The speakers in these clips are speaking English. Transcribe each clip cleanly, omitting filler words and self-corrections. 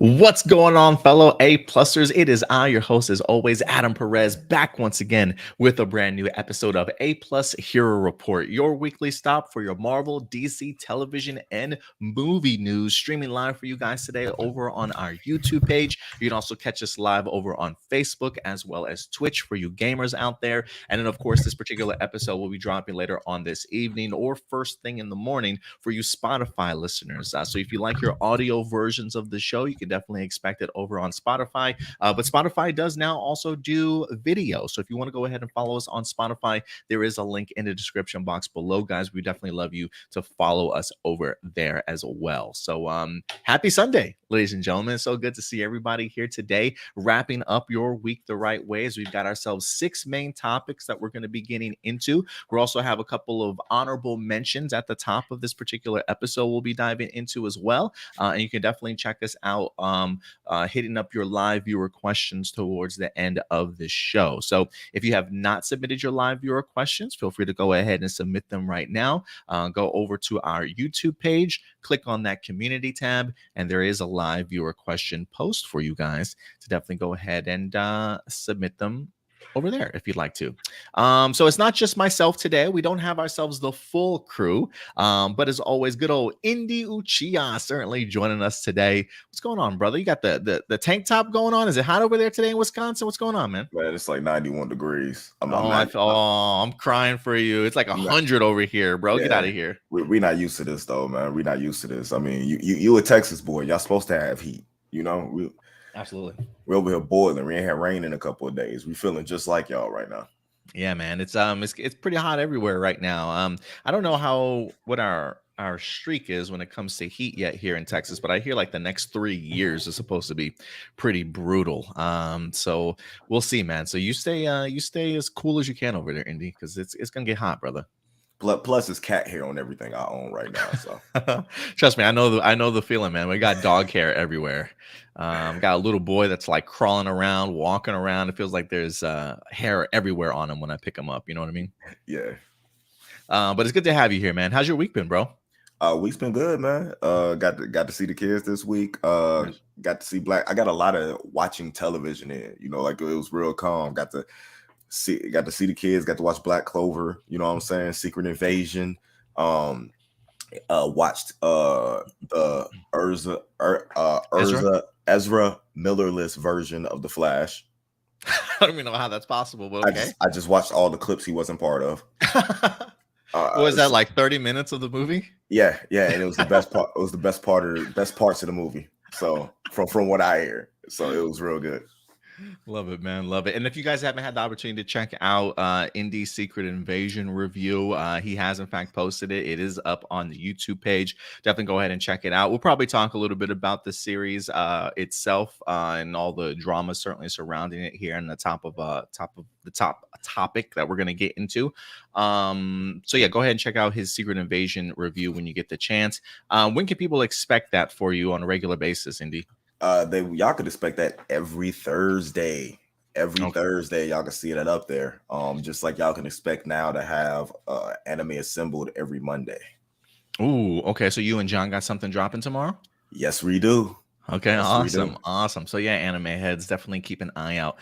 What's going on, fellow A-Plusters? It is I, your host, as always, Adam Perez, back once again with a brand new episode of A-Plus Hero Report, your weekly stop for your Marvel, DC, television, and movie news, streaming live for you guys today over on our YouTube page. You can also catch us live over on Facebook as well as Twitch for you gamers out there. And then, of course, this particular episode will be dropping later on this evening or first thing in the morning for you Spotify listeners. So if you like your audio versions of the show, you can definitely expect it over on Spotify. But Spotify does now also do video. So if you want to go ahead and follow us on Spotify, there is a link in the description box below, guys. We definitely love you to follow us over there as well. So happy Sunday, ladies and gentlemen. So good to see everybody here today, wrapping up your week the right way, as we've got ourselves 6 main topics that we're going to be getting into. We also have a couple of honorable mentions at the top of this particular episode we'll be diving into as well. And you can definitely check us out hitting up your live viewer questions towards the end of the show. So if you have not submitted your live viewer questions, feel free to go ahead and submit them right now. Go over to our YouTube page, click on that community tab, and there is a live viewer question post for you guys to definitely go ahead and submit them over there if you'd like to. So it's not just myself today. We don't have ourselves the full crew, but as always, good old Indy Uchiha certainly joining us today. What's going on, brother? You got the tank top going on? Is it hot over there today in Wisconsin? What's going on, man? Man, it's like 91 degrees. I'm crying for you. It's like 100 over here, bro. Yeah, get out of here. We're not used to this though, man. We're not used to this. I mean, you a Texas boy. Y'all supposed to have heat, you know? Absolutely. We're over here boiling. We ain't had rain in a couple of days. We feeling just like y'all right now. Yeah, man. It's pretty hot everywhere right now. I don't know what our streak is when it comes to heat yet here in Texas, but I hear like the next 3 years is supposed to be pretty brutal. So we'll see, man. So you stay as cool as you can over there, Indy, because it's gonna get hot, brother. Plus, it's cat hair on everything I own right now. So trust me, I know the feeling, man. We got dog hair everywhere. Got a little boy that's like crawling around, walking around. It feels like there's hair everywhere on him when I pick him up. You know what I mean? Yeah. But it's good to have you here, man. How's your week been, bro? Week's been good, man. Got to see the kids this week. Got to see I got a lot of watching television in. You know, like it was real calm. Got to see the kids. Got to watch Black Clover. You know what I'm saying? Secret Invasion. Watched the Ezra Millerless version of The Flash. I don't even know how that's possible, but okay. I just watched all the clips he wasn't part of. Was that like 30 minutes of the movie? Yeah, and it was the best part. It was the best parts of the movie. So from what I hear, so it was real good. Love it, man. Love it. And if you guys haven't had the opportunity to check out Indy's Secret Invasion review, he has in fact posted it. It is up on the YouTube page. Definitely go ahead and check it out. We'll probably talk a little bit about the series itself and all the drama certainly surrounding it here in the top topic that we're going to get into. So yeah, go ahead and check out his Secret Invasion review when you get the chance. When can people expect that for you on a regular basis, Indy? Y'all could expect that every Thursday. Thursday, y'all can see that up there. Just like y'all can expect now to have anime assembled every Monday. Ooh, okay. So you and John got something dropping tomorrow? Yes, we do. Okay, yes, awesome. So yeah, anime heads, definitely keep an eye out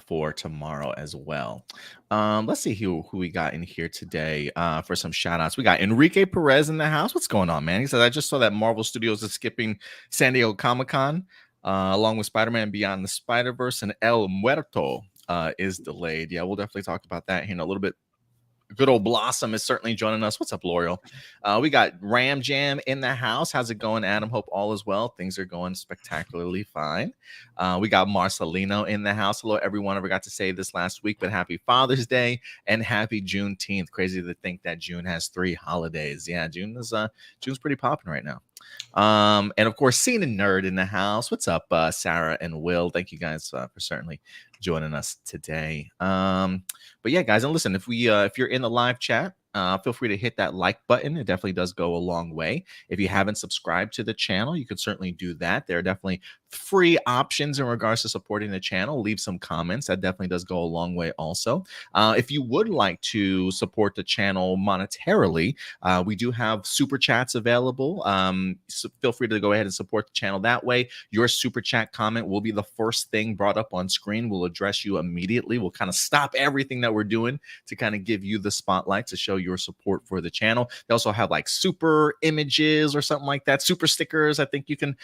for tomorrow as well. Let's see who we got in here today for some shout outs. We got Enrique Perez in the house. What's going on, man? He says, I just saw that Marvel Studios is skipping San Diego Comic-Con along with Spider-Man Beyond the Spider-Verse, and El Muerto is delayed. Yeah, we'll definitely talk about that here in a little bit. Good old Blossom is certainly joining us. What's up, L'Oreal? We got Ram Jam in the house. How's it going, Adam? Hope all is well. Things are going spectacularly fine. We got Marcelino in the house. Hello, everyone. I forgot to say this last week, but happy Father's Day and happy Juneteenth. Crazy to think that June has 3 holidays. Yeah, June's pretty popping right now. And of course, Scene and Nerd in the house. What's up, Sarah and Will? Thank you guys for certainly joining us today. But yeah, guys, and listen, if you're in the live chat, feel free to hit that like button. It definitely does go a long way. If you haven't subscribed to the channel, you could certainly do that. There are definitely free options in regards to supporting the channel, leave some comments. That definitely does go a long way also. If you would like to support the channel monetarily, we do have super chats available. So feel free to go ahead and support the channel that way. Your super chat comment will be the first thing brought up on screen. We'll address you immediately. We'll kind of stop everything that we're doing to kind of give you the spotlight to show your support for the channel. They also have like super images or something like that, super stickers. I think you can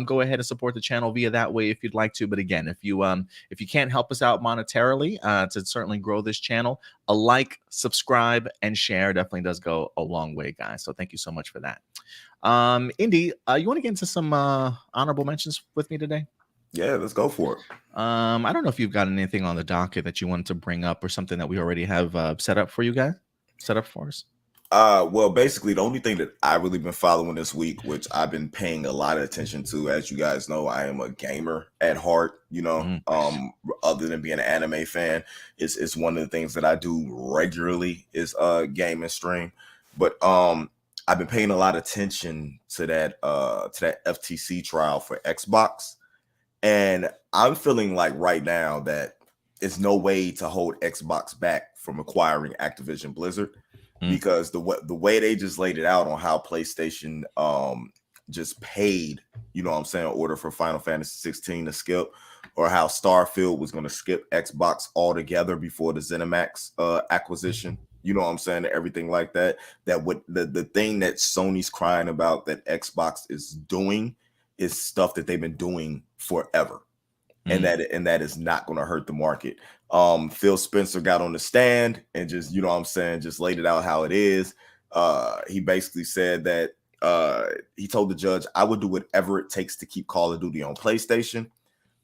go ahead and support the channel via that way if you'd like to. But again, if you can't help us out monetarily to certainly grow this channel, a like, subscribe, and share definitely does go a long way, guys. So thank you so much for that. Indy, you want to get into some honorable mentions with me today? Yeah, let's go for it. I don't know if you've got anything on the docket that you wanted to bring up or something that we already have set up for you guys, set up for us. Well, basically, the only thing that I really been following this week, which I've been paying a lot of attention to, as you guys know, I am a gamer at heart. You know, other than being an anime fan, it's one of the things that I do regularly is game and stream. But I've been paying a lot of attention to that FTC trial for Xbox, and I'm feeling like right now that there's no way to hold Xbox back from acquiring Activision Blizzard. Because the way they just laid it out on how PlayStation just paid, you know what I'm saying, order for Final Fantasy 16 to skip, or how Starfield was going to skip Xbox altogether before the ZeniMax acquisition, you know what I'm saying, everything like that. That what the thing that Sony's crying about that Xbox is doing is stuff that they've been doing forever. And that is not going to hurt the market. Phil Spencer got on the stand and just, you know what I'm saying, just laid it out how it is. He basically said that he told the judge, I would do whatever it takes to keep Call of Duty on PlayStation.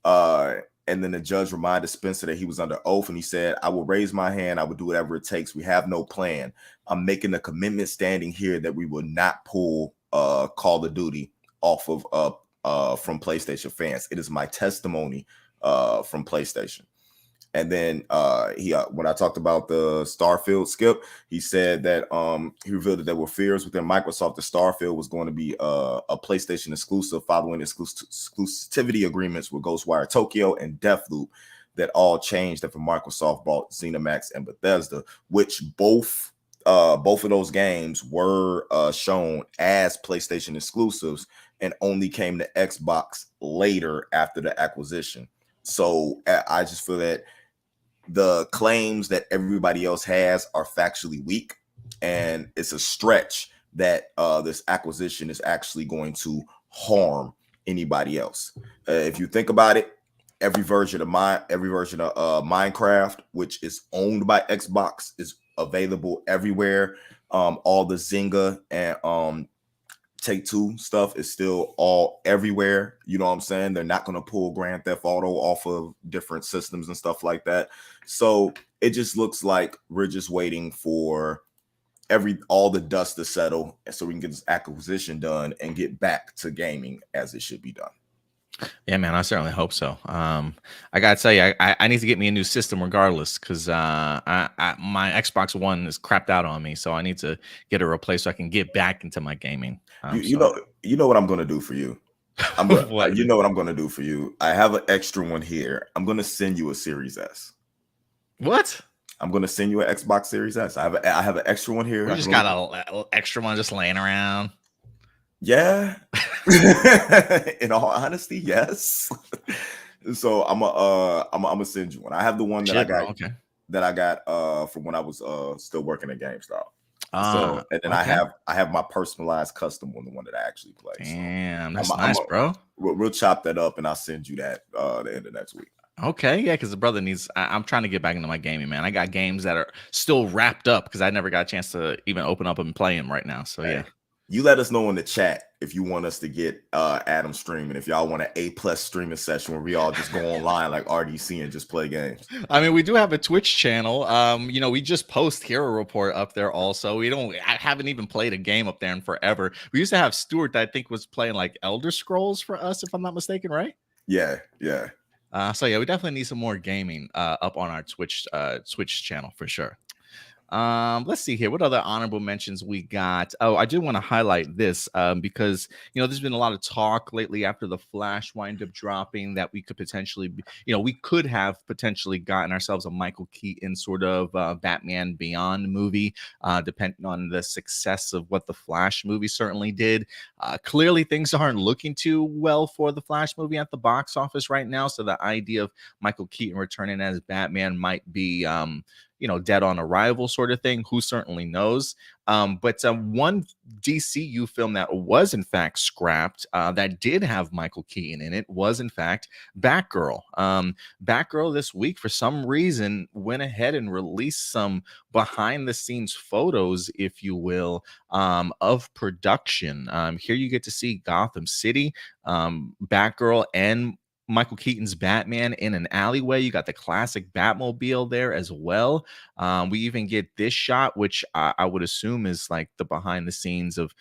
And then the judge reminded Spencer that he was under oath, and he said, I will raise my hand. I will do whatever it takes. We have no plan. I'm making a commitment standing here that we will not pull Call of Duty off of from PlayStation fans. It is my testimony from PlayStation. And then when I talked about the Starfield skip, he said that he revealed that there were fears within Microsoft that Starfield was going to be a PlayStation exclusive following exclusivity agreements with Ghostwire Tokyo and Deathloop that all changed after Microsoft bought ZeniMax and Bethesda, which both of those games were shown as PlayStation exclusives and only came to Xbox later after the acquisition. So I just feel that the claims that everybody else has are factually weak, and it's a stretch that this acquisition is actually going to harm anybody else. If you think about it, every version of Minecraft, which is owned by Xbox, is available everywhere. All the Zynga and Take-Two stuff is still all everywhere. You know what I'm saying? They're not going to pull Grand Theft Auto off of different systems and stuff like that. So it just looks like we're just waiting for all the dust to settle so we can get this acquisition done and get back to gaming as it should be done. Yeah, man, I certainly hope so. I gotta tell you, I need to get me a new system regardless, because my Xbox One is crapped out on me, so I need to get it replaced so I can get back into my gaming. You know what I'm gonna do for you. You know what I'm gonna do for you. I have an extra one here. I'm gonna send you a Series S. What? I'm gonna send you an Xbox Series S. I have an extra one here. We just got a extra one just laying around. Yeah. In all honesty, yes. So I'm gonna send you one. I have the one that I got. Okay. That I got from when I was still working at GameStop. So and then okay. I have my personalized custom one, the one that I actually play. Damn, that's nice, bro. We'll chop that up and I'll send you that the end of next week. Okay, yeah, because the brother needs. I'm trying to get back into my gaming, man. I got games that are still wrapped up because I never got a chance to even open up and play them right now. So yeah. You let us know in the chat if you want us to get Adam streaming. If y'all want an A+ streaming session where we all just go online like RDC and just play games. I mean, we do have a Twitch channel. We just post Hero Report up there also. I haven't even played a game up there in forever. We used to have Stuart that I think was playing like Elder Scrolls for us, if I'm not mistaken, right? Yeah. So yeah, we definitely need some more gaming up on our Twitch channel for sure. Let's see here. What other honorable mentions we got? Oh, I did want to highlight this because there's been a lot of talk lately after the Flash wind up dropping that we could potentially, we could have potentially gotten ourselves a Michael Keaton sort of Batman Beyond movie, depending on the success of what the Flash movie certainly did. Clearly, things aren't looking too well for the Flash movie at the box office right now. So the idea of Michael Keaton returning as Batman might be dead on arrival sort of thing. Who certainly knows? But one DCU film that was in fact scrapped that did have Michael Keaton in it was in fact Batgirl. Batgirl this week for some reason went ahead and released some behind the scenes photos, if you will, of production. Here you get to see Gotham City, Batgirl, and Michael Keaton's Batman in an alleyway. You got the classic Batmobile there as well. We even get this shot, which I would assume is like the behind the scenes of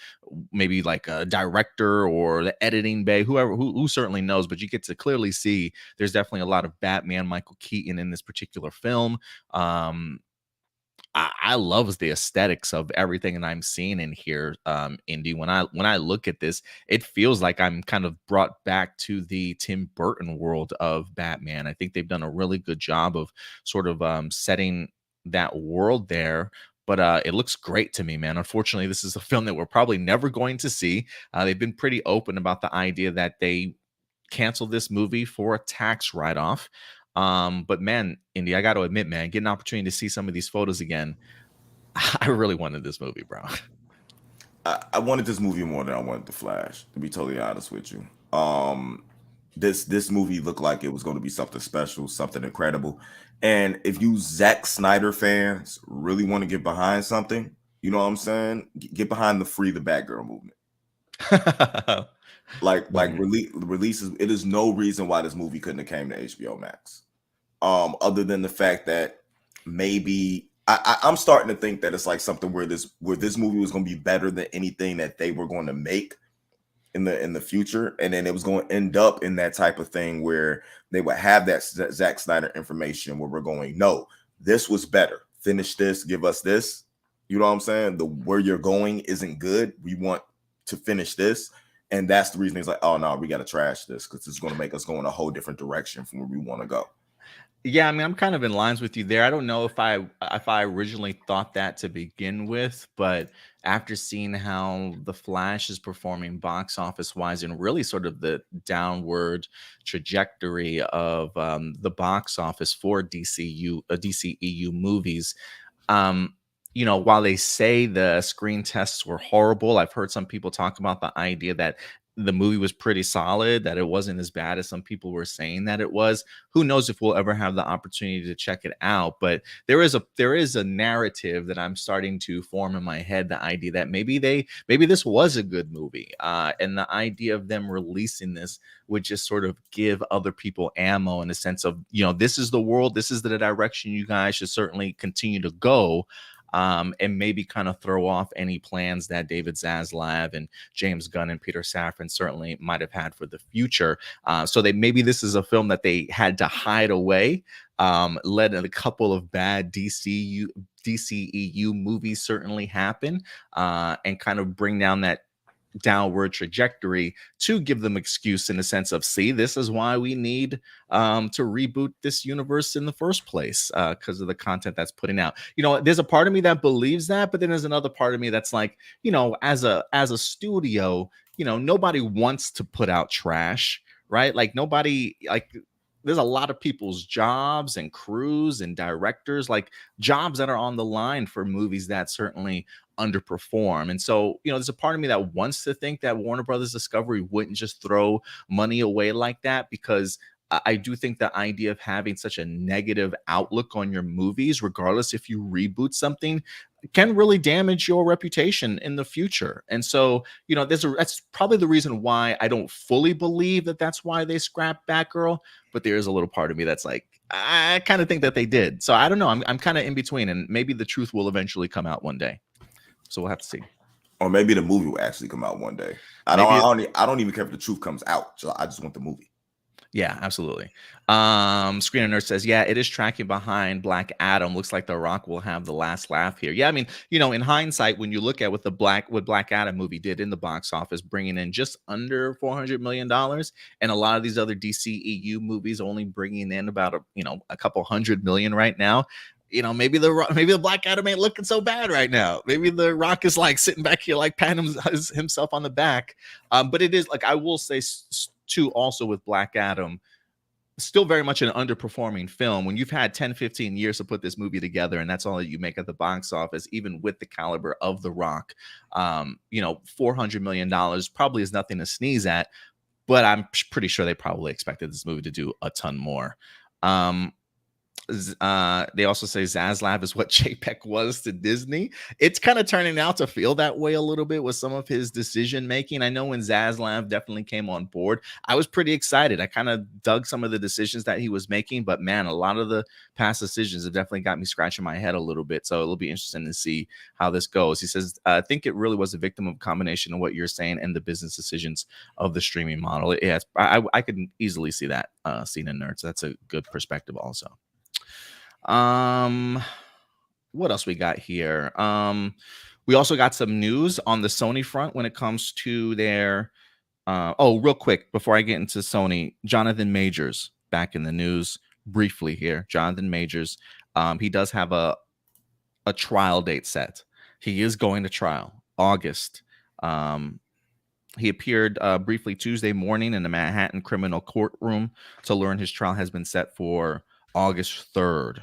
maybe like a director or the editing bay, who certainly knows. But you get to clearly see there's definitely a lot of Batman Michael Keaton in this particular film. I love the aesthetics of everything that I'm seeing in here, Indy. When I look at this, it feels like I'm kind of brought back to the Tim Burton world of Batman. I think they've done a really good job of sort of setting that world there. But it looks great to me, man. Unfortunately, this is a film that we're probably never going to see. They've been pretty open about the idea that they canceled this movie for a tax write-off. But man, Indy, I got to admit, man, get an opportunity to see some of these photos again. I really wanted this movie, bro. I wanted this movie more than I wanted The Flash, to be totally honest with you. This movie looked like it was going to be something special, something incredible. And if you Zack Snyder fans really want to get behind something, you know what I'm saying? Get behind the Free the Batgirl movement. Releases. It is no reason why this movie couldn't have came to HBO Max. Other than the fact that maybe I'm starting to think that it's like something where this movie was going to be better than anything that they were going to make in the future, and then it was going to end up in that type of thing where they would have that Zack Snyder information where we're going, no, this was better. Finish this, give us this. You know what I'm saying? The where you're going isn't good. We want to finish this. And that's the reason he's like, oh no, we got to trash this because it's going to make us go in a whole different direction from where we want to go. Yeah, I mean, I'm kind of in lines with you there. I don't know if I originally thought that to begin with, but after seeing how The Flash is performing box office wise and really sort of the downward trajectory of the box office for DCEU movies, while they say the screen tests were horrible, I've heard some people talk about the idea that the movie was pretty solid, that it wasn't as bad as some people were saying that it was. Who knows if we'll ever have the opportunity to check it out, but there is a narrative that I'm starting to form in my head, the idea that maybe this was a good movie, and the idea of them releasing this would just sort of give other people ammo in the sense of, this is the world, this is the direction you guys should certainly continue to go. And maybe kind of throw off any plans that David Zaslav and James Gunn and Peter Safran certainly might have had for the future. So maybe this is a film that they had to hide away, let a couple of bad DCEU movies certainly happen, and kind of bring down that downward trajectory to give them excuse in the sense of, see, this is why we need to reboot this universe in the first place, because of the content that's putting out. There's a part of me that believes that, but then there's another part of me that's like, as a studio, nobody wants to put out trash, right? Like nobody, like there's a lot of people's jobs and crews and directors, like jobs that are on the line for movies that certainly underperform. And so, there's a part of me that wants to think that Warner Brothers Discovery wouldn't just throw money away like that, because I do think the idea of having such a negative outlook on your movies, regardless if you reboot something, can really damage your reputation in the future. And so, that's probably the reason why I don't fully believe that that's why they scrapped Batgirl, but there is a little part of me that's like, I kind of think that they did. So I don't know. I'm kind of in between, and maybe the truth will eventually come out one day. So we'll have to see. Or maybe the movie will actually come out one day. I don't even care if the truth comes out. I just want the movie. Yeah, absolutely. Screener Nerd says, yeah, it is tracking behind Black Adam. Looks like The Rock will have the last laugh here. Yeah, I mean, in hindsight, when you look at what Black Adam movie did in the box office, bringing in just under $400 million, and a lot of these other DCEU movies only bringing in about a couple hundred million right now. Maybe the Black Adam ain't looking so bad right now. Maybe The Rock is like sitting back here, like patting himself on the back. But it is like, I will say too, also with Black Adam, still very much an underperforming film. When you've had 10-15 years to put this movie together, and that's all that you make at the box office, even with the caliber of The Rock, $400 million probably is nothing to sneeze at. But I'm pretty sure they probably expected this movie to do a ton more. They also say Zaslav is what JPEG was to Disney. It's kind of turning out to feel that way a little bit with some of his decision making. I know when Zaslav definitely came on board, I was pretty excited. I kind of dug some of the decisions that he was making, but man, a lot of the past decisions have definitely got me scratching my head a little bit. So it'll be interesting to see how this goes. He says, I think it really was a victim of a combination of what you're saying and the business decisions of the streaming model. Yes, I could easily see that seen in Nerds. That's a good perspective also. What else we got here? We also got some news on the Sony front when it comes to their real quick before I get into Sony, Jonathan Majors back in the news briefly here. Jonathan Majors, he does have a trial date set. He is going to trial August. He appeared briefly Tuesday morning in the Manhattan criminal courtroom to learn his trial has been set for August 3rd.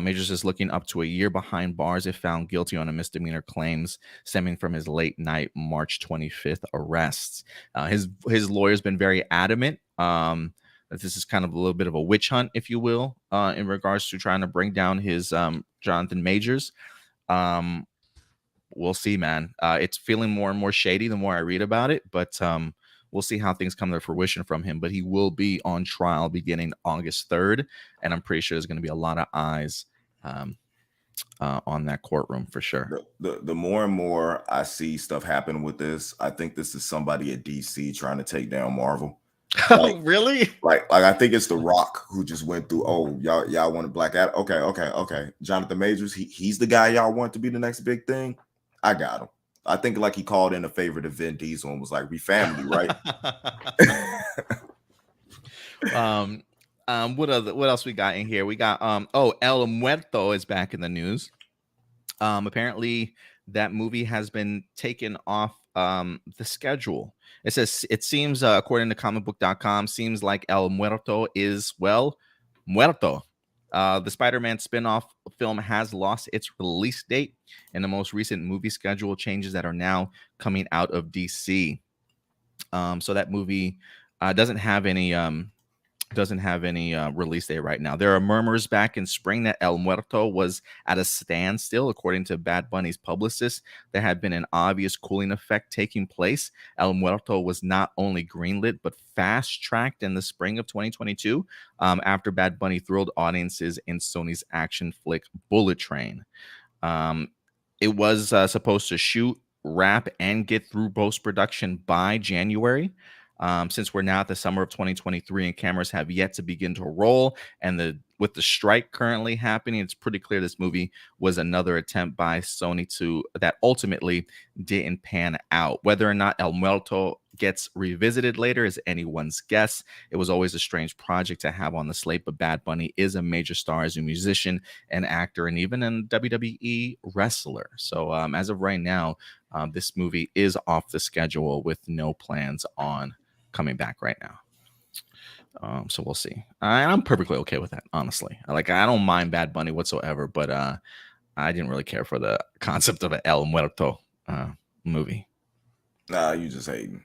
Majors is looking up to a year behind bars if found guilty on a misdemeanor claims stemming from his late night March 25th arrests. His lawyer's been very adamant that this is kind of a little bit of a witch hunt, if you will, in regards to trying to bring down his Jonathan Majors. We'll see, man. It's feeling more and more shady the more I read about it, but we'll see how things come to fruition from him. But he will be on trial beginning August 3rd, and I'm pretty sure there's going to be a lot of eyes on that courtroom for sure. The more and more I see stuff happen with this, I think this is somebody at DC trying to take down Marvel. Oh, really? Like I think it's The Rock who just went through. Oh, y'all wanted Black Adam? Okay. Jonathan Majors, he's the guy y'all want to be the next big thing. I got him. I think like he called in a favor to Vin Diesel and was like, "We family, right?" What else we got in here? We got El Muerto is back in the news. Apparently that movie has been taken off the schedule. It seems according to comicbook.com, seems like El Muerto is muerto. The Spider-Man spin-off film has lost its release date, and the most recent movie schedule changes that are now coming out of DC. So that movie doesn't have any release date right now. There are murmurs back in spring that El Muerto was at a standstill, according to Bad Bunny's publicist. There had been an obvious cooling effect taking place. El Muerto was not only greenlit, but fast-tracked in the spring of 2022 after Bad Bunny thrilled audiences in Sony's action flick Bullet Train. It was supposed to shoot, wrap, and get through post-production by January. Since we're now at the summer of 2023 and cameras have yet to begin to roll, and with the strike currently happening, it's pretty clear this movie was another attempt by Sony that ultimately didn't pan out. Whether or not El Muerto gets revisited later is anyone's guess. It was always a strange project to have on the slate, but Bad Bunny is a major star as a musician and actor, and even a WWE wrestler. So as of right now, this movie is off the schedule with no plans on coming back right now. So we'll see. I'm perfectly okay with that, honestly. I don't mind Bad Bunny whatsoever, but I didn't really care for the concept of an El Muerto movie. Nah, you just hating.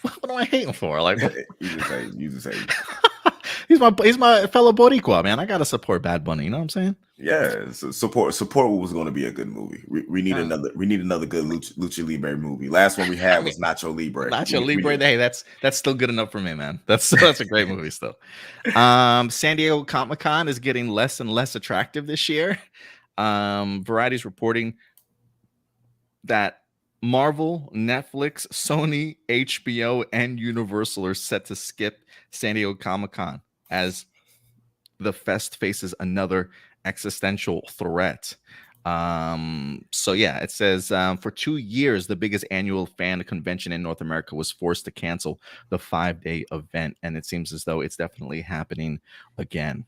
What am I hating for? Like, you just hating. He's my fellow Boricua, man. I gotta support Bad Bunny. You know what I'm saying? Yeah, so support what was going to be a good movie. We need another good Lucha Libre movie. Last one we had was Nacho Libre. Nacho Libre. Hey, that's still good enough for me, man. That's a great movie still. San Diego Comic-Con is getting less and less attractive this year. Variety's reporting that Marvel, Netflix, Sony, HBO, and Universal are set to skip San Diego Comic-Con as the fest faces another existential threat. So yeah, it says for 2 years, the biggest annual fan convention in North America was forced to cancel the 5-day event, and it seems as though it's definitely happening again.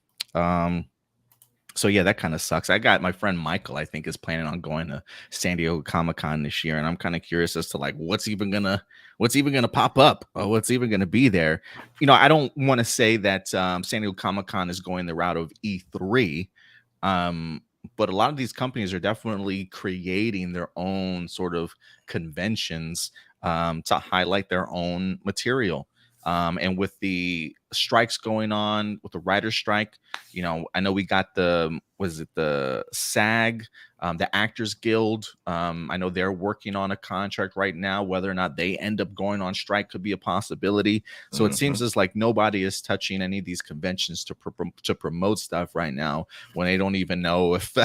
So yeah, that kind of sucks. I got my friend Michael, I think, is planning on going to San Diego Comic-Con this year, and I'm kind of curious as to like what's even gonna pop up, or what's even gonna be there. I don't want to say that San Diego Comic-Con is going the route of E3, um, but a lot of these companies are definitely creating their own sort of conventions to highlight their own material. And with the strikes going on, with the writer's strike, I know we got the SAG, the Actors Guild. I know they're working on a contract right now. Whether or not they end up going on strike could be a possibility. So it seems as like nobody is touching any of these conventions to promote stuff right now, when they don't even know if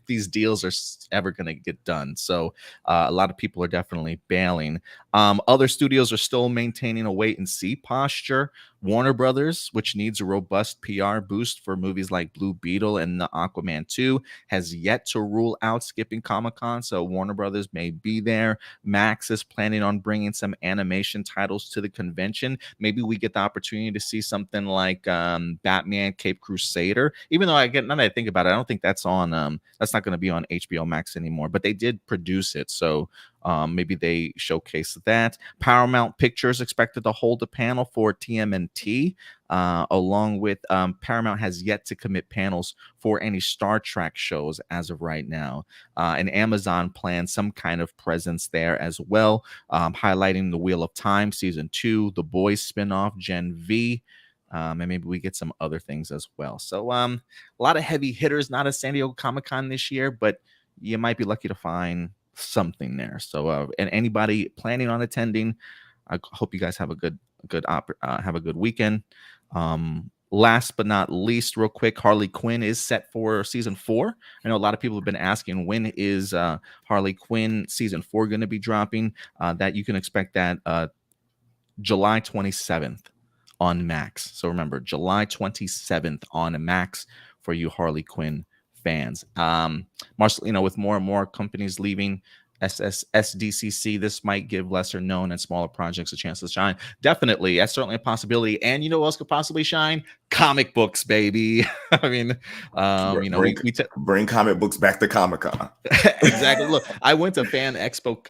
these deals are ever going to get done. So a lot of people are definitely bailing. Other studios are still maintaining a wait and see posture. Warner Brothers, which needs a robust PR boost for movies like Blue Beetle and the Aquaman 2, has yet to rule out skipping Comic-Con, so Warner Brothers may be there. Max is planning on bringing some animation titles to the convention. Maybe we get the opportunity to see something like Batman Cape Crusader, even though now that I think about it, I don't think that's on that's not going to be on HBO Max anymore, but they did produce it, so maybe they showcase that. Paramount Pictures expected to hold a panel for TMNT, along with Paramount has yet to commit panels for any Star Trek shows as of right now. And Amazon plans some kind of presence there as well, highlighting the Wheel of Time Season 2, The Boys spinoff, Gen V, and maybe we get some other things as well. So a lot of heavy hitters, not at San Diego Comic-Con this year, but you might be lucky to find something there. So and anybody planning on attending, I hope you guys have a good weekend. Last but not least, real quick, Harley Quinn is set for season 4. I know a lot of people have been asking, when is Harley Quinn season 4 going to be dropping? That you can expect that July 27th on Max. So remember, July 27th on Max for you Harley Quinn fans. Marcel, with more and more companies leaving SDCC, this might give lesser known and smaller projects a chance to shine. Definitely, that's certainly a possibility. And you know what else could possibly shine? Comic books, baby. I mean, bring comic books back to Comic-Con. Exactly. Look, I went to Fan Expo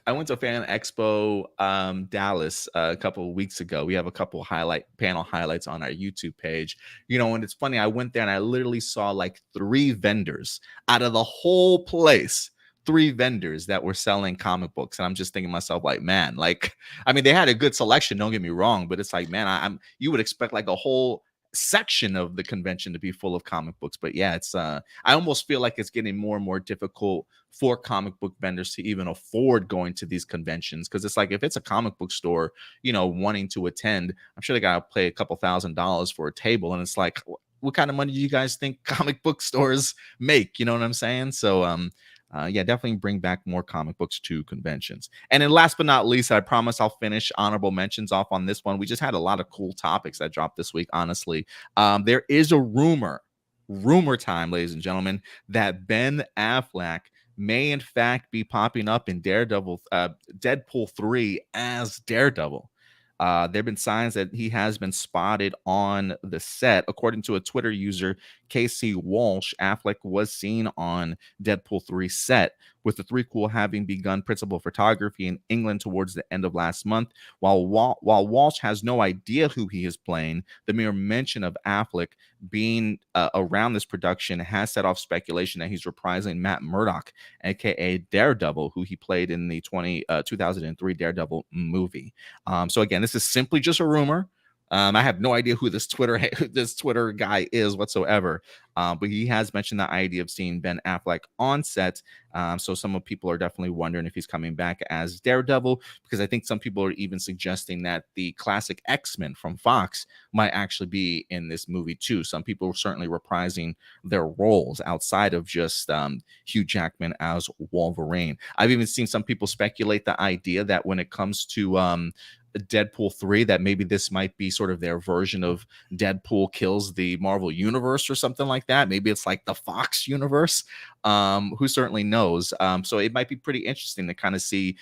Dallas a couple of weeks ago. We have a couple panel highlights on our YouTube page. And it's funny, I went there and I literally saw like 3 vendors out of the whole place. 3 vendors that were selling comic books, and I'm just thinking to myself, like, man, like, I mean, they had a good selection, don't get me wrong, but it's like, man, you would expect like a whole section of the convention to be full of comic books. But yeah, it's I almost feel like it's getting more and more difficult for comic book vendors to even afford going to these conventions, because it's like, if it's a comic book store wanting to attend, I'm sure they gotta pay a couple $1,000s for a table, and it's like, what kind of money do you guys think comic book stores make? You know what I'm saying? So yeah, definitely bring back more comic books to conventions. And then last but not least, I promise I'll finish honorable mentions off on this one. We just had a lot of cool topics that dropped this week, honestly. There is a rumor time, ladies and gentlemen, that Ben Affleck may in fact be popping up in Deadpool 3 as Daredevil. There have been signs that he has been spotted on the set. According to a Twitter user, Casey Walsh, Affleck was seen on Deadpool 3 set, with the threequel having begun principal photography in England towards the end of last month. While Walsh has no idea who he is playing, the mere mention of Affleck being around this production has set off speculation that he's reprising Matt Murdock, aka Daredevil, who he played in the 2003 Daredevil movie. So again, this is simply just a rumor. I have no idea who this Twitter guy is whatsoever, but he has mentioned the idea of seeing Ben Affleck on set. So some people are definitely wondering if he's coming back as Daredevil, because I think some people are even suggesting that the classic X-Men from Fox might actually be in this movie too. Some people are certainly reprising their roles outside of just Hugh Jackman as Wolverine. I've even seen some people speculate the idea that when it comes to Deadpool 3, that maybe this might be sort of their version of Deadpool kills the Marvel universe or something like that. Maybe it's like the Fox universe. Who certainly knows? So it might be pretty interesting to kind of see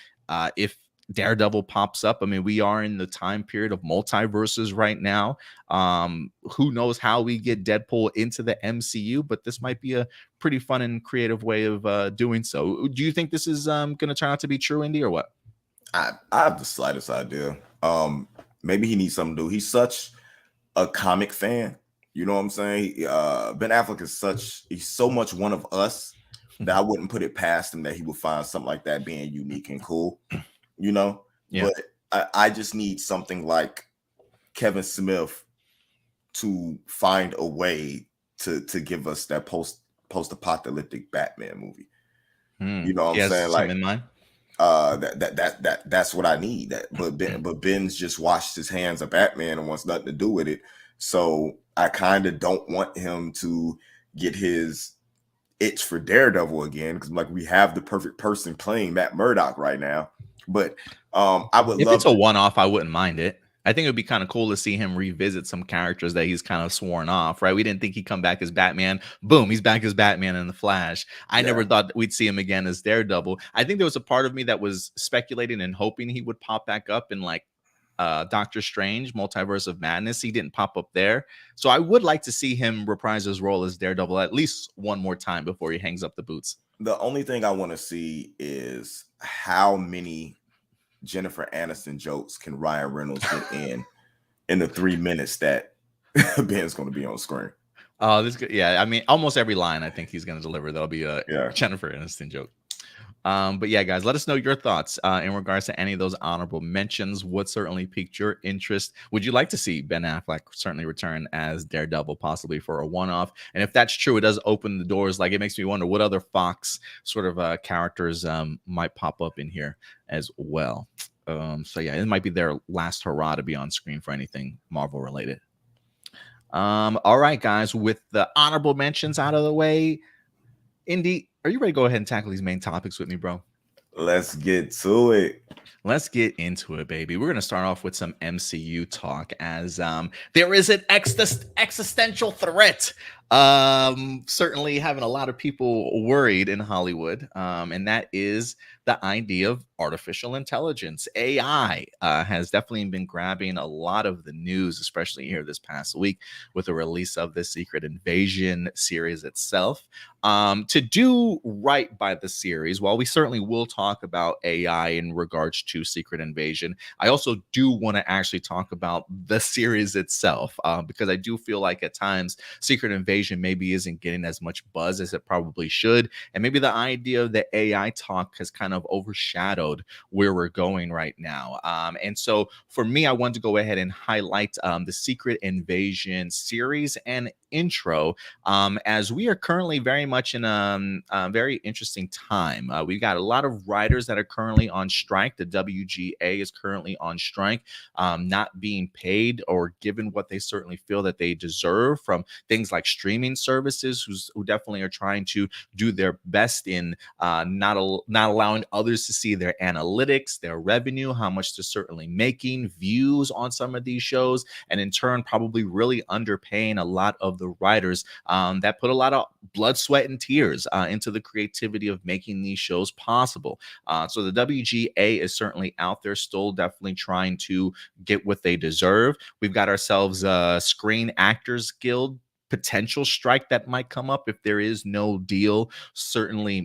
if Daredevil pops up. I mean, we are in the time period of multiverses right now. Who knows how we get Deadpool into the MCU, but this might be a pretty fun and creative way of doing so. Do you think this is going to turn out to be true, Indy, or what? I have the slightest idea. Maybe he needs something to do. He's such a comic fan. You know what I'm saying? Ben Affleck is he's so much one of us that I wouldn't put it past him that he would find something like that being unique and cool. You know? Yeah. But I just need something like Kevin Smith to find a way to give us that post-apocalyptic Batman movie. You know what I'm saying? Like in mind. That's what I need. But Ben's just washed his hands of Batman and wants nothing to do with it. So I kind of don't want him to get his itch for Daredevil again, because like we have the perfect person playing Matt Murdock right now. But I would if love it's a one-off, I wouldn't mind it. I think it would be kind of cool to see him revisit some characters that he's kind of sworn off, right? We didn't think he'd come back as Batman. Boom, he's back as Batman in The Flash. I never thought that we'd see him again as Daredevil. I think there was a part of me that was speculating and hoping he would pop back up in like Doctor Strange, Multiverse of Madness. He didn't pop up there. So I would like to see him reprise his role as Daredevil at least one more time before he hangs up the boots. The only thing I want to see is how many Jennifer Aniston jokes can Ryan Reynolds get in the 3 minutes that Ben's going to be on screen. Oh, I mean, almost every line I think he's going to deliver, that'll be a Jennifer Aniston joke. But yeah, guys, let us know your thoughts in regards to any of those honorable mentions. What certainly piqued your interest? Would you like to see Ben Affleck certainly return as Daredevil, possibly for a one-off? And if that's true, it does open the doors. Like, it makes me wonder what other Fox sort of characters might pop up in here as well. So yeah, it might be their last hurrah to be on screen for anything Marvel related. All right, guys, with the honorable mentions out of the way, Indy, are you ready to go ahead and tackle these main topics with me, bro? Let's get to it. Let's get into it, baby. We're going to start off with some MCU talk, as there is an existential threat. Certainly having a lot of people worried in Hollywood, and that is the idea of artificial intelligence. AI has definitely been grabbing a lot of the news, especially here this past week with the release of the Secret Invasion series itself. To do right by the series, while we certainly will talk about AI in regards to Secret Invasion, I also do want to actually talk about the series itself, because I do feel like at times Secret Invasion maybe isn't getting as much buzz as it probably should. And maybe the idea of the AI talk has kind of overshadowed where we're going right now. And so for me, I wanted to go ahead and highlight the Secret Invasion series and intro, as we are currently very much in a very interesting time. We've got a lot of writers that are currently on strike. The WGA is currently on strike, not being paid or given what they certainly feel that they deserve from things like streaming services, who definitely are trying to do their best in not allowing others to see their analytics, their revenue, how much they're certainly making, views on some of these shows, and in turn probably really underpaying a lot of the writers that put a lot of blood, sweat, and tears into the creativity of making these shows possible. So the WGA is certainly out there, still definitely trying to get what they deserve. We've got ourselves a Screen Actors Guild potential strike that might come up if there is no deal certainly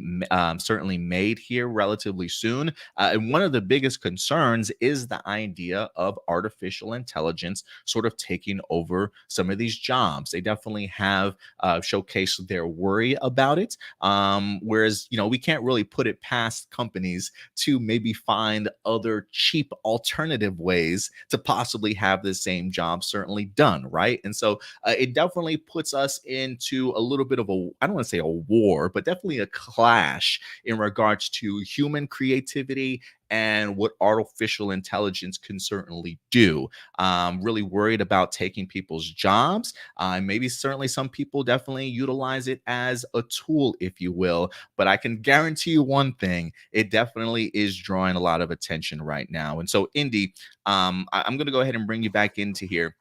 made here relatively soon. And one of the biggest concerns is the idea of artificial intelligence sort of taking over some of these jobs. They definitely have showcased their worry about it. Whereas, we can't really put it past companies to maybe find other cheap alternative ways to possibly have the same job certainly done, right? And so it definitely puts us into a little bit of I don't want to say a war, but definitely a clash in regards to human creativity and what artificial intelligence can certainly do. Really worried about taking people's jobs. Maybe certainly some people definitely utilize it as a tool, if you will. But I can guarantee you one thing: it definitely is drawing a lot of attention right now. And so, Indy, I'm going to go ahead and bring you back into here.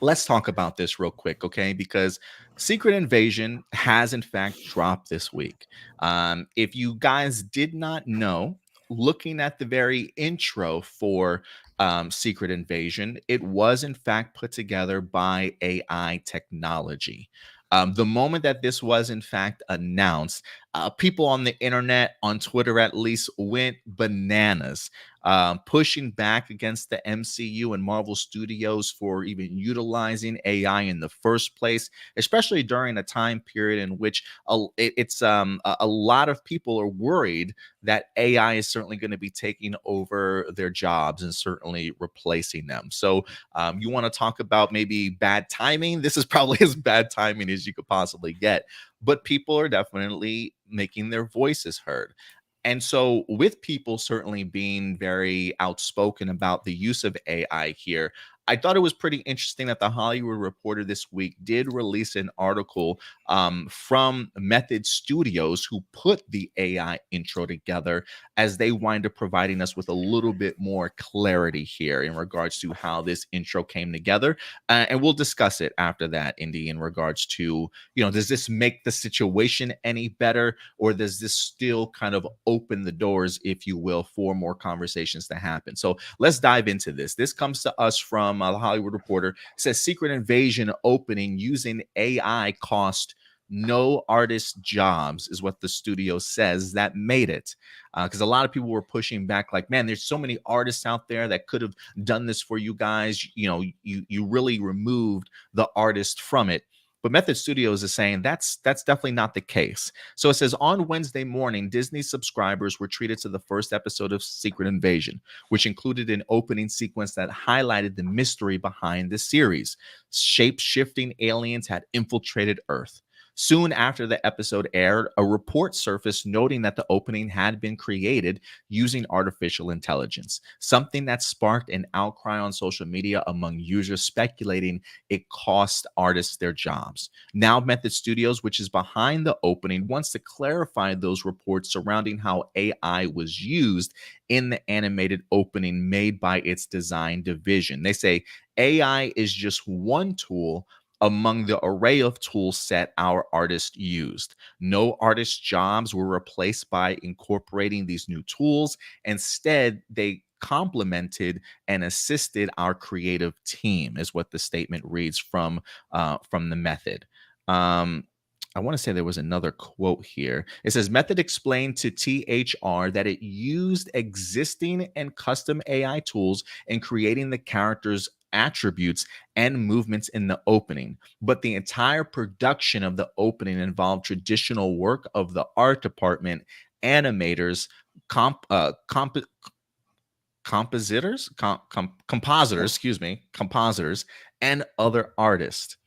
Let's talk about this real quick, okay? Because Secret Invasion has in fact dropped this week. If you guys did not know, looking at the very intro for Secret Invasion, it was in fact put together by AI technology. The moment that this was in fact announced, people on the internet, on Twitter at least, went bananas, pushing back against the MCU and Marvel Studios for even utilizing AI in the first place, especially during a time period in which a lot of people are worried that AI is certainly going to be taking over their jobs and certainly replacing them. So you want to talk about maybe bad timing? This is probably as bad timing as you could possibly get, but people are definitely making their voices heard. And so, with people certainly being very outspoken about the use of AI here, I thought it was pretty interesting that the Hollywood Reporter this week did release an article from Method Studios, who put the AI intro together, as they wind up providing us with a little bit more clarity here in regards to how this intro came together. And we'll discuss it after that, Indy, in regards to, does this make the situation any better, or does this still kind of open the doors, if you will, for more conversations to happen? So let's dive into this. This comes to us from the Hollywood Reporter. It says Secret Invasion opening using AI cost no artist jobs, is what the studio says that made it. Because a lot of people were pushing back, like, man, there's so many artists out there that could have done this for you guys. You really removed the artist from it. But Method Studios is saying that's definitely not the case. So it says on Wednesday morning, Disney subscribers were treated to the first episode of Secret Invasion, which included an opening sequence that highlighted the mystery behind the series. Shape-shifting aliens had infiltrated Earth. Soon after the episode aired, a report surfaced noting that the opening had been created using artificial intelligence, something that sparked an outcry on social media among users speculating it cost artists their jobs. Now, Method Studios, which is behind the opening, wants to clarify those reports surrounding how AI was used in the animated opening made by its design division. They say AI is just one tool among the array of tool set our artists used. No artist jobs were replaced by incorporating these new tools. Instead, they complemented and assisted our creative team, is what the statement reads from the Method. I want to say there was another quote here. It says Method explained to THR that it used existing and custom AI tools in creating the characters' attributes and movements in the opening, but the entire production of the opening involved traditional work of the art department, animators, compositors, and other artists.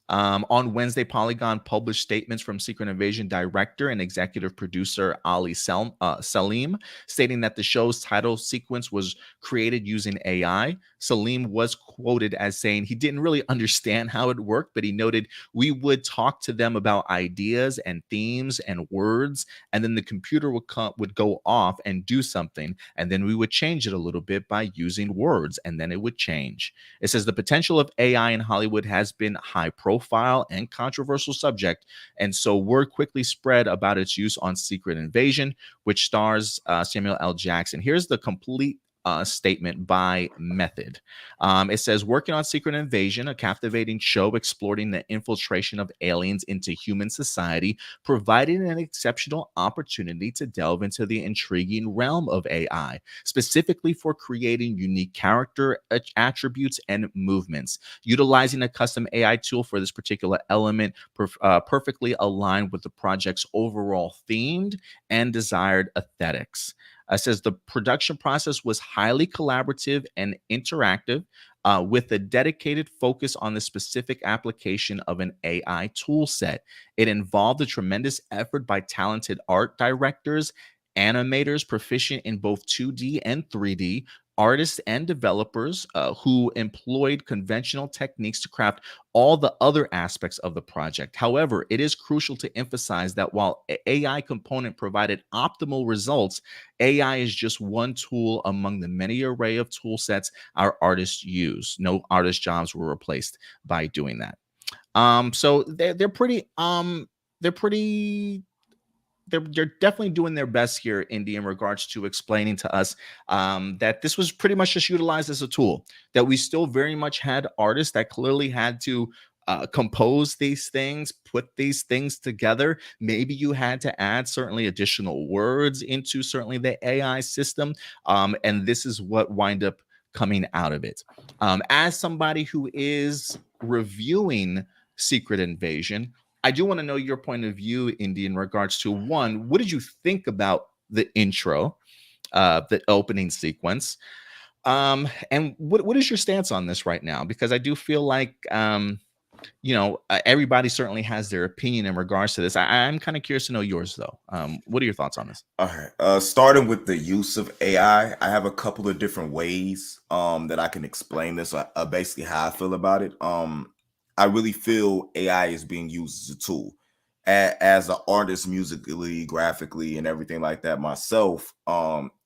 On Wednesday, Polygon published statements from Secret Invasion director and executive producer Ali Salim, stating that the show's title sequence was created using AI. Salim was quoted as saying he didn't really understand how it worked, but he noted, "We would talk to them about ideas and themes and words, and then the computer would go off and do something, and then we would change it a little bit by using words, and then it would change." It says the potential of AI in Hollywood has been high profile and controversial subject, and so word quickly spread about its use on Secret Invasion, which stars Samuel L. Jackson. Here's the complete statement by Method. It says, working on Secret Invasion, a captivating show exploring the infiltration of aliens into human society, provided an exceptional opportunity to delve into the intriguing realm of AI, specifically for creating unique character attributes and movements. Utilizing a custom AI tool for this particular element perfectly aligned with the project's overall themed and desired aesthetics. Says the production process was highly collaborative and interactive, with a dedicated focus on the specific application of an AI tool set. It involved a tremendous effort by talented art directors, animators proficient in both 2D and 3D, artists and developers who employed conventional techniques to craft all the other aspects of the project. However, it is crucial to emphasize that while AI component provided optimal results, AI is just one tool among the many array of tool sets our artists use. No artist jobs were replaced by doing that. So they're pretty they're pretty they're definitely doing their best here, Indy, in regards to explaining to us that this was pretty much just utilized as a tool. That we still very much had artists that clearly had to compose these things, put these things together. Maybe you had to add certainly additional words into certainly the AI system, and this is what wind up coming out of it. As somebody who is reviewing Secret Invasion, I do want to know your point of view, Indy, in regards to one, what did you think about the intro, the opening sequence? And what is your stance on this right now? Because I do feel like, everybody certainly has their opinion in regards to this. I'm kind of curious to know yours, though. What are your thoughts on this? All right. Starting with the use of AI, I have a couple of different ways that I can explain this. Basically, how I feel about it. I really feel AI is being used as a tool. As an artist, musically, graphically, and everything like that myself,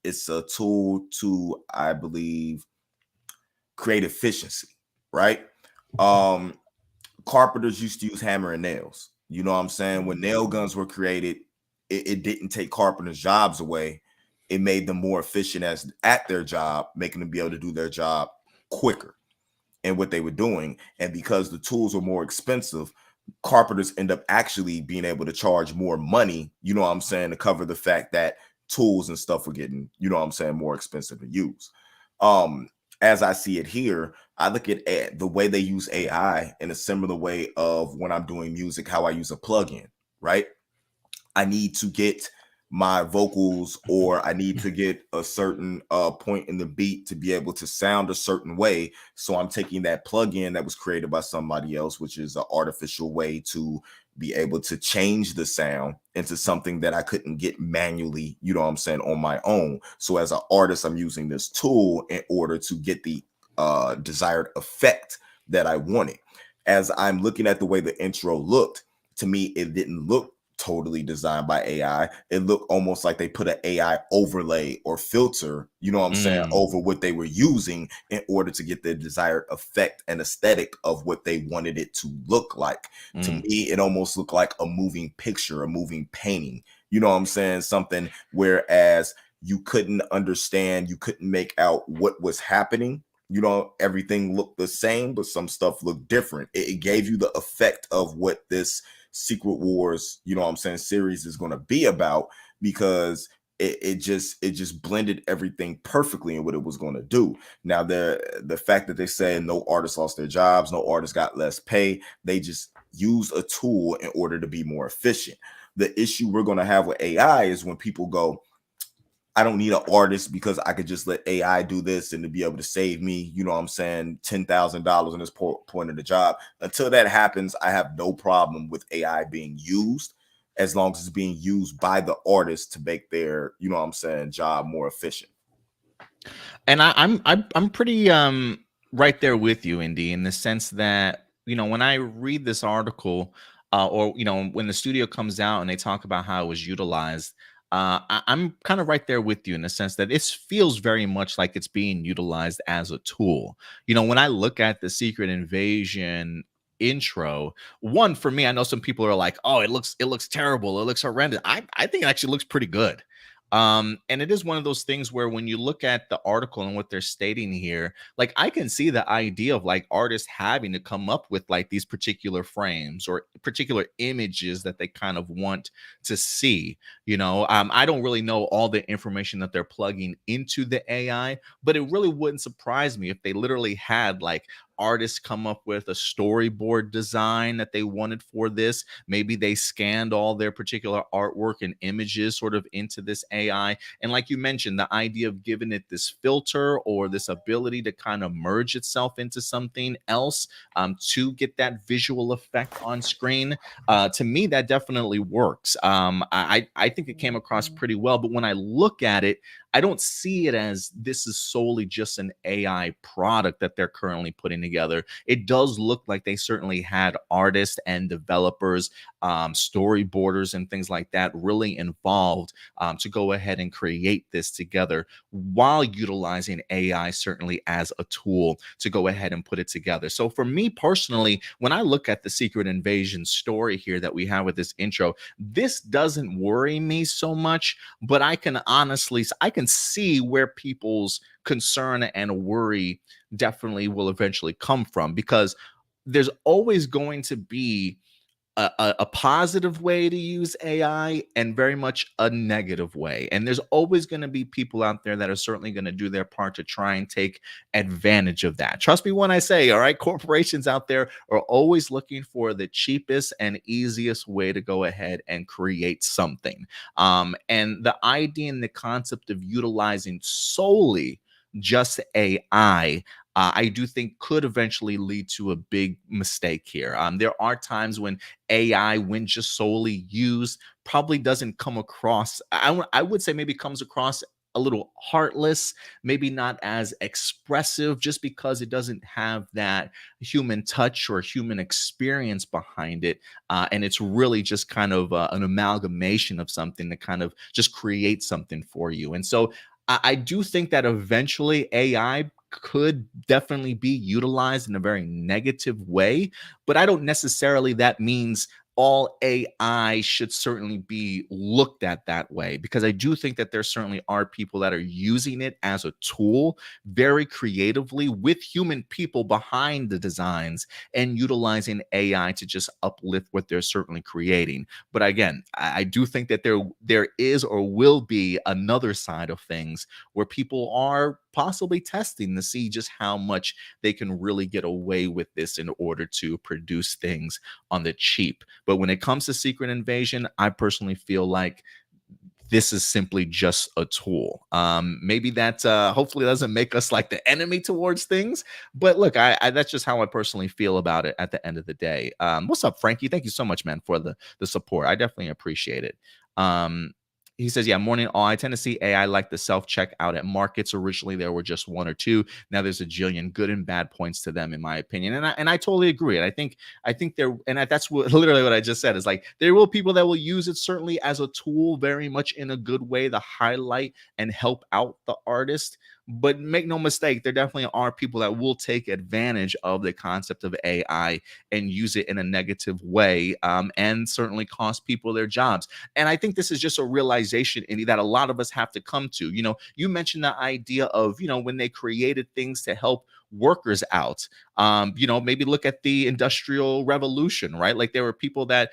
it's a tool to, I believe, create efficiency, right? Carpenters used to use hammer and nails. You know what I'm saying? When nail guns were created, it didn't take carpenters' jobs away. It made them more efficient at their job, making them be able to do their job quicker in what they were doing. And because the tools were more expensive, carpenters end up actually being able to charge more money, you know what I'm saying, to cover the fact that tools and stuff were getting, you know what I'm saying, more expensive to use. As I see it here, I look at the way they use AI in a similar way of when I'm doing music, how I use a plugin, right? I need to get my vocals, or I need to get a certain point in the beat to be able to sound a certain way. So I'm taking that plugin that was created by somebody else, which is an artificial way to be able to change the sound into something that I couldn't get manually, you know what I'm saying, on my own. So as an artist, I'm using this tool in order to get the desired effect that I wanted. As I'm looking at the way the intro looked, to me, it didn't look totally designed by AI. It looked almost like they put an AI overlay or filter, you know what I'm saying, over what they were using in order to get the desired effect and aesthetic of what they wanted it to look like. To me, it almost looked like a moving picture, a moving painting, you know what I'm saying, something whereas you couldn't understand, you couldn't make out what was happening. You know, everything looked the same, but some stuff looked different. It gave you the effect of what this Secret Wars, you know what I'm saying, series is going to be about, because it just blended everything perfectly in what it was going to do. Now, the fact that they say no artists lost their jobs, no artists got less pay, they just use a tool in order to be more efficient. The issue we're going to have with AI is when people go, I don't need an artist because I could just let AI do this and to be able to save me, you know what I'm saying, $10,000 in this point of the job. Until that happens, I have no problem with AI being used, as long as it's being used by the artist to make their, you know what I'm saying, job more efficient. And I'm pretty right there with you, Indy, in the sense that, when I read this article, or when the studio comes out and they talk about how it was utilized, I'm kind of right there with you in the sense that it feels very much like it's being utilized as a tool. When I look at the Secret Invasion intro, one, for me, I know some people are like, oh, it looks terrible, it looks horrendous. I think it actually looks pretty good. And it is one of those things where when you look at the article and what they're stating here, like I can see the idea of like artists having to come up with like these particular frames or particular images that they kind of want to see. I don't really know all the information that they're plugging into the AI, but it really wouldn't surprise me if they literally had like artists come up with a storyboard design that they wanted for this. Maybe they scanned all their particular artwork and images sort of into this AI. And like you mentioned, the idea of giving it this filter or this ability to kind of merge itself into something else to get that visual effect on screen, to me, that definitely works. I think it came across pretty well, but when I look at it, I don't see it as this is solely just an AI product that they're currently putting together. It does look like they certainly had artists and developers, storyboarders, and things like that really involved to go ahead and create this together while utilizing AI certainly as a tool to go ahead and put it together. So for me personally, when I look at the Secret Invasion story here that we have with this intro, this doesn't worry me so much, but I can see where people's concern and worry definitely will eventually come from, because there's always going to be a positive way to use AI and very much a negative way. And there's always going to be people out there that are certainly going to do their part to try and take advantage of that. Trust me when I say, all right, corporations out there are always looking for the cheapest and easiest way to go ahead and create something. And the idea and the concept of utilizing solely just AI, I do think could eventually lead to a big mistake here. There are times when AI, when just solely used, probably doesn't come across. I would say maybe comes across a little heartless, maybe not as expressive, just because it doesn't have that human touch or human experience behind it. And it's really just kind of an amalgamation of something to kind of just create something for you. And so I do think that eventually AI could definitely be utilized in a very negative way, but I don't necessarily that means all AI should certainly be looked at that way, because I do think that there certainly are people that are using it as a tool very creatively with human people behind the designs and utilizing AI to just uplift what they're certainly creating. But again, I do think that there is or will be another side of things where people are possibly testing to see just how much they can really get away with this in order to produce things on the cheap. But when it comes to Secret Invasion, I personally feel like this is simply just a tool. Maybe that hopefully doesn't make us like the enemy towards things. But look, I that's just how I personally feel about it at the end of the day. What's up, Frankie? Thank you so much, man, for the support. I definitely appreciate it. He says, yeah, morning all. I tend to see AI like the self-checkout at markets. Originally, there were just one or two. Now there's a jillion good and bad points to them, in my opinion. And I totally agree. And I think there, and that's what literally what I just said is like there will people that will use it certainly as a tool, very much in a good way to highlight and help out the artist. But make no mistake, there definitely are people that will take advantage of the concept of AI and use it in a negative way, and certainly cost people their jobs. And I think this is just a realization, Indy, that a lot of us have to come to. You mentioned the idea of, when they created things to help workers out. Maybe look at the Industrial Revolution, right? Like there were people that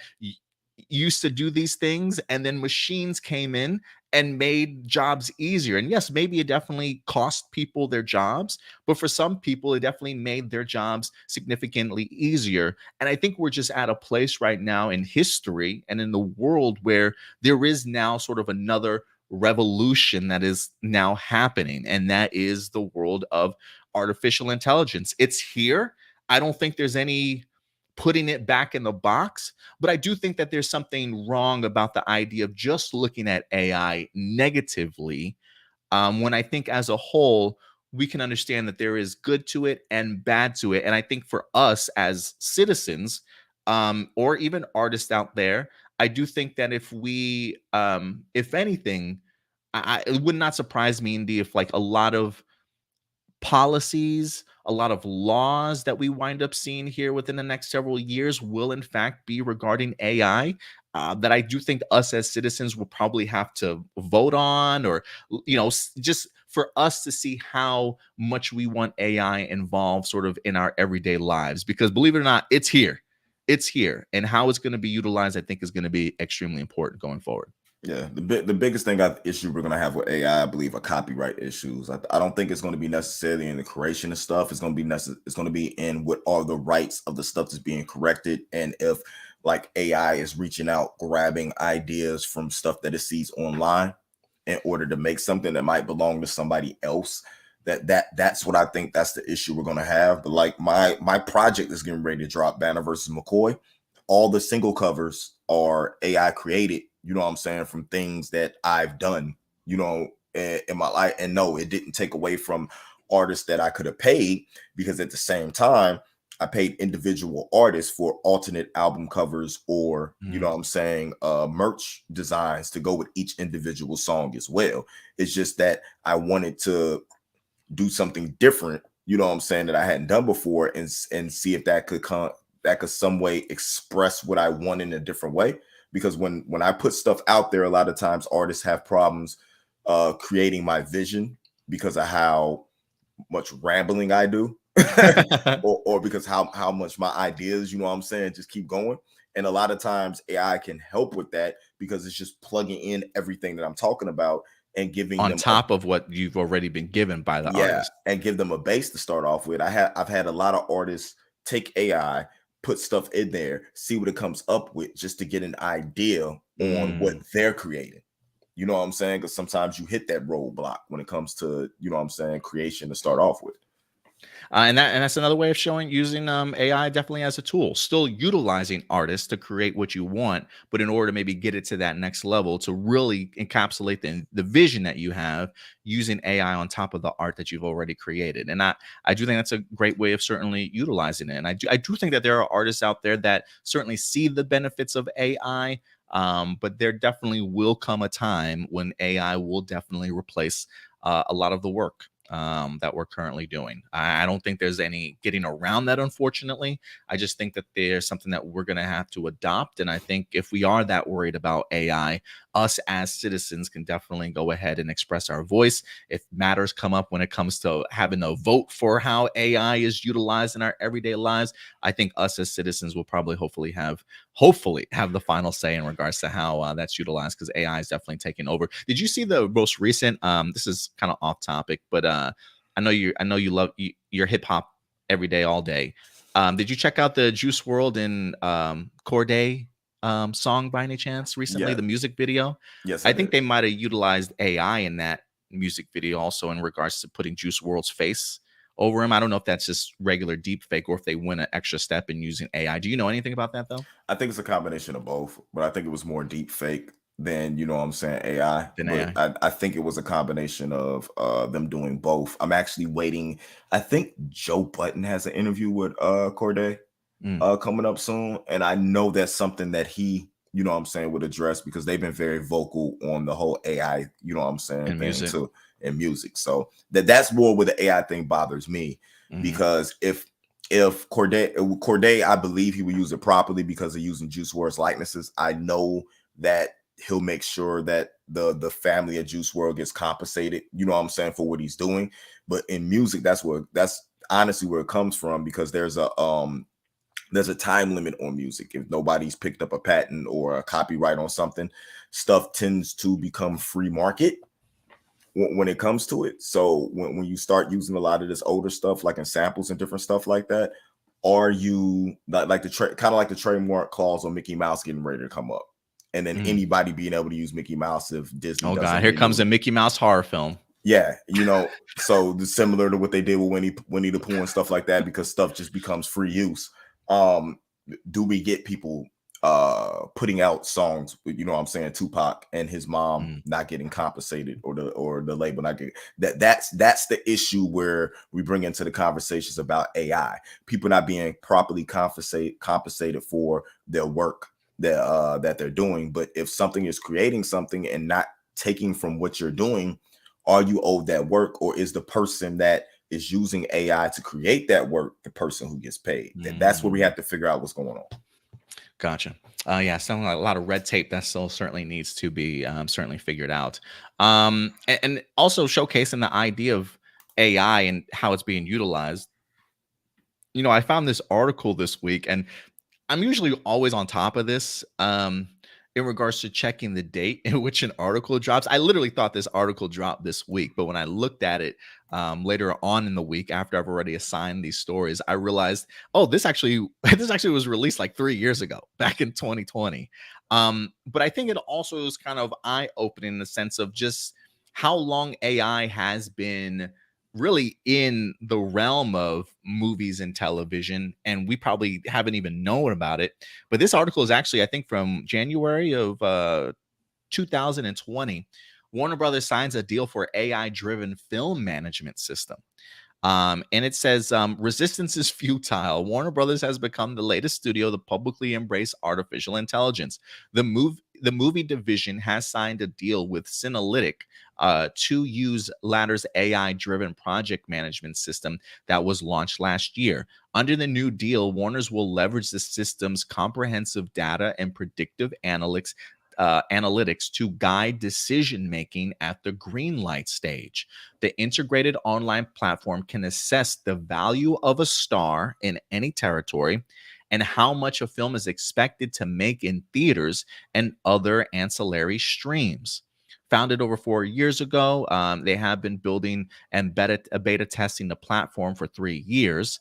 used to do these things, and then machines came in and made jobs easier. And yes, maybe it definitely cost people their jobs, but for some people, it definitely made their jobs significantly easier. And I think we're just at a place right now in history and in the world where there is now sort of another revolution that is now happening, and that is the world of artificial intelligence. It's here. I don't think there's any putting it back in the box, but I do think that there's something wrong about the idea of just looking at AI negatively, when I think as a whole, we can understand that there is good to it and bad to it. And I think for us as citizens, or even artists out there, I do think that if anything, it would not surprise me, Indeed, if like a lot of policies, a lot of laws that we wind up seeing here within the next several years will in fact be regarding AI. That I do think us as citizens will probably have to vote on, or just for us to see how much we want AI involved sort of in our everyday lives. Because believe it or not, it's here, and how it's going to be utilized, I think, is going to be extremely important going forward. Yeah, the biggest thing issue we're gonna have with AI, I believe, are copyright issues. I don't think it's going to be necessarily in the creation of stuff. It's going to be it's going to be in what are the rights of the stuff that's being corrected, and if like AI is reaching out, grabbing ideas from stuff that it sees online in order to make something that might belong to somebody else. That's what I think that's the issue we're gonna have. But like my project is getting ready to drop, Banner versus McCoy. All the single covers are AI created, you know what I'm saying, from things that I've done, in my life. And no, it didn't take away from artists that I could have paid, because at the same time, I paid individual artists for alternate album covers, or, you know what I'm saying, merch designs to go with each individual song as well. It's just that I wanted to do something different, you know what I'm saying, that I hadn't done before, and see if that could some way express what I want in a different way. Because when I put stuff out there, a lot of times artists have problems creating my vision because of how much rambling I do, or because how much my ideas, you know what I'm saying, just keep going. And a lot of times AI can help with that, because it's just plugging in everything that I'm talking about and giving On them top of what you've already been given by the artist. and give them a base to start off with. I've had a lot of artists take AI, put stuff in there, see what it comes up with, just to get an idea on what they're creating. You know what I'm saying? Because sometimes you hit that roadblock when it comes to, you know what I'm saying, creation to start off with. And that's another way of showing using AI definitely as a tool, still utilizing artists to create what you want, but in order to maybe get it to that next level, to really encapsulate the vision that you have, using AI on top of the art that you've already created. And I do think that's a great way of certainly utilizing it. And I do think that there are artists out there that certainly see the benefits of AI. But there definitely will come a time when AI will definitely replace a lot of the work that we're currently doing. I don't think there's any getting around that, unfortunately. I just think that there's something that we're going to have to adopt. And I think if we are that worried about AI, us as citizens can definitely go ahead and express our voice. If matters come up when it comes to having a vote for how AI is utilized in our everyday lives, I think us as citizens will probably hopefully have the final say in regards to how that's utilized, because AI is definitely taking over. Did you see the most recent this is kind of off topic, but I know you love your hip hop every day, all day. Did you check out the Juice World and Corday song by any chance recently? Yeah. The music video? Yes, I think they might have utilized AI in that music video also, in regards to putting Juice World's face over him. I don't know if that's just regular deep fake, or if they went an extra step in using AI. Do you know anything about that though? I think it's a combination of both, but I think it was more deep fake than, you know what I'm saying, AI. Than But AI. I think it was a combination of them doing both. I'm actually waiting. I think Joe Budden has an interview with Corday coming up soon. And I know that's something that he, you know what I'm saying, would address, because they've been very vocal on the whole AI, you know what I'm saying, In thing music. too, in music. So that's more where the AI thing bothers me, because if Corday, I believe he would use it properly because of using Juice WRLD's likenesses. I know that he'll make sure that the family of Juice WRLD gets compensated, you know what I'm saying, for what he's doing. But in music, that's honestly where it comes from, because there's a time limit on music. If nobody's picked up a patent or a copyright on something, stuff tends to become free market when it comes to it. So when you start using a lot of this older stuff, like in samples and different stuff like that, are you like the kind of like the trademark clause on Mickey Mouse getting ready to come up, and then anybody being able to use Mickey Mouse if Disney doesn't God, here comes a Mickey Mouse horror film. Yeah, you know, so similar to what they did with Winnie the Pooh and stuff like that, because stuff just becomes free use. Do we get people putting out songs, you know what I'm saying, Tupac and his mom not getting compensated, or the label not getting that's the issue where we bring into the conversations about AI, people not being properly compensated for their work that they're doing. But if something is creating something and not taking from what you're doing, are you owed that work, or is the person that is using AI to create that work, the person who gets paid. That's where we have to figure out what's going on. Gotcha. Yeah, sounds like a lot of red tape that still certainly needs to be certainly figured out. And also showcasing the idea of AI and how it's being utilized. I found this article this week, and I'm usually always on top of this in regards to checking the date in which an article drops. I literally thought this article dropped this week, but when I looked at it later on in the week after I've already assigned these stories, I realized, oh, this actually was released like 3 years ago, back in 2020. But I think it also is kind of eye-opening in the sense of just how long AI has been really in the realm of movies and television, and we probably haven't even known about it. But this article is actually, I think, from January of 2020. Warner Brothers signs a deal for AI-driven film management system. And it says, resistance is futile. Warner Brothers has become the latest studio to publicly embrace artificial intelligence. The movie division has signed a deal with Synalytic to use Ladder's AI-driven project management system that was launched last year. Under the new deal, Warner's will leverage the system's comprehensive data and predictive analytics to guide decision making at the green light stage. The integrated online platform can assess the value of a star in any territory and how much a film is expected to make in theaters and other ancillary streams. Founded over 4 years ago, they have been building and beta testing the platform for 3 years.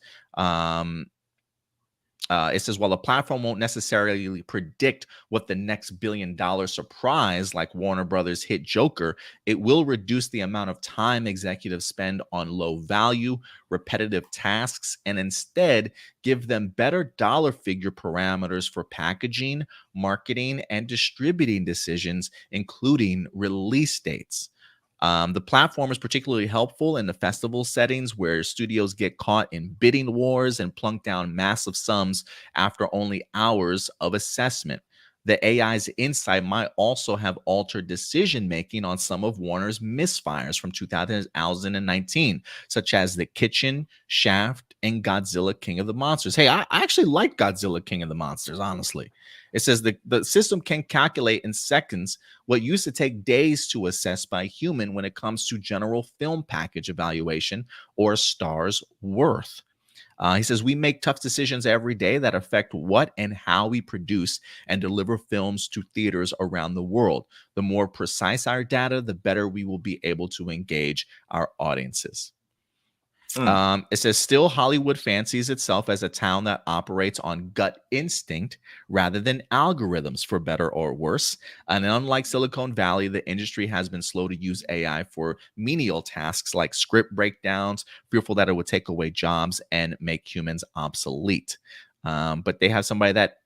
It says, while the platform won't necessarily predict what the next billion-dollar surprise like Warner Brothers' hit Joker, it will reduce the amount of time executives spend on low-value, repetitive tasks and instead give them better dollar figure parameters for packaging, marketing, and distributing decisions, including release dates. The platform is particularly helpful in the festival settings where studios get caught in bidding wars and plunk down massive sums after only hours of assessment. The AI's insight might also have altered decision making on some of Warner's misfires from 2019, such as The Kitchen, Shaft, and Godzilla King of the Monsters. Hey, I actually like Godzilla King of the Monsters, honestly. It says the system can calculate in seconds what used to take days to assess by a human when it comes to general film package evaluation or a star's worth. He says, we make tough decisions every day that affect what and how we produce and deliver films to theaters around the world. The more precise our data, the better we will be able to engage our audiences. It says, still, Hollywood fancies itself as a town that operates on gut instinct rather than algorithms, for better or worse. And unlike Silicon Valley, the industry has been slow to use AI for menial tasks like script breakdowns, fearful that it would take away jobs and make humans obsolete. But they have somebody that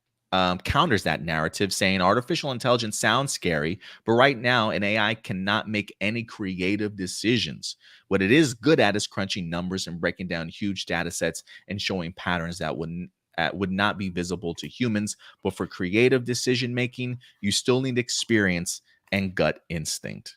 counters that narrative, saying artificial intelligence sounds scary, but right now an AI cannot make any creative decisions. What it is good at is crunching numbers and breaking down huge data sets and showing patterns that would not be visible to humans. But for creative decision making, you still need experience and gut instinct.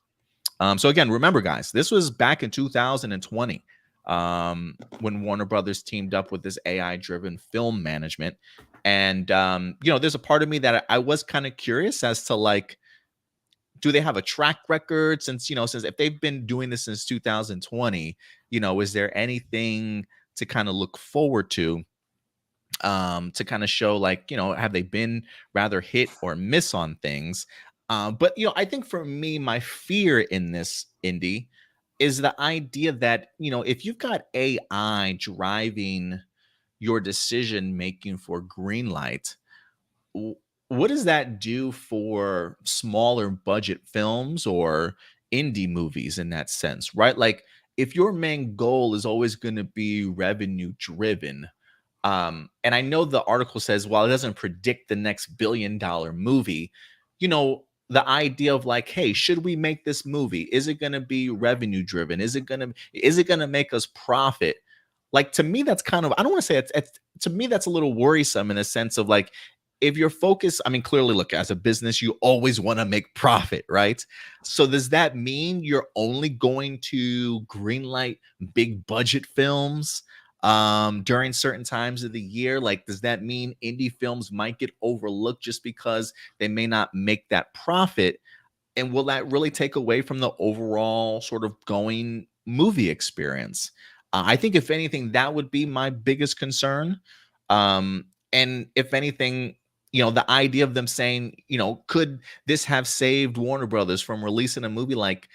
So again, remember, guys, this was back in 2020 when Warner Brothers teamed up with this AI-driven film management. And, there's a part of me that I was kind of curious as to, like, do they have a track record since if they've been doing this since 2020, is there anything to kind of look forward to kind of show, like, have they been rather hit or miss on things? But, I think for me, my fear in this, Indy, is the idea that, if you've got AI driving your decision making for greenlight, what does that do for smaller budget films or indie movies in that sense, right? Like, if your main goal is always going to be revenue driven, and I know the article says, while it doesn't predict the next billion-dollar movie, the idea of, like, hey, should we make this movie? Is it going to be revenue driven? Is it going to make us profit? Like, to me, that's kind of, I don't want to say it's to me, that's a little worrisome in the sense of, like, if you're focused, I mean, clearly, look, as a business, you always want to make profit, right? So does that mean you're only going to greenlight big budget films during certain times of the year? Like, does that mean indie films might get overlooked just because they may not make that profit? And will that really take away from the overall sort of going movie experience? I think, if anything, that would be my biggest concern. And if anything, the idea of them saying, could this have saved Warner Brothers from releasing a movie like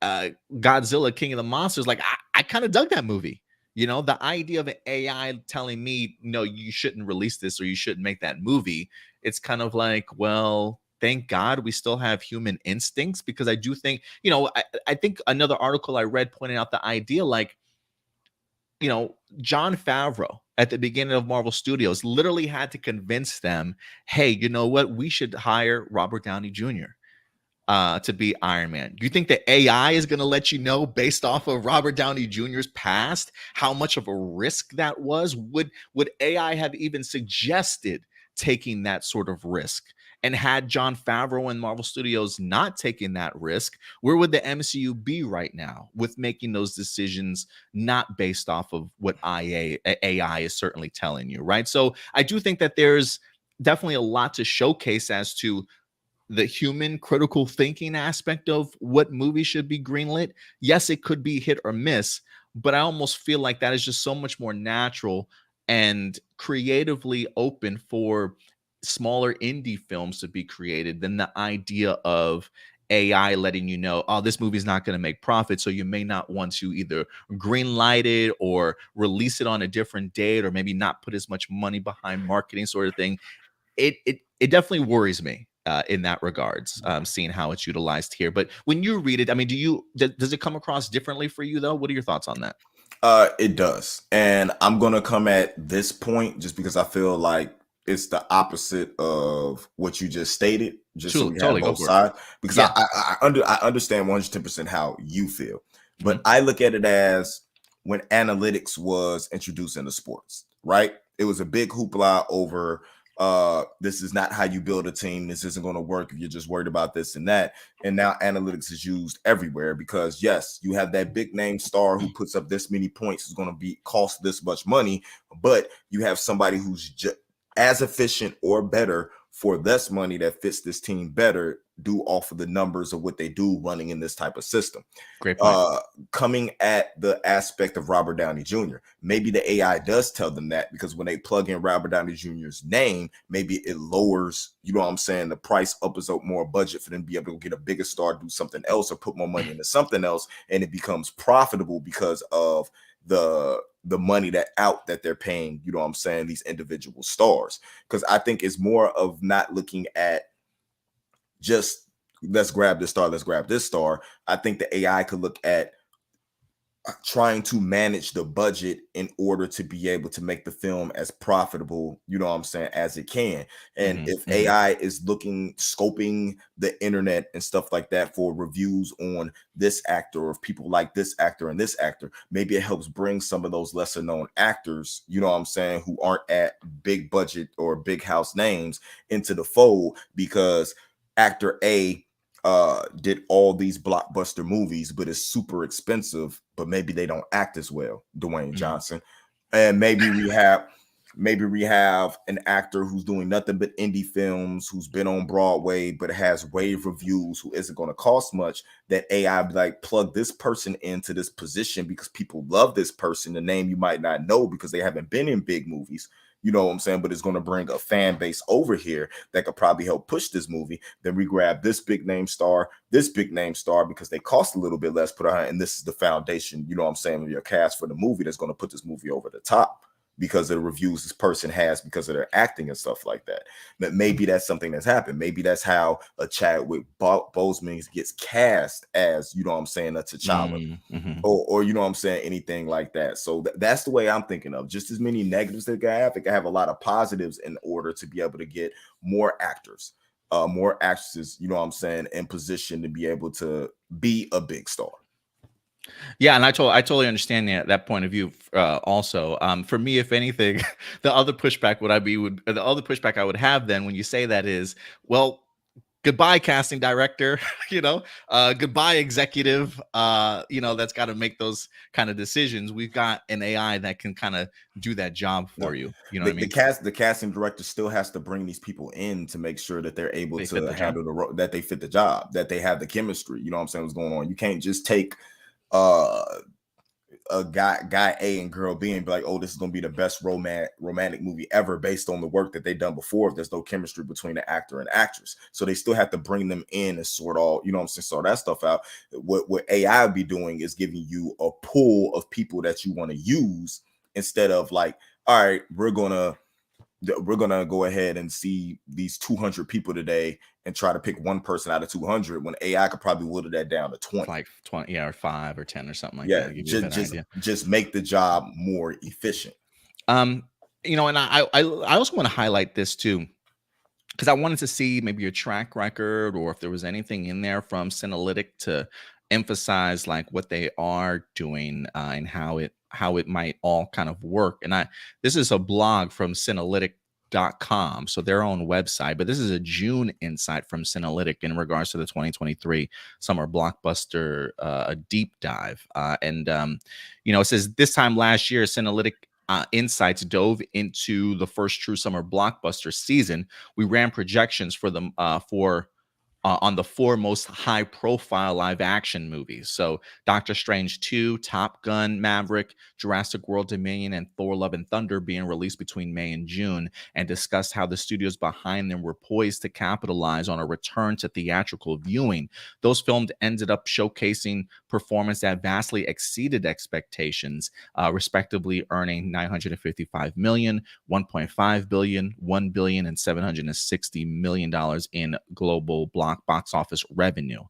Godzilla King of the Monsters? Like, I kind of dug that movie. The idea of an AI telling me, no, you shouldn't release this or you shouldn't make that movie. It's kind of like, well, thank God we still have human instincts, because I do think, I think another article I read pointed out the idea, like, Jon Favreau at the beginning of Marvel Studios literally had to convince them, hey, you know what? We should hire Robert Downey Jr. To be Iron Man. Do you think the AI is going to let you know, based off of Robert Downey Jr.'s past, how much of a risk that was? Would AI have even suggested taking that sort of risk? And had Jon Favreau and Marvel Studios not taken that risk, where would the MCU be right now with making those decisions not based off of what AI is certainly telling you, right? So I do think that there's definitely a lot to showcase as to the human critical thinking aspect of what movies should be greenlit. Yes, it could be hit or miss, but I almost feel like that is just so much more natural and creatively open for smaller indie films to be created than the idea of AI letting you know, oh, this movie is not going to make profit, so you may not want to either greenlight it or release it on a different date, or maybe not put as much money behind marketing, sort of thing. It definitely worries me in that regards, seeing how it's utilized here. But when you read it, I mean, does it come across differently for you though? What are your thoughts on that? It does, and I'm gonna come at this point just because I feel like it's the opposite of what you just stated. Just so we have Totally, go both for it. sides, because Yeah. I understand 110% how you feel, but Mhm. I look at it as when analytics was introduced into sports, right? It was a big hoopla over this is not how you build a team. This isn't going to work if you're just worried about this and that. And now analytics is used everywhere because yes, you have that big name star who puts up this many points is going to be cost this much money, but you have somebody who's as efficient or better for less money that fits this team better due off of the numbers of what they do running in this type of system. Great point. Coming at the aspect of Robert Downey Jr., maybe the AI does tell them that because when they plug in Robert Downey Jr.'s name, maybe it lowers, you know what I'm saying, the price up is up more budget for them to be able to get a bigger star, do something else, or put more money into something else, and it becomes profitable because of the money that they're paying, you know what I'm saying, these individual stars. Because I think it's more of not looking at just let's grab this star. I think the AI could look at trying to manage the budget in order to be able to make the film as profitable, you know what I'm saying, as it can. And if AI is scoping the internet and stuff like that for reviews on this actor, or if people like this actor and this actor, maybe it helps bring some of those lesser known actors, you know what I'm saying, who aren't at big budget or big house names into the fold, because actor A did all these blockbuster movies, but it's super expensive, but maybe they don't act as well, Dwayne Johnson. And maybe we have an actor who's doing nothing but indie films, who's been on Broadway, but has rave reviews, who isn't going to cost much, that AI be like, plug this person into this position because people love this person, the name you might not know because they haven't been in big movies. You know what I'm saying? But it's going to bring a fan base over here that could probably help push this movie. Then we grab this big name star, because they cost a little bit less put on, and this is the foundation, you know what I'm saying, of your cast for the movie that's going to put this movie over the top because of the reviews this person has, because of their acting and stuff like that. But maybe that's something that's happened. Maybe that's how a Chadwick Boseman gets cast as, you know what I'm saying, a T'Challa. Or you know what I'm saying, anything like that. So that's the way I'm thinking of. Just as many negatives that I think I have a lot of positives in order to be able to get more actors, more actresses, you know what I'm saying, in position to be able to be a big star. Yeah, and I totally understand that point of view. Also, for me, if anything, the other pushback the other pushback I would have then when you say that is, well, goodbye casting director, goodbye executive, that's got to make those kind of decisions. We've got an AI that can kind of do that job No, for you. You know what I mean? the casting director still has to bring these people in to make sure that they're able They fit to the job. handle the role, that they fit the job, that they have the chemistry. You know what I'm saying? What's going on? You can't just take uh a guy A and girl B and be like, oh, this is gonna be the best romantic movie ever based on the work that they've done before if there's no chemistry between the actor and actress. So they still have to bring them in and sort all, you know what I'm saying, sort that stuff out. What AI would be doing is giving you a pool of people that you want to use instead of like, all right, we're gonna go ahead and see these 200 people today and try to pick one person out of 200 when AI could probably whittle that down to 20. Like 20, yeah, or 5 or 10 or something like Yeah, that. Give you a just better just idea. just make the job more efficient. Um, and I also want to highlight this too, because I wanted to see maybe your track record or if there was anything in there from Synalytic to emphasize like what they are doing and how it might all kind of work. And this is a blog from Synalytic.com, so their own website, but this is a June insight from Synalytic in regards to the 2023 summer blockbuster a deep dive. It says this time last year, Synalytic Insights dove into the first true summer blockbuster season. We ran projections for them on the 4 most high profile live action movies. So Doctor Strange 2, Top Gun, Maverick, Jurassic World Dominion, and Thor Love and Thunder being released between May and June, and discussed how the studios behind them were poised to capitalize on a return to theatrical viewing. Those films ended up showcasing performance that vastly exceeded expectations, respectively earning $955 million, $1.5 billion, $1 billion, and $760 million in global box office revenue.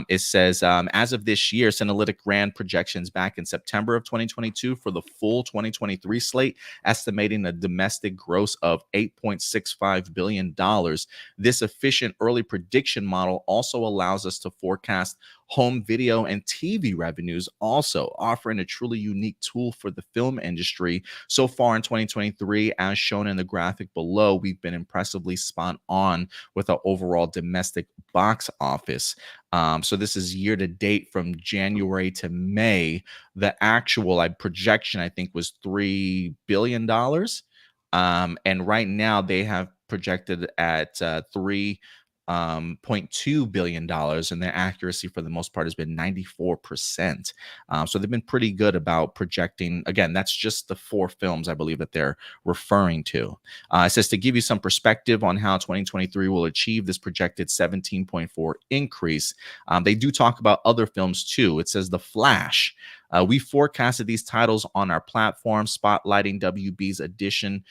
It says, as of this year, Synalytic ran projections back in September of 2022 for the full 2023 slate, estimating a domestic gross of $8.65 billion. This efficient early prediction model also allows us to forecast home video and TV revenues, also offering a truly unique tool for the film industry. So far in 2023, as shown in the graphic below, we've been impressively spot on with our overall domestic box office. So this is year to date from January to May. The actual projection, I think, was $3 billion. And right now they have projected at $3.2 billion, and their accuracy for the most part has been 94%. So they've been pretty good about projecting. Again, that's just the 4 films I believe that they're referring to. It says to give you some perspective on how 2023 will achieve this projected 17.4 increase. They do talk about other films too. It says The Flash. We forecasted these titles on our platform, spotlighting WB's addition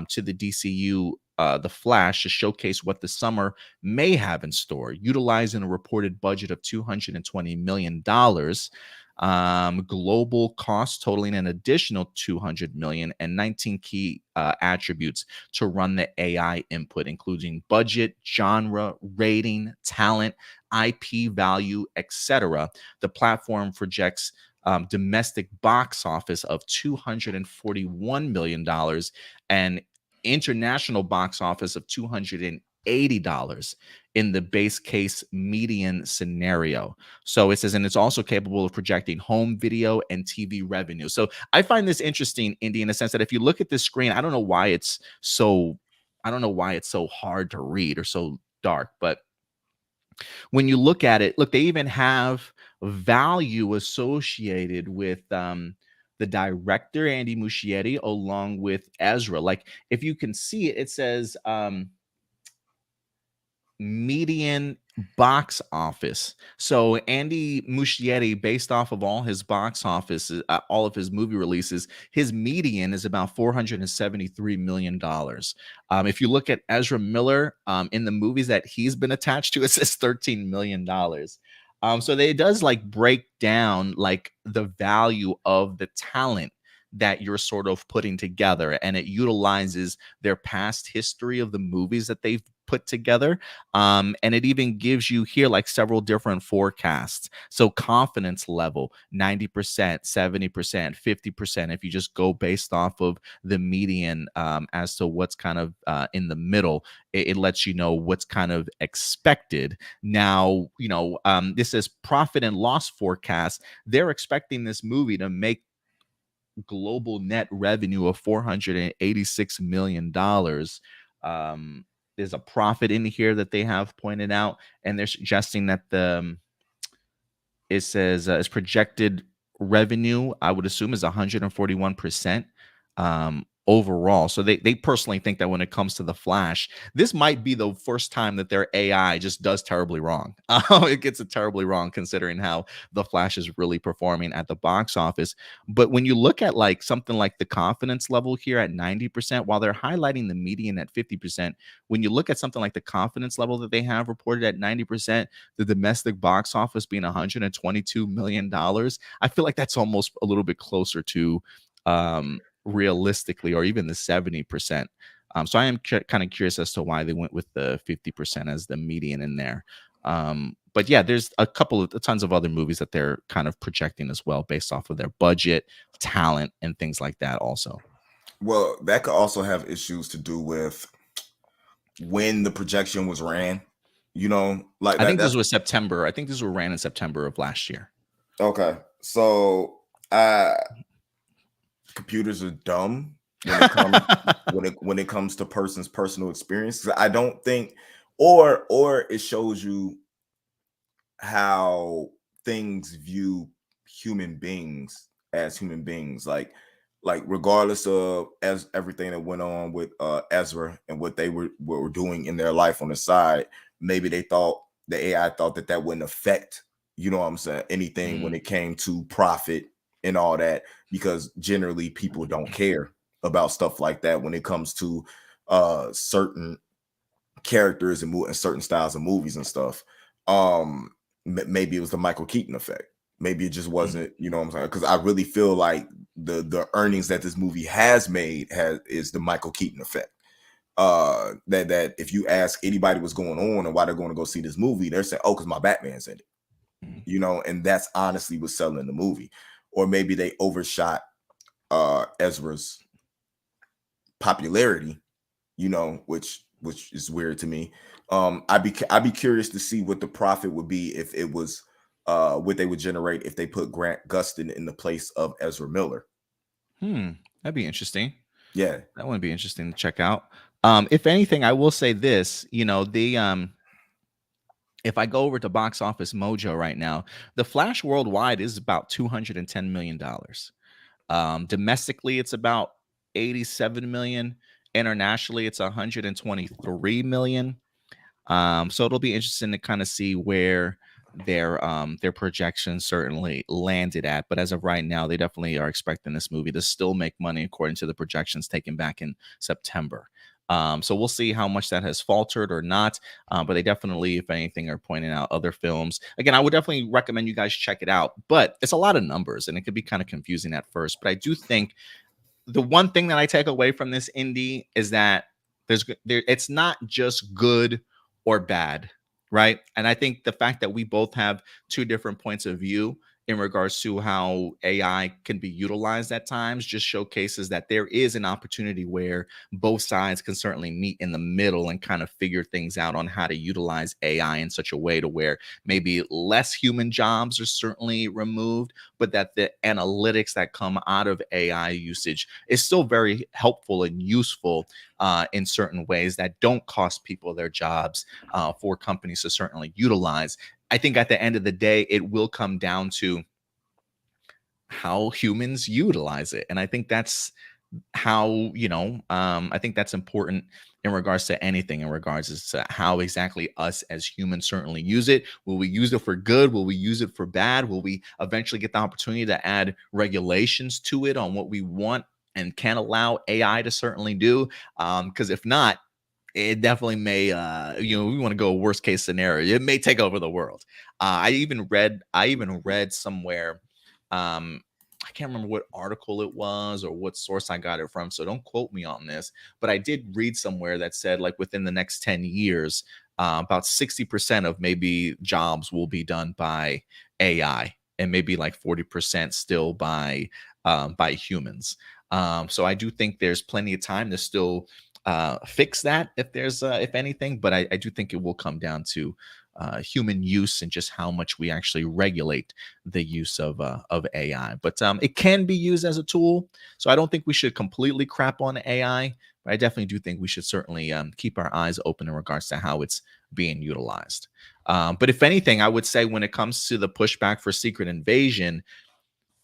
to the DCU, The Flash, to showcase what the summer may have in store, utilizing a reported budget of $220 million. Global cost totaling an additional $200 million, and 19 key attributes to run the AI input, including budget, genre, rating, talent, IP value, etc. The platform projects domestic box office of $241 million and international box office of $280 in the base case median scenario. So it says, and it's also capable of projecting home video and TV revenue. So I find this interesting, Indy, in the sense that if you look at this screen, I don't know why it's so hard to read or so dark, but when you look at it, look, they even have value associated with the director, Andy Muschietti, along with Ezra. Like, if you can see it, it says median box office. So Andy Muschietti, based off of all his box office, all of his movie releases, his median is about $473 million. If you look at Ezra Miller in the movies that he's been attached to, it says $13 million. So it does break down the value of the talent that you're sort of putting together, and it utilizes their past history of the movies that they've put together. And it even gives you here like several different forecasts. So confidence level 90%, 70%, 50%. If you just go based off of the median as to what's kind of in the middle, it lets you know what's kind of expected. Now, this is profit and loss forecast. They're expecting this movie to make global net revenue of $486 million. There's a profit in here that they have pointed out, and they're suggesting that it says its projected revenue, I would assume, is 141% overall. So they personally think that when it comes to the Flash, this might be the first time that their AI just does terribly wrong. It gets it terribly wrong considering how the Flash is really performing at the box office. But when you look at like something like the confidence level here at 90%, while they're highlighting the median at 50%, when you look at something like the confidence level that they have reported at 90%, the domestic box office being $122 million, I feel like that's almost a little bit closer to realistically, or even the 70%. So I am kind of curious as to why they went with the 50% as the median in there. But yeah, there's tons of other movies that they're kind of projecting as well based off of their budget, talent, and things like that also. Well, that could also have issues to do with when the projection was ran. Like I think this was September. I think this was ran in September of last year. Okay. So computers are dumb when it comes to person's personal experience. I don't think, or it shows you how things view human beings as human beings, like regardless of as everything that went on with Ezra and what they were doing in their life on the side. Maybe they thought, the AI thought, that wouldn't affect, what I'm saying, anything when it came to profit and all that, because generally people don't care about stuff like that when it comes to certain characters and certain styles of movies and stuff. Maybe it was the Michael Keaton effect. Maybe it just wasn't, what I'm saying, because I really feel like the earnings that this movie has made is the Michael Keaton effect. That if you ask anybody what's going on and why they're going to go see this movie, they're saying, oh, because my Batman's in it. And that's honestly what's selling the movie. Or maybe they overshot Ezra's popularity, which is weird to me. I'd be curious to see what the profit would be if it was what they would generate if they put Grant Gustin in the place of Ezra Miller. That'd be interesting. Yeah, that would be interesting to check out. If anything, I will say this, if I go over to Box Office Mojo right now, The Flash worldwide is about $210 million. Domestically, it's about 87 million. Internationally, it's 123 million. So it'll be interesting to kind of see where their projections certainly landed at. But as of right now, they definitely are expecting this movie to still make money according to the projections taken back in September. So we'll see how much that has faltered or not. But they definitely, if anything, are pointing out other films. Again, I would definitely recommend you guys check it out. But it's a lot of numbers, and it could be kind of confusing at first. But I do think the one thing that I take away from this indie is that it's not just good or bad, right? And I think the fact that we both have two different points of view in regards to how AI can be utilized at times just showcases that there is an opportunity where both sides can certainly meet in the middle and kind of figure things out on how to utilize AI in such a way to where maybe less human jobs are certainly removed, but that the analytics that come out of AI usage is still very helpful and useful in certain ways that don't cost people their jobs for companies to certainly utilize. I think at the end of the day, it will come down to how humans utilize it. And I think that's how, I think that's important in regards to anything, in regards to how exactly us as humans certainly use it. Will we use it for good? Will we use it for bad? Will we eventually get the opportunity to add regulations to it on what we want and can allow AI to certainly do? Because if not, it definitely may, we want to go worst case scenario. It may take over the world. I even read somewhere I can't remember what article it was or what source I got it from, so don't quote me on this, but I did read somewhere that said like within the next 10 years, about 60% of maybe jobs will be done by AI, and maybe like 40% still by humans. So I do think there's plenty of time to still fix that if there's if anything, but I do think it will come down to human use and just how much we actually regulate the use of AI. But it can be used as a tool, so I don't think we should completely crap on AI. But I definitely do think we should certainly keep our eyes open in regards to how it's being utilized. But if anything, I would say when it comes to the pushback for Secret Invasion,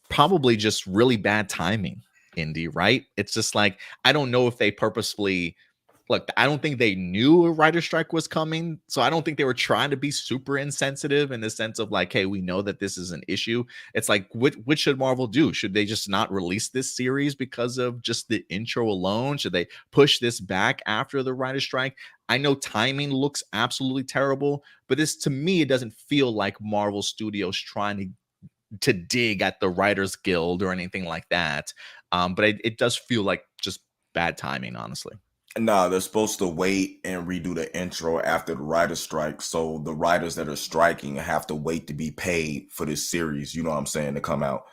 probably just really bad timing, Indy, right? It's just like, I don't know if they purposefully look, I don't think they knew a writer strike was coming. So I don't think they were trying to be super insensitive in the sense of like, hey, we know that this is an issue. It's like, what should Marvel do? Should they just not release this series because of just the intro alone? Should they push this back after the writer strike? I know timing looks absolutely terrible, but this to me, it doesn't feel like Marvel Studios trying to dig at the Writers Guild or anything like that. But it does feel like just bad timing, honestly. Nah, they're supposed to wait and redo the intro after the writer's strike. So the writers that are striking have to wait to be paid for this series, you know what I'm saying, to come out.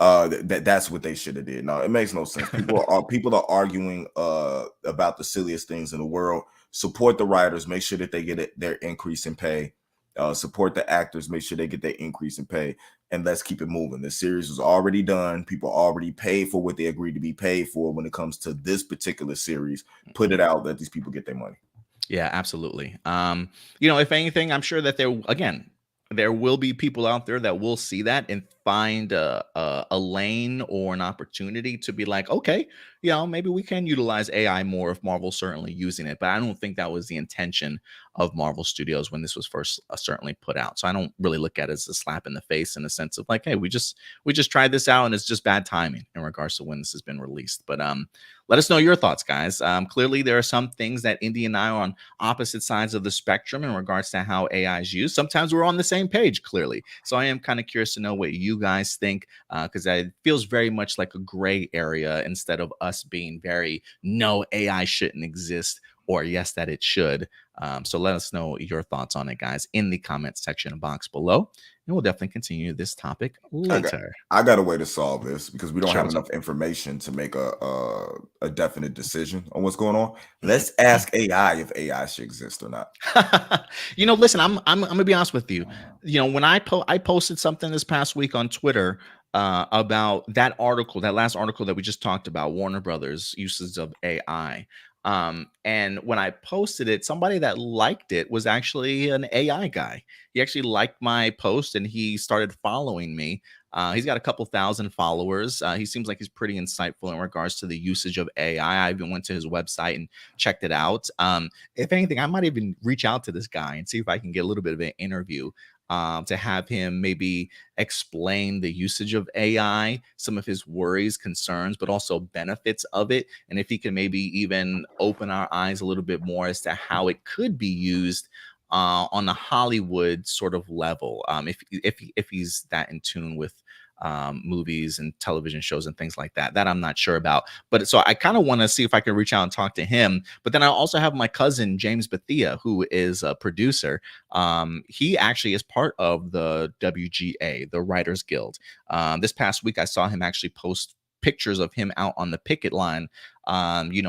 That's what they should have did. No, it makes no sense. People are arguing about the silliest things in the world. Support the writers, make sure that they get their increase in pay. Support the actors, make sure they get their increase in pay, and let's keep it moving. The series was already done. People already paid for what they agreed to be paid for when it comes to this particular series. Put it out, let these people get their money. Yeah, absolutely. If anything, I'm sure that there will be people out there that will see that and find a lane or an opportunity to be like, okay, maybe we can utilize AI more if Marvel's certainly using it. But I don't think that was the intention of Marvel Studios when this was first certainly put out. So I don't really look at it as a slap in the face in the sense of like, hey, we just tried this out and it's just bad timing in regards to when this has been released. But let us know your thoughts, guys. Clearly, there are some things that Indy and I are on opposite sides of the spectrum in regards to how AI is used. Sometimes we're on the same page, clearly. So I am kind of curious to know what you guys think, because it feels very much like a gray area instead of us being very, no, AI shouldn't exist, or yes, that it should. So let us know your thoughts on it, guys, in the comment section box below. And we'll definitely continue this topic later. I got a way to solve this because we don't have enough information to make a definite decision on what's going on. Let's ask AI if AI should exist or not. Listen, I'm gonna be honest with you. When I posted something this past week on Twitter about that last article that we just talked about, Warner Brothers uses of AI. And when I posted it, somebody that liked it was actually an AI guy. He actually liked my post and he started following me. He's got a couple thousand followers. He seems like he's pretty insightful in regards to the usage of AI. I even went to his website and checked it out. If anything, I might even reach out to this guy and see if I can get a little bit of an interview to have him maybe explain the usage of AI, some of his worries, concerns, but also benefits of it. And if he can maybe even open our eyes a little bit more as to how it could be used on the Hollywood sort of level, if he's that in tune with movies and television shows and things like that I'm not sure about. But so I kind of want to see if I can reach out and talk to him. But then I also have my cousin James Bethia, who is a producer. He actually is part of the WGA, the Writers Guild. This past week I saw him actually post pictures of him out on the picket line,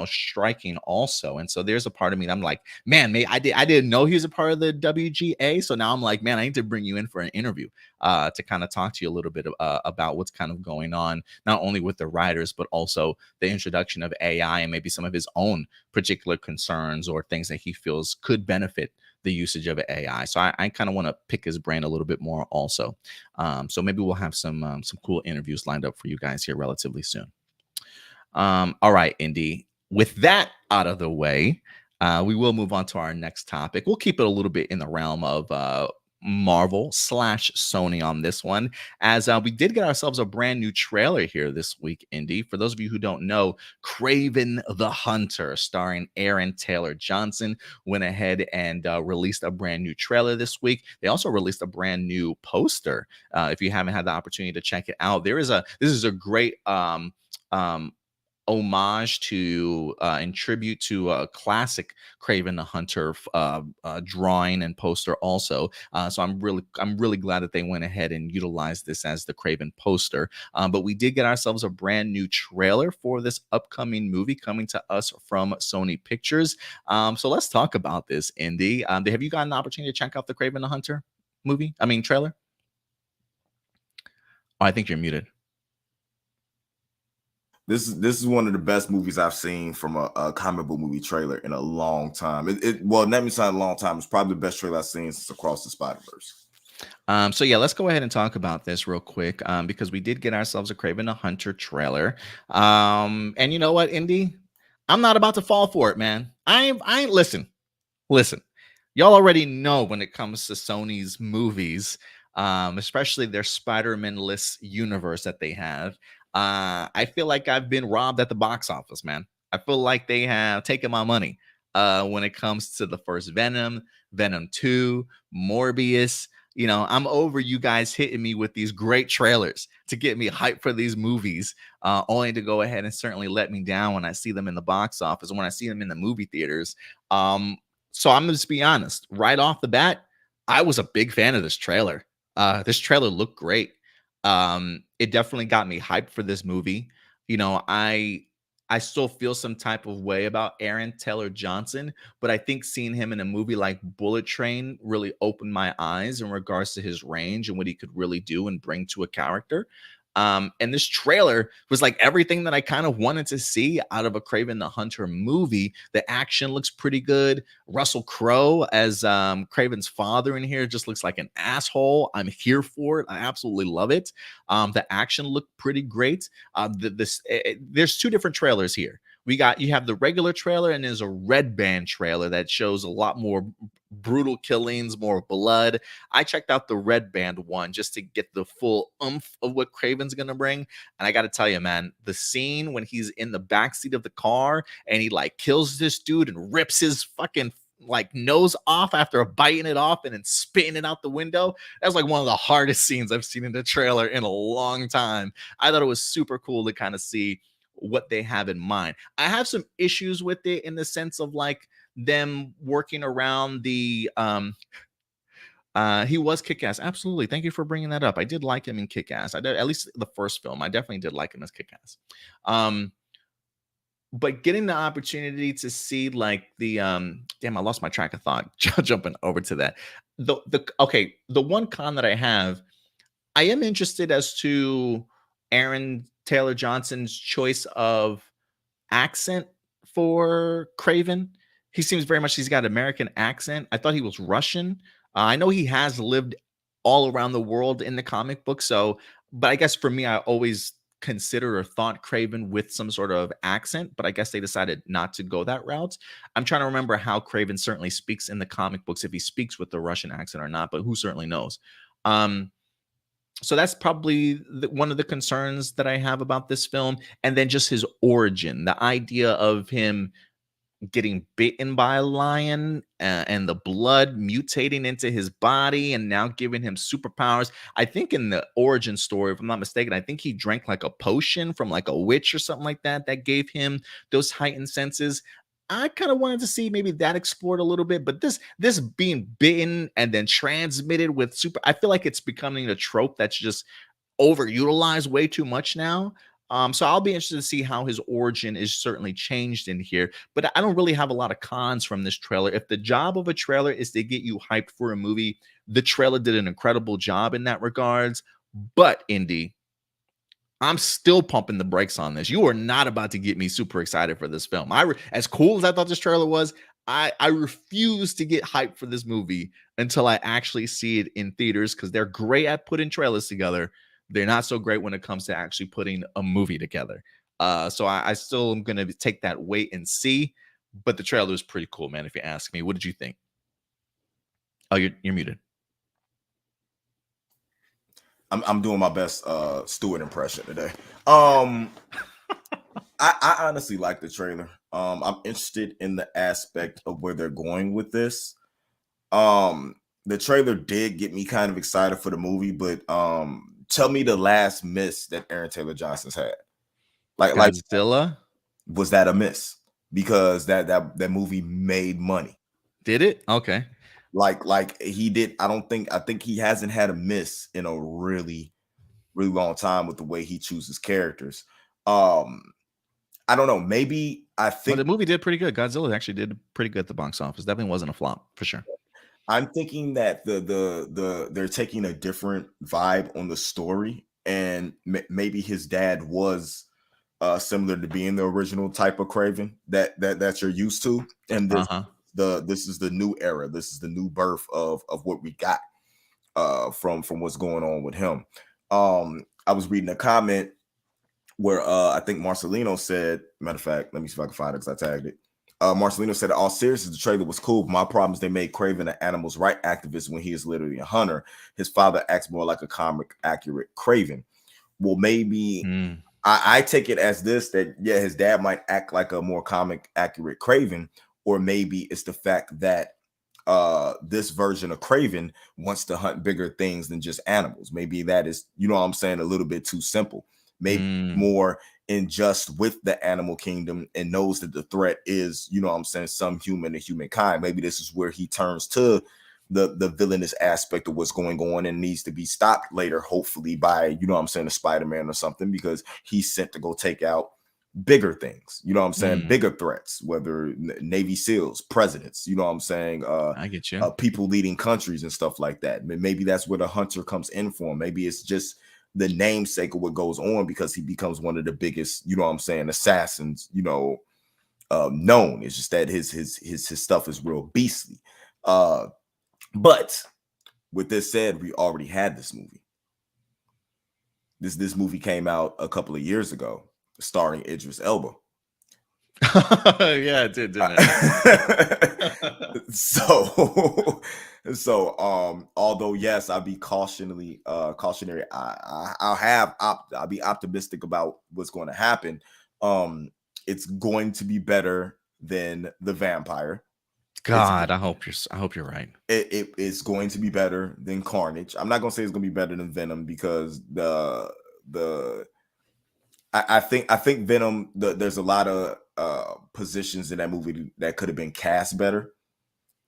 striking also. And so there's a part of me that I'm like, man, I didn't know he was a part of the WGA. So now I'm like, man, I need to bring you in for an interview to kind of talk to you a little bit about what's kind of going on, not only with the writers, but also the introduction of AI and maybe some of his own particular concerns or things that he feels could benefit the usage of AI. So I kind of want to pick his brain a little bit more also. So maybe we'll have some cool interviews lined up for you guys here relatively soon. All right, Indy. With that out of the way, we will move on to our next topic. We'll keep it a little bit in the realm of Marvel slash Sony on this one, as we did get ourselves a brand new trailer here this week, Indy. For those of you who don't know, Kraven the Hunter, starring Aaron Taylor Johnson, went ahead and released a brand new trailer this week. They also released a brand new poster. If you haven't had the opportunity to check it out, this is a great homage to and tribute to a classic Kraven the Hunter drawing and poster also. So I'm really glad that they went ahead and utilized this as the Kraven poster. But we did get ourselves a brand new trailer for this upcoming movie coming to us from Sony Pictures. So let's talk about this, Indy. Have you gotten an opportunity to check out the Kraven the Hunter trailer? Oh, I think you're muted. This is one of the best movies I've seen from a comic book movie trailer in a long time. Well, let me say a long time. It's probably the best trailer I've seen since Across the Spider-Verse. So yeah, let's go ahead and talk about this real quick, because we did get ourselves a Kraven the Hunter trailer. And you know what, Indy? I'm not about to fall for it, man. I ain't listen. Y'all already know when it comes to Sony's movies, especially their Spider-Man-less universe that they have. I feel like I've been robbed at the box office, man. I feel like they have taken my money when it comes to the first Venom, Venom 2, Morbius. You know, I'm over you guys hitting me with these great trailers to get me hyped for these movies, only to go ahead and certainly let me down when I see them in the box office and when I see them in the movie theaters. So I'm gonna just be honest. Right off the bat, I was a big fan of this trailer. This trailer looked great. It definitely got me hyped for this movie. You know, I still feel some type of way about Aaron Taylor Johnson, but I think seeing him in a movie like Bullet Train really opened my eyes in regards to his range and what he could really do and bring to a character. And this trailer was like everything that I kind of wanted to see out of a Kraven the Hunter movie. The action looks pretty good. Russell Crowe as Kraven's father in here just looks like an asshole. I'm here for it. I absolutely love it. The action looked pretty great. There's two different trailers here. You have the regular trailer and there's a red band trailer that shows a lot more brutal killings, more blood. I checked out the red band one just to get the full oomph of what Kraven's gonna bring. And I gotta tell you, man, the scene when he's in the backseat of the car and he like kills this dude and rips his fucking like nose off after biting it off and then spitting it out the window. That's like one of the hardest scenes I've seen in the trailer in a long time. I thought it was super cool to kind of see what they have in mind. I have some issues with it in the sense of like them working around the he was Kick-Ass. Absolutely. Thank you for bringing that up. I did like him in Kick-Ass. I did, at least the first film. I definitely did like him as Kick-Ass. But getting the opportunity to see like the damn, I lost my track of thought jumping over to that. The one con that I have, I am interested as to Aaron Taylor Johnson's choice of accent for Kraven. He seems very much, he's got an American accent. I thought he was Russian. I know he has lived all around the world in the comic book. So, but I guess for me, I always considered or thought Kraven with some sort of accent, but I guess they decided not to go that route. I'm trying to remember how Kraven certainly speaks in the comic books, if he speaks with the Russian accent or not, but who certainly knows. So that's probably one of the concerns that I have about this film. And then just his origin, the idea of him getting bitten by a lion and the blood mutating into his body and now giving him superpowers. I think in the origin story, if I'm not mistaken, I think he drank like a potion from like a witch or something like that that gave him those heightened senses. I kind of wanted to see maybe that explored a little bit, but this being bitten and then transmitted with super, I feel like it's becoming a trope that's just overutilized way too much now. So I'll be interested to see how his origin is certainly changed in here, but I don't really have a lot of cons from this trailer. If the job of a trailer is to get you hyped for a movie, the trailer did an incredible job in that regards. But Indy, I'm still pumping the brakes on this. You are not about to get me super excited for this film. As cool as I thought this trailer was, I refuse to get hyped for this movie until I actually see it in theaters, because they're great at putting trailers together. They're not so great when it comes to actually putting a movie together. So I still am going to take that wait and see. But the trailer is pretty cool, man, if you ask me. What did you think? Oh, you're muted. I'm doing my best Stewart impression today. I honestly like the trailer. I'm interested in the aspect of where they're going with this. The trailer did get me kind of excited for the movie, but tell me the last miss that Aaron Taylor Johnson's had. Like Godzilla? was that a miss? Because that movie made money. Did it? Okay. Like he did. I think he hasn't had a miss in a really long time with the way he chooses characters. I don't know. Maybe I But the think movie did pretty good. Godzilla actually did pretty good at the box office. Definitely wasn't a flop for sure. I'm thinking that they're taking a different vibe on the story, and maybe his dad was similar to being the original type of Kraven that you're used to, and Uh-huh. this is the new era. This is the new birth of what we got from what's going on with him. I was reading a comment where I think Marcelino said, matter of fact, let me see if I can find it because I tagged it. Marcelino said, all seriousness, the trailer was cool. But my problem is they made Kraven an animals right activist when he is literally a hunter. His father acts more like a comic accurate Kraven. Well, maybe I take it as this, that yeah, his dad might act like a more comic accurate Kraven, or maybe it's the fact that this version of Kraven wants to hunt bigger things than just animals. Maybe that is, you know what I'm saying, a little bit too simple. Maybe more in just with the animal kingdom and knows that the threat is, you know what I'm saying, some human to humankind. Maybe this is where he turns to the villainous aspect of what's going on and needs to be stopped later, hopefully by, you know what I'm saying, a Spider-Man or something, because he's sent to go take out bigger things, you know what I'm saying, bigger threats, whether Navy SEALs, presidents, you know what I'm saying, I get you. people leading countries and stuff like that. Maybe that's where the hunter comes in for. Maybe it's just the namesake of what goes on because he becomes one of the biggest, you know what I'm saying, assassins, you know, known. It's just that his stuff is real beastly. But with this said, we already had this movie. This movie came out a couple of years ago, starring Idris Elba. Yeah, it did, didn't it? So although yes, I'll be cautionary, I'll be optimistic about what's going to happen. It's going to be better than The Vampire. God, I hope you're right. It is going to be better than Carnage. I'm not gonna say it's gonna be better than Venom because I think Venom, there's a lot of positions in that movie that could have been cast better,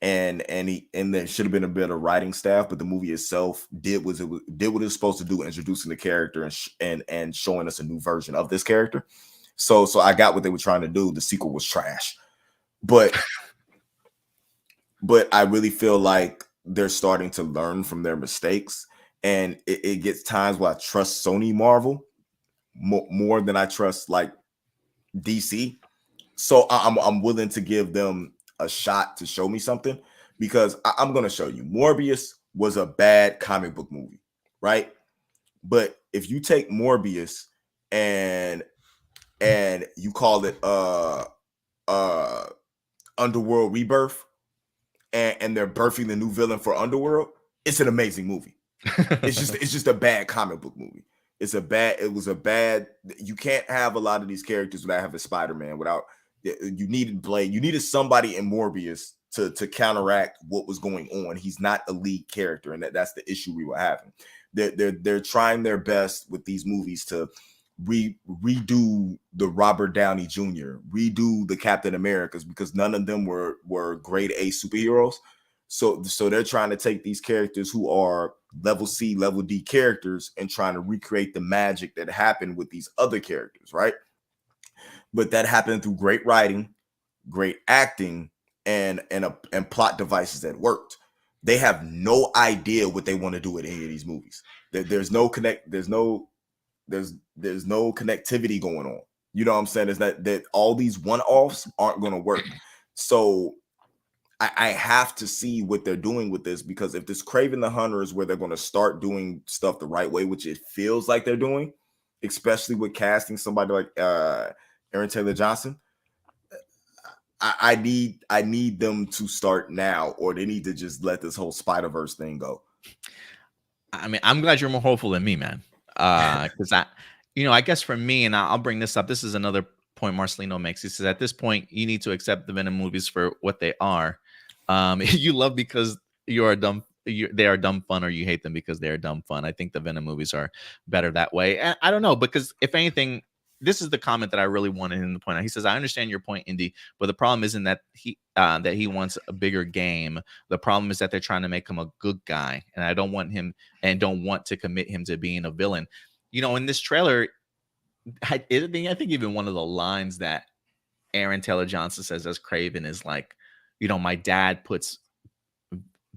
and there should have been a better writing staff, but the movie itself did what it was supposed to do, introducing the character and showing us a new version of this character. So I got what they were trying to do. The sequel was trash, but I really feel like they're starting to learn from their mistakes, and it gets times where I trust Sony Marvel more than I trust like DC. So I'm willing to give them a shot to show me something, because I'm gonna show you. Morbius was a bad comic book movie, right? But if you take Morbius and you call it Underworld Rebirth, and they're birthing the new villain for Underworld, it's an amazing movie. It's just a bad comic book movie. It was a bad, you can't have a lot of these characters without having Spider-Man, without, you needed Blade, you needed somebody in Morbius to counteract what was going on. He's not a lead character, and that's the issue we were having. They're trying their best with these movies to redo the Robert Downey Jr., redo the Captain Americas, because none of them were grade A superheroes. So they're trying to take these characters who are level C, level D characters and trying to recreate the magic that happened with these other characters, right? But that happened through great writing, great acting, and plot devices that worked. They have no idea what they want to do with any of these movies. There's no connectivity going on. You know what I'm saying? Is that all these one-offs aren't going to work. So I have to see what they're doing with this, because if this Kraven the Hunter is where they're going to start doing stuff the right way, which it feels like they're doing, especially with casting somebody like Aaron Taylor Johnson, I need them to start now, or they need to just let this whole Spider-Verse thing go. I mean, I'm glad you're more hopeful than me, man. Because I guess for me, and I'll bring this up. This is another point Marcelino makes. He says at this point, you need to accept the Venom movies for what they are. You love because you are dumb. They are dumb fun, or you hate them because they are dumb fun. I think the Venom movies are better that way. And I don't know, because if anything, this is the comment that I really wanted him to point out. He says, "I understand your point, Indy, but the problem isn't that he wants a bigger game. The problem is that they're trying to make him a good guy, and I don't want him and don't want to commit him to being a villain." In this trailer, I think even one of the lines that Aaron Taylor Johnson says as Kraven is like, my dad puts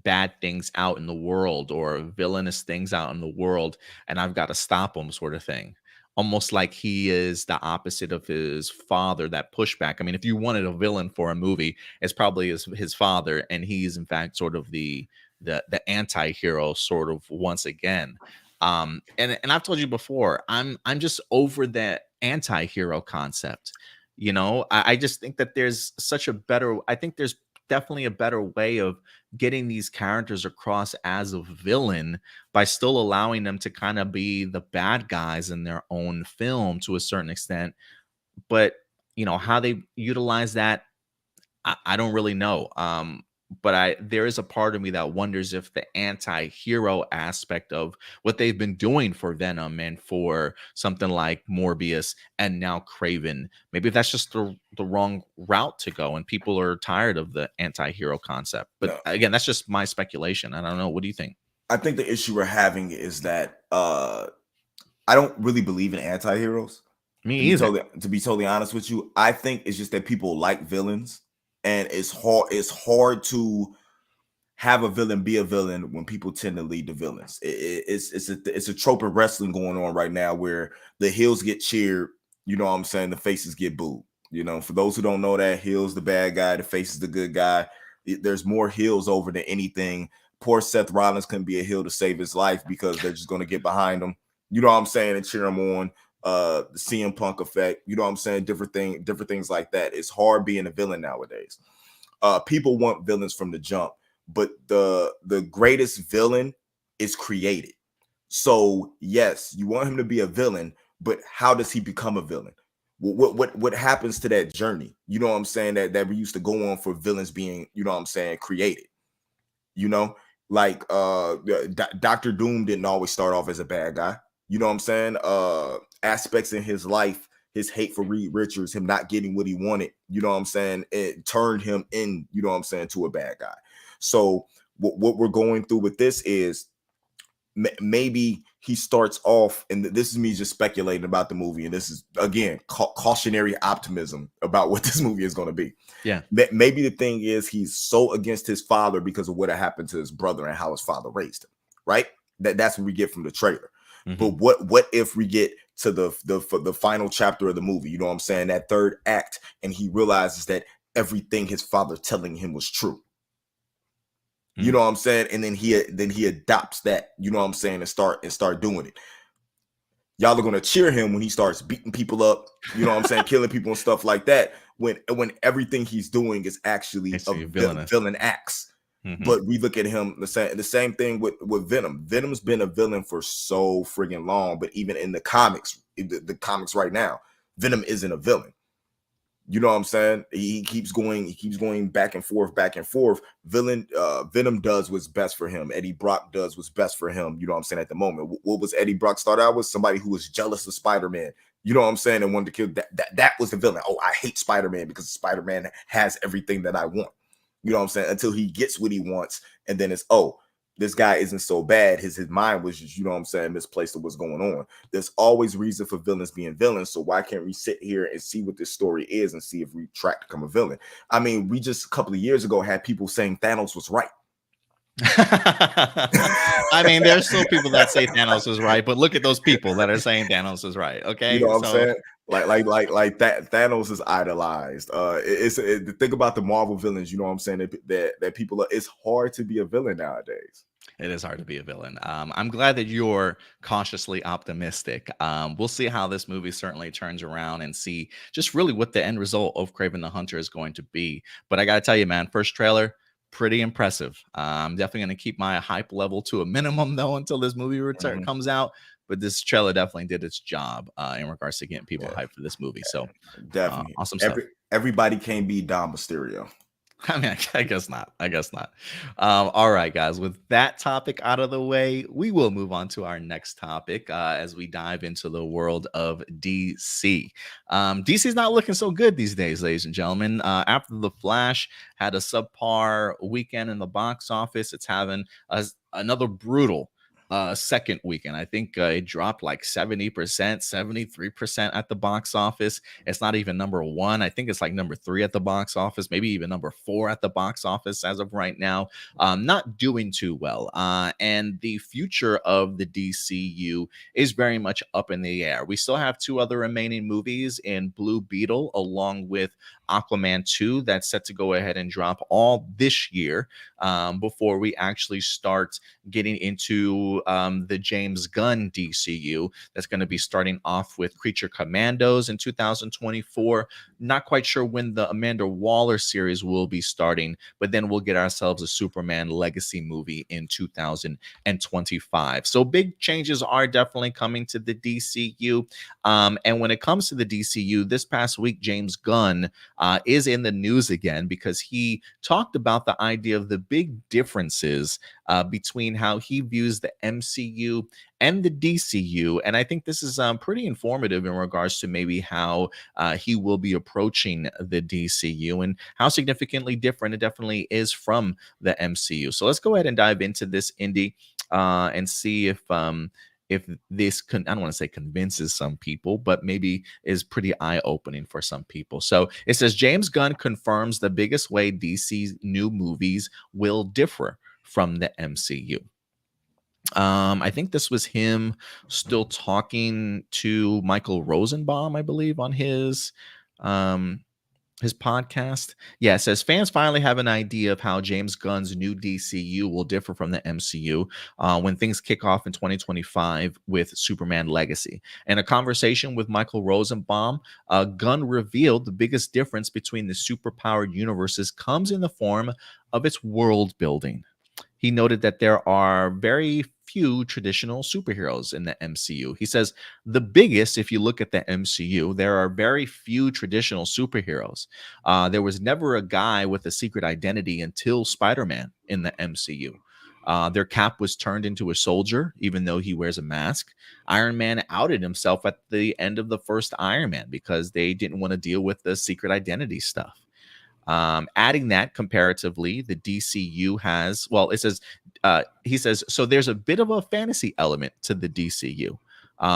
bad things out in the world or villainous things out in the world, and I've got to stop them, sort of thing. Almost like he is the opposite of his father, that pushback. I mean, if you wanted a villain for a movie, it's probably his father, and he's in fact sort of the anti-hero, sort of, once again. And I've told you before, I'm just over that anti-hero concept. I just think that I think there's definitely a better way of getting these characters across as a villain by still allowing them to kind of be the bad guys in their own film to a certain extent. But how they utilize that, I don't really know. But there is a part of me that wonders if the anti-hero aspect of what they've been doing for Venom and for something like Morbius and now Kraven, maybe if that's just the wrong route to go, and people are tired of the anti-hero concept. But No, again, that's just my speculation. I don't know. What do you think? I think the issue we're having is that I don't really believe in anti-heroes. Me either. To be totally honest with you, I think it's just that people like villains, and it's hard to have a villain be a villain when people tend to lead the villains. It's a trope of wrestling going on right now where the heels get cheered, you know what I'm saying, the faces get booed. For those who don't know that, heels the bad guy, the face is the good guy. There's more heels over than anything. Poor Seth Rollins couldn't be a heel to save his life because they're just going to get behind him, you know what I'm saying, and cheer him on. The CM Punk effect, you know what I'm saying, different things like that. It's hard being a villain nowadays. People want villains from the jump, but the greatest villain is created. So yes, you want him to be a villain, but how does he become a villain? What happens to that journey? You know what I'm saying, that we used to go on for villains being, you know what I'm saying, created. Like Dr. Doom didn't always start off as a bad guy. You know what I'm saying? Aspects in his life, his hate for Reed Richards, him not getting what he wanted, you know what I'm saying, it turned him in, you know what I'm saying, to a bad guy. So what we're going through with this is maybe he starts off, and this is me just speculating about the movie, and this is again cautionary optimism about what this movie is going to be. Yeah. Maybe the thing is he's so against his father because of what had happened to his brother and how his father raised him, right? That's what we get from the trailer. But what if we get to the final chapter of the movie, you know what I'm saying, that third act, and he realizes that everything his father telling him was true. You know what I'm saying? And then he adopts that, you know what I'm saying, and start doing it. Y'all are gonna cheer him when he starts beating people up, you know what I'm saying, killing people and stuff like that. When everything he's doing is actually a villain acts. But we look at him the same thing with Venom. Venom's been a villain for so friggin' long, but even in the comics, the comics right now, Venom isn't a villain. You know what I'm saying? He keeps going back and forth. Venom does what's best for him. Eddie Brock does what's best for him. You know what I'm saying? At the moment, what was Eddie Brock start out with? Somebody who was jealous of Spider-Man. You know what I'm saying? And wanted to kill that was the villain. Oh, I hate Spider-Man because Spider-Man has everything that I want. You know what I'm saying? Until he gets what he wants, and then it's, oh, this guy isn't so bad. His mind was just, you know what I'm saying, misplaced of what's going on. There's always reason for villains being villains. So why can't we sit here and see what this story is and see if we track to become a villain? I mean, we just a couple of years ago had people saying Thanos was right. I mean, there's still people that say Thanos is right, but look at those people that are saying Thanos is right. Okay, you know what I'm saying? Like that Thanos is idolized. Think about the Marvel villains. You know what I'm saying? That people it's hard to be a villain nowadays. It is hard to be a villain. I'm glad that you're cautiously optimistic. We'll see how this movie certainly turns around and see just really what the end result of Kraven the Hunter is going to be. But I got to tell you, man, first trailer, pretty impressive. I'm definitely going to keep my hype level to a minimum, though, until this movie comes out. But this trailer definitely did its job in regards to getting people hyped for this movie. So definitely, awesome stuff. Everybody can't be Dom Mysterio. I mean, I guess not. All right, guys. With that topic out of the way, we will move on to our next topic as we dive into the world of DC. DC's not looking so good these days, ladies and gentlemen. After The Flash had a subpar weekend in the box office, it's having another brutal second weekend. I think it dropped like 70%, 73% at the box office. It's not even number one. I think it's like number 3 at the box office, maybe even number 4 at the box office as of right now. Not doing too well. And the future of the DCU is very much up in the air. We still have 2 other remaining movies in Blue Beetle, along with Aquaman 2, that's set to go ahead and drop all this year before we actually start getting into the James Gunn DCU. That's going to be starting off with Creature Commandos in 2024. Not quite sure when the Amanda Waller series will be starting, but then we'll get ourselves a Superman Legacy movie in 2025. So big changes are definitely coming to the DCU. And when it comes to the DCU, this past week, James Gunn is in the news again because he talked about the idea of the big differences between how he views the MCU and the DCU. And I think this is pretty informative in regards to maybe how he will be approaching the DCU and how significantly different it definitely is from the MCU. So let's go ahead and dive into this, Indy, and see if this I don't want to say convinces some people, but maybe is pretty eye-opening for some people. So it says James Gunn confirms the biggest way DC's new movies will differ from the MCU. I think this was him still talking to Michael Rosenbaum, I believe, on his podcast. Yeah, it says fans finally have an idea of how James Gunn's new DCU will differ from the MCU when things kick off in 2025 with Superman Legacy. In a conversation with Michael Rosenbaum, Gunn revealed the biggest difference between the superpowered universes comes in the form of its world building. He noted that there are very few traditional superheroes in the MCU. He says the biggest, if you look at the MCU, there are very few traditional superheroes. There was never a guy with a secret identity until Spider-Man in the MCU. Their Cap was turned into a soldier, even though he wears a mask. Iron Man outed himself at the end of the first Iron Man because they didn't want to deal with the secret identity stuff. Adding that comparatively, the DCU has, well, it says, he says, so there's a bit of a fantasy element to the DCU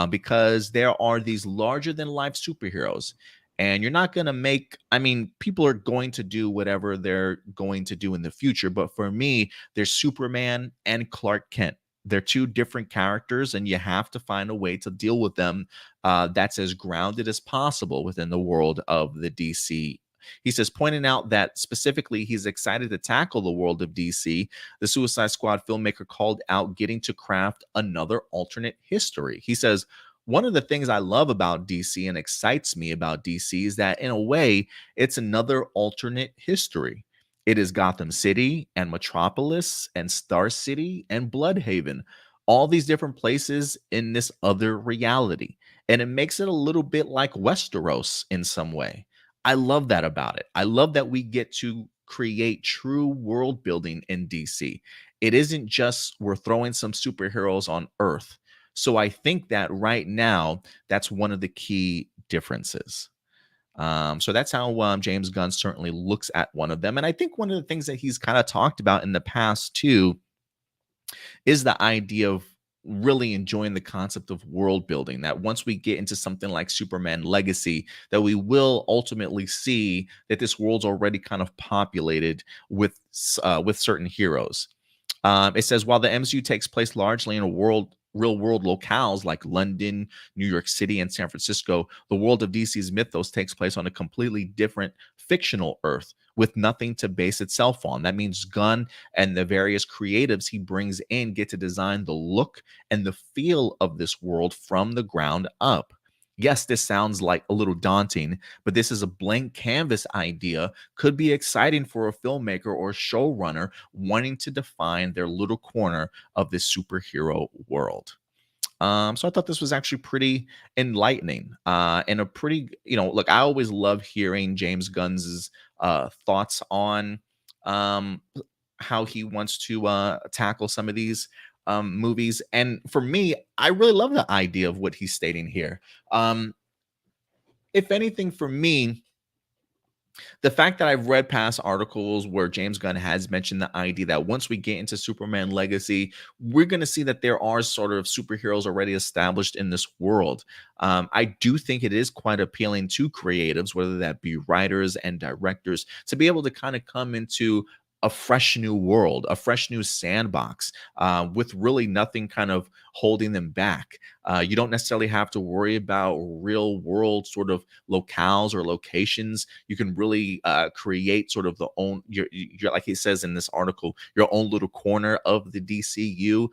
because there are these larger than life superheroes. And you're not going to make, I mean, people are going to do whatever they're going to do in the future. But for me, there's Superman and Clark Kent. They're 2 different characters, and you have to find a way to deal with them that's as grounded as possible within the world of the DC. He says, pointing out that specifically he's excited to tackle the world of DC, the Suicide Squad filmmaker called out getting to craft another alternate history. He says, one of the things I love about DC and excites me about DC is that in a way, it's another alternate history. It is Gotham City and Metropolis and Star City and Bloodhaven, all these different places in this other reality. And it makes it a little bit like Westeros in some way. I love that about it. I love that we get to create true world building in DC. It isn't just we're throwing some superheroes on Earth. So I think that right now, that's one of the key differences. So that's how James Gunn certainly looks at one of them. And I think one of the things that he's kind of talked about in the past too is the idea of really enjoying the concept of world building, that once we get into something like Superman Legacy, that we will ultimately see that this world's already kind of populated with certain heroes. It says while the MCU takes place largely in real world locales like London, New York City, and San Francisco, the world of DC's mythos takes place on a completely different fictional Earth with nothing to base itself on. That means Gunn and the various creatives he brings in get to design the look and the feel of this world from the ground up. yes, this sounds like a little daunting, but this is a blank canvas idea, could be exciting for a filmmaker or showrunner wanting to define their little corner of this superhero world. So I thought this was actually pretty enlightening, and a pretty, look, I always love hearing James Gunn's thoughts on um, how he wants to tackle some of these movies. And for me, I really love the idea of what he's stating here. Um, if anything, for me, the fact that I've read past articles where James Gunn has mentioned the idea that once we get into Superman Legacy, we're going to see that there are sort of superheroes already established in this world. I do think it is quite appealing to creatives, whether that be writers and directors, to be able to kind of come into a fresh new world, a fresh new sandbox, with really nothing kind of holding them back. You don't necessarily have to worry about real world sort of locales or locations. You can really create sort of the own your, like he says in this article, your own little corner of the DCU.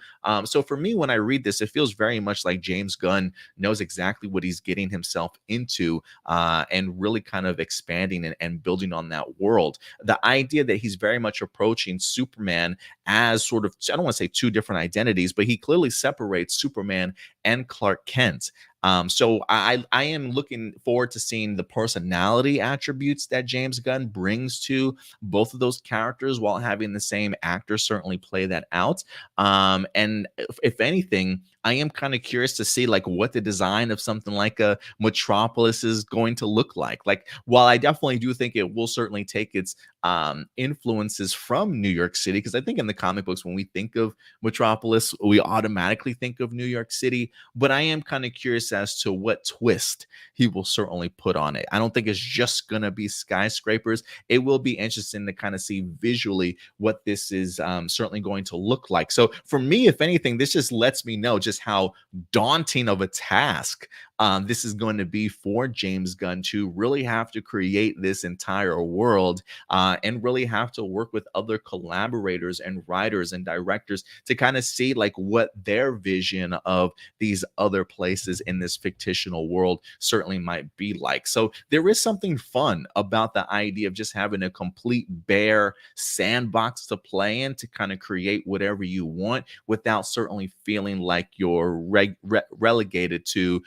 So for me, when I read this, it feels very much like James Gunn knows exactly what he's getting himself into, and really kind of expanding and building on that world. The idea that he's very much approaching Superman as sort of, I don't want to say two different identities, but he clearly separates Superman and Clark Kent. So I am looking forward to seeing the personality attributes that James Gunn brings to both of those characters, while having the same actor certainly play that out. And if anything, I am kind of curious to see like what the design of something like a Metropolis is going to look like. Like, while I definitely do think it will certainly take its influences from New York City, because I think in the comic books, when we think of Metropolis, we automatically think of New York City. But I am kind of curious as to what twist he will certainly put on it. I don't think it's just going to be skyscrapers. It will be interesting to kind of see visually what this is certainly going to look like. So for me, if anything, this just lets me know just how daunting of a task this is going to be for James Gunn, to really have to create this entire world, and really have to work with other collaborators and writers and directors to kind of see like what their vision of these other places in this fictional world certainly might be like. So there is something fun about the idea of just having a complete bare sandbox to play in, to kind of create whatever you want without certainly feeling like you're relegated to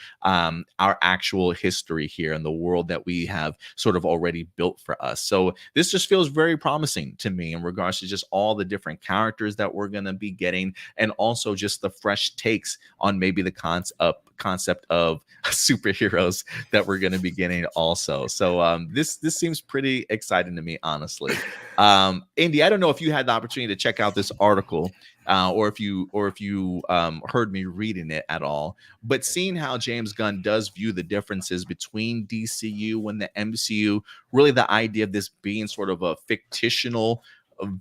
our actual history here in the world that we have sort of already built for us. So this just feels very promising to me in regards to just all the different characters that we're going to be getting, and also just the fresh takes on maybe the concept of superheroes that we're going to be getting also. So this seems pretty exciting to me, honestly. Andy, I don't know if you had the opportunity to check out this article, or if you heard me reading it at all, but seeing how James Gunn does view the differences between DCU and the MCU, really the idea of this being sort of a fictional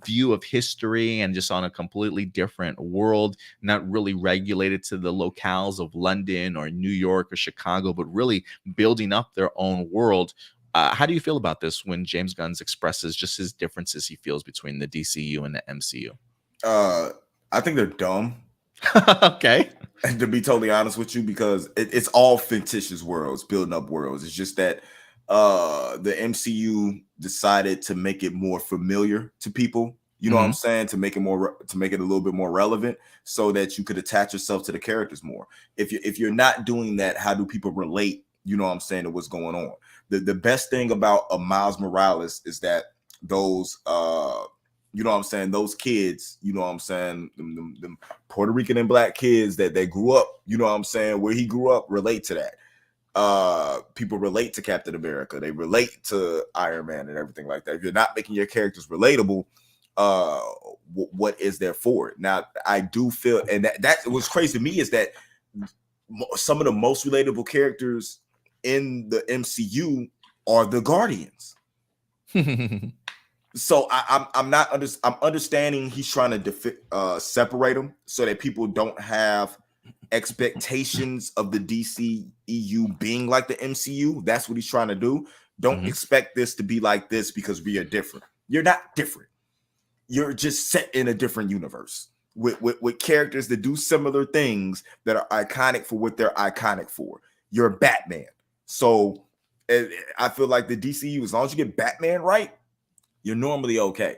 view of history and just on a completely different world, not really regulated to the locales of London or New York or Chicago, but really building up their own world. How do you feel about this when James Gunn expresses just his differences he feels between the DCU and the MCU? I think they're dumb. Okay. And to be totally honest with you, because it's all fictitious worlds, building up worlds. It's just that the MCU decided to make it more familiar to people. You know what I'm saying? To make it a little bit more relevant, so that you could attach yourself to the characters more. If you're not doing that, how do people relate? You know what I'm saying, to what's going on? The best thing about a Miles Morales is that those you know what I'm saying, those kids, you know what I'm saying, them Puerto Rican and black kids that they grew up, you know what I'm saying, where he grew up, relate to that. People relate to Captain America, they relate to Iron Man and everything like that. If you're not making your characters relatable, what is there for it? Now, I do feel, and that what's crazy to me is that some of the most relatable characters in the MCU are the Guardians. So I'm understanding he's trying to separate them so that people don't have expectations of the DCEU being like the MCU. That's what he's trying to do. Don't expect this to be like this because we are different. You're not different. You're just set in a different universe with characters that do similar things that are iconic for what they're iconic for. you're Batman. So I feel like the DCU, as long as you get Batman right, you're normally okay.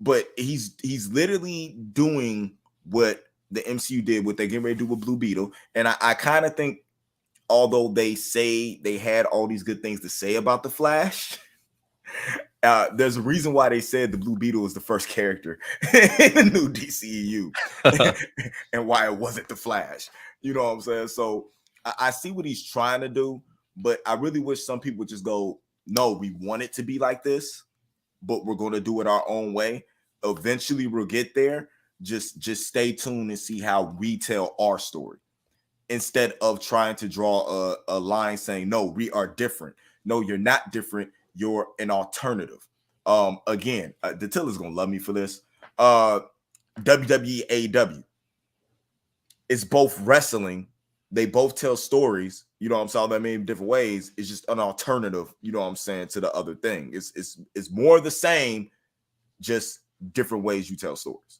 But he's literally doing what the MCU did, what they're getting ready to do with Blue Beetle. And I kind of think, although they say they had all these good things to say about the Flash, there's a reason why they said the Blue Beetle was the first character in the new DCEU and why it wasn't the Flash. You know what I'm saying? So I see what he's trying to do, but I really wish some people would just go, no, we want it to be like this, but we're going to do it our own way. Eventually we'll get there. Just stay tuned and see how we tell our story, instead of trying to draw a line saying, no, we are different. No, you're not different. You're an alternative. Again, the Tiller's going to love me for this. WWE, AEW. It's both wrestling. They both tell stories, you know what I'm saying, that many different ways. It's just an alternative, you know what I'm saying, to the other thing. It's more the same, just different ways you tell stories.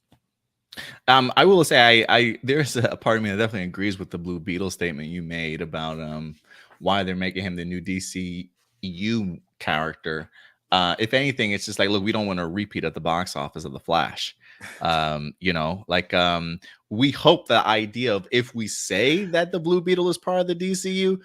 I will say I there's a part of me that definitely agrees with the Blue Beetle statement you made about why they're making him the new DCU character. If anything, it's just like, look, we don't want to repeat at the box office of the Flash. You know, like we hope the idea of, if we say that the Blue Beetle is part of the DCU,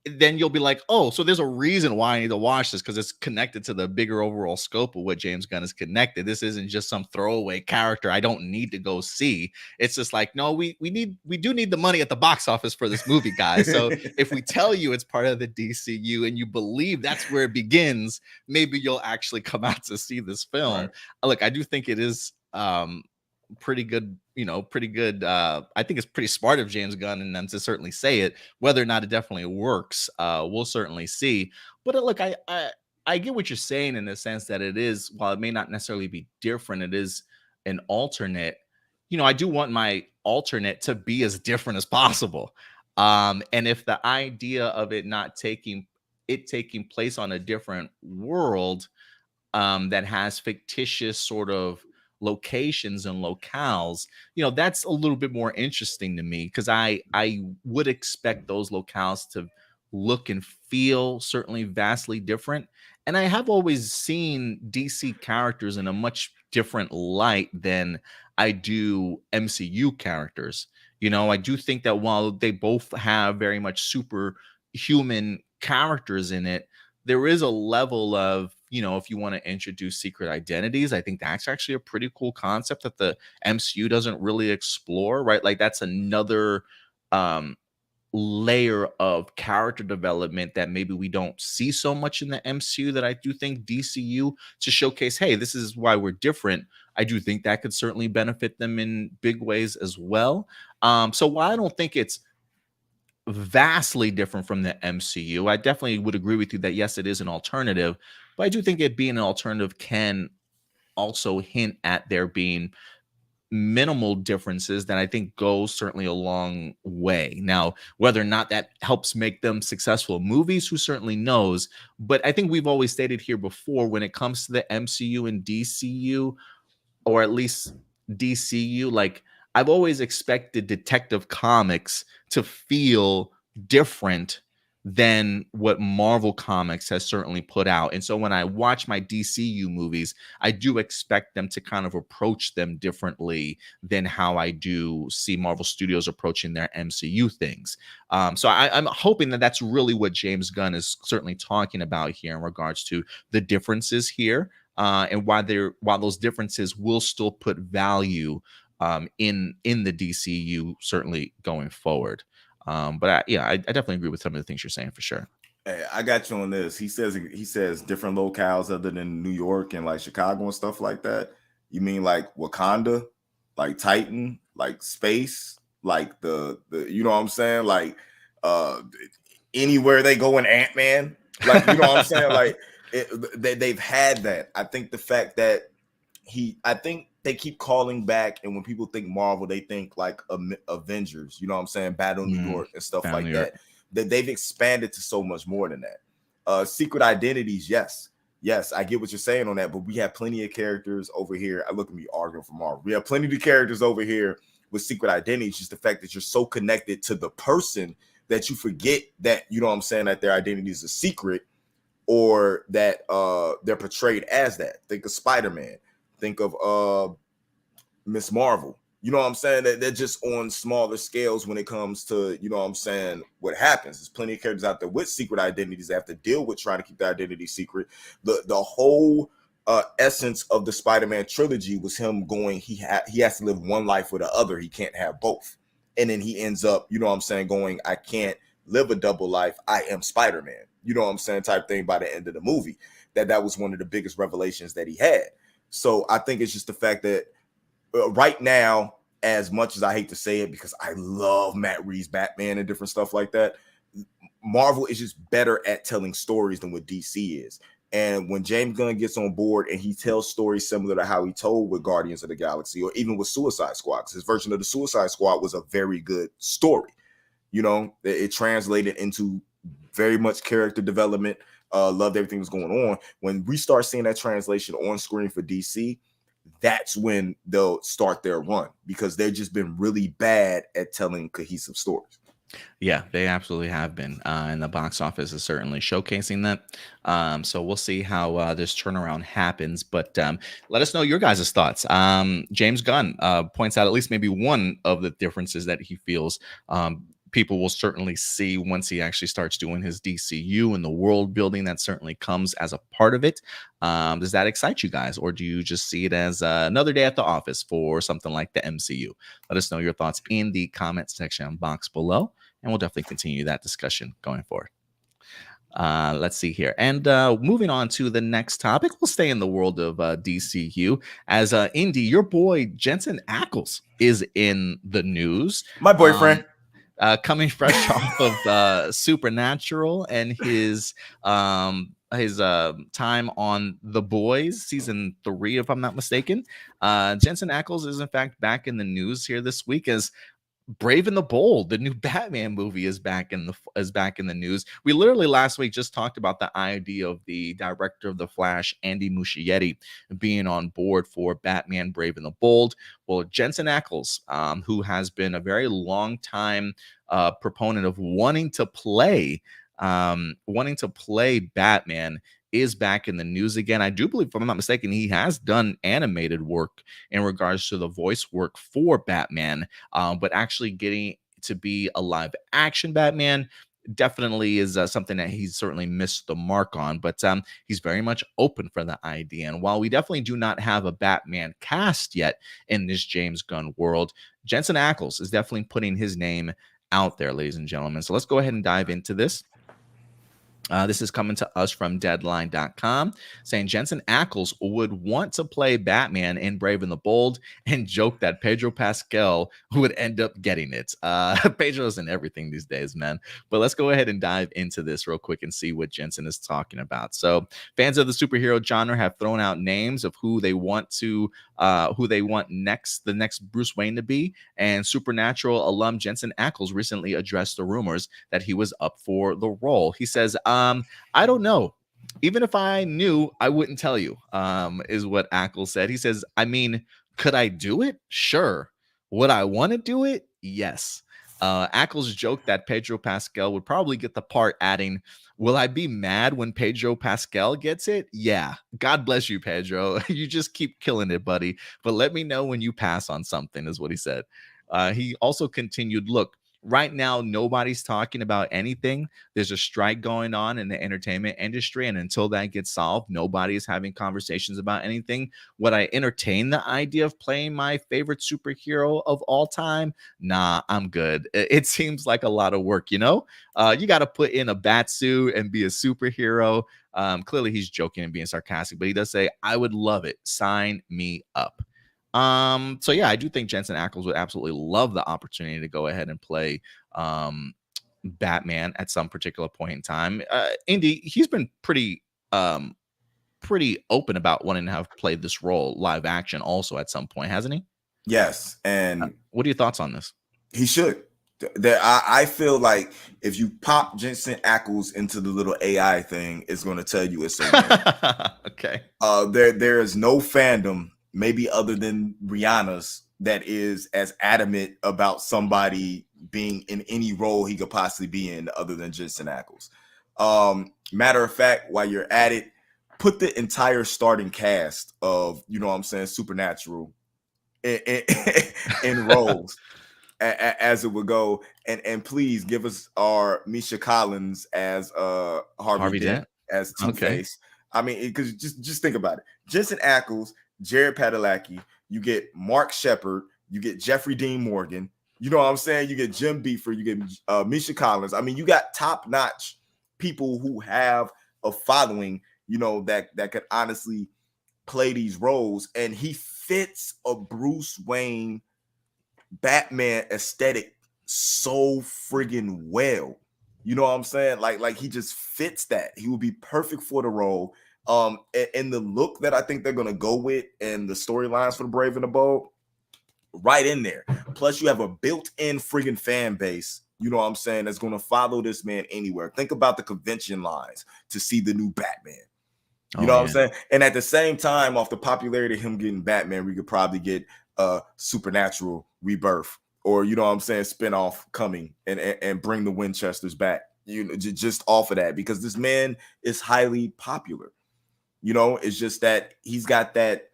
then you'll be like, oh, so there's a reason why I need to watch this, because it's connected to the bigger overall scope of what James Gunn is connected. This isn't just some throwaway character I don't need to go see. It's just like, no, we do need the money at the box office for this movie, guys. So if we tell you it's part of the DCU and you believe that's where it begins, maybe you'll actually come out to see this film. Right. Look, I do think it is pretty good, pretty good. I think it's pretty smart of James Gunn and them to certainly say it. Whether or not it definitely works, we'll certainly see. But look, I get what you're saying in the sense that it is, while it may not necessarily be different, it is an alternate. I do want my alternate to be as different as possible. And if the idea of it not taking place on a different world, that has fictitious sort of locations and locales, that's a little bit more interesting to me, because I would expect those locales to look and feel certainly vastly different. And I have always seen DC characters in a much different light than I do MCU characters. I do think that while they both have very much superhuman characters in it, there is a level of, if you want to introduce secret identities, I think that's actually a pretty cool concept that the MCU doesn't really explore, right? Like, that's another layer of character development that maybe we don't see so much in the MCU, that I do think DCU, to showcase, hey, this is why we're different, I do think that could certainly benefit them in big ways as well. So while I don't think it's vastly different from the MCU, I definitely would agree with you that yes, it is an alternative, but I do think it being an alternative can also hint at there being minimal differences that I think go certainly a long way. Now, whether or not that helps make them successful movies, who certainly knows? But I think we've always stated here before, when it comes to the MCU and DCU, or at least DCU, like, I've always expected Detective Comics to feel different than what Marvel Comics has certainly put out. And so when I watch my DCU movies, I do expect them to kind of approach them differently than how I do see Marvel Studios approaching their MCU things. So I'm hoping that that's really what James Gunn is certainly talking about here in regards to the differences here. And while those differences will still put value in the DCU certainly going forward. But I definitely agree with some of the things you're saying, for sure. Hey, I got you on this. He says different locales other than New York and like Chicago and stuff like that. You mean like Wakanda, like Titan, like space, like the you know what I'm saying, like anywhere they go in Ant-Man, like, you know what I'm saying, like they've had that. I think the fact that I think they keep calling back, and when people think Marvel, they think like Avengers, you know what I'm saying, Battle New York and stuff like that. That they've expanded to so much more than that. Secret identities, yes, I get what you're saying on that, but we have plenty of characters over here. I look at me arguing for Marvel. We have plenty of characters over here with secret identities. Just the fact that you're so connected to the person that you forget that, you know what I'm saying, that their identity is a secret, or that they're portrayed as that. Think of Spider-Man. Think of Miss Marvel. You know what I'm saying? That they're just on smaller scales when it comes to, you know what I'm saying, what happens. There's plenty of characters out there with secret identities that have to deal with trying to keep their identity secret. The whole essence of the Spider-Man trilogy was him going, he has to live one life or the other. He can't have both. And then he ends up, you know what I'm saying, going, I can't live a double life. I am Spider-Man. You know what I'm saying, type thing by the end of the movie. That was one of the biggest revelations that he had. So I think it's just the fact that right now, as much as I hate to say it, because I love Matt Reeves' Batman and different stuff like that, Marvel is just better at telling stories than what DC is. And when James Gunn gets on board and he tells stories similar to how he told with Guardians of the Galaxy, or even with Suicide Squad, his version of the Suicide Squad was a very good story. You know, it translated into very much character development. Loved everything that's going on. When we start seeing that translation on screen for DC, that's when they'll start their run, because they've just been really bad at telling cohesive stories. Yeah, they absolutely have been. And the box office is certainly showcasing that. So we'll see how this turnaround happens. But let us know your guys' thoughts. James Gunn points out at least maybe one of the differences that he feels people will certainly see once he actually starts doing his DCU and the world building that certainly comes as a part of it. Does that excite you guys, or do you just see it as another day at the office for something like the MCU? Let us know your thoughts in the comments section box below, and we'll definitely continue that discussion going forward. Let's see here. And moving on to the next topic, we'll stay in the world of DCU, as Indy, your boy Jensen Ackles is in the news. My boyfriend. Coming fresh off of Supernatural and his time on The Boys season 3, if I'm not mistaken. Jensen Ackles is in fact back in the news here this week, as Brave and the Bold, the new Batman movie, is back in the news. We literally last week just talked about the idea of the director of The Flash, Andy Muschietti, being on board for Batman Brave and the Bold. Well, Jensen Ackles, who has been a very long time proponent of wanting to play Batman, is back in the news again. I do believe, if I'm not mistaken, he has done animated work in regards to the voice work for Batman, but actually getting to be a live action Batman definitely is something that he's certainly missed the mark on, but he's very much open for the idea. And while we definitely do not have a Batman cast yet in this James Gunn world, Jensen Ackles is definitely putting his name out there, ladies and gentlemen. So let's go ahead and dive into this. This is coming to us from Deadline.com, saying Jensen Ackles would want to play Batman in Brave and the Bold, and joke that Pedro Pascal would end up getting it. Pedro's in everything these days, man. But let's go ahead and dive into this real quick and see what Jensen is talking about. So fans of the superhero genre have thrown out names of who they want next, the next Bruce Wayne to be. And Supernatural alum Jensen Ackles recently addressed the rumors that he was up for the role. He says, I don't know. Even if I knew, I wouldn't tell you, is what Ackles said. He says, I mean, could I do it? Sure. Would I want to do it? Yes. Ackles joked that Pedro Pascal would probably get the part, adding, will I be mad when Pedro Pascal gets it? Yeah. God bless you, Pedro. You just keep killing it, buddy. But let me know when you pass on something, is what he said. He also continued, look, right now, nobody's talking about anything. There's a strike going on in the entertainment industry, and until that gets solved, nobody is having conversations about anything. Would I entertain the idea of playing my favorite superhero of all time? Nah, I'm good. It seems like a lot of work, you know? You got to put in a bat suit and be a superhero. Clearly, he's joking and being sarcastic, but he does say, I would love it. Sign me up. So yeah, I do think Jensen Ackles would absolutely love the opportunity to go ahead and play Batman at some particular point in time. Indy, he's been pretty open about wanting to have played this role live action also at some point, hasn't he? Yes. And what are your thoughts on this? He should. I feel like if you pop Jensen Ackles into the little AI thing, it's going to tell you it's a okay. There is no fandom, maybe other than Rihanna's, that is as adamant about somebody being in any role he could possibly be in other than Jensen Ackles. Matter of fact, while you're at it, put the entire starting cast of, you know what I'm saying, Supernatural in roles as it would go, and please give us our Misha Collins as Harvey Dent as Two-Face. I mean, because just think about it. Jensen Ackles, Jared Padalecki, you get Mark Shepard, you get Jeffrey Dean Morgan, you know what I'm saying? You get Jim Beaver, you get Misha Collins. I mean, you got top-notch people who have a following, you know, that could honestly play these roles, and he fits a Bruce Wayne Batman aesthetic so friggin' well. You know what I'm saying? Like he just fits that. He would be perfect for the role. And the look that I think they're gonna go with and the storylines for the Brave and the Bold, right in there. Plus, you have a built-in friggin' fan base, you know what I'm saying, that's gonna follow this man anywhere. Think about the convention lines to see the new Batman. You know what I'm saying? And at the same time, off the popularity of him getting Batman, we could probably get Supernatural Rebirth, or, you know what I'm saying, spinoff coming and bring the Winchesters back, you know, just off of that, because this man is highly popular. You know, it's just that he's got that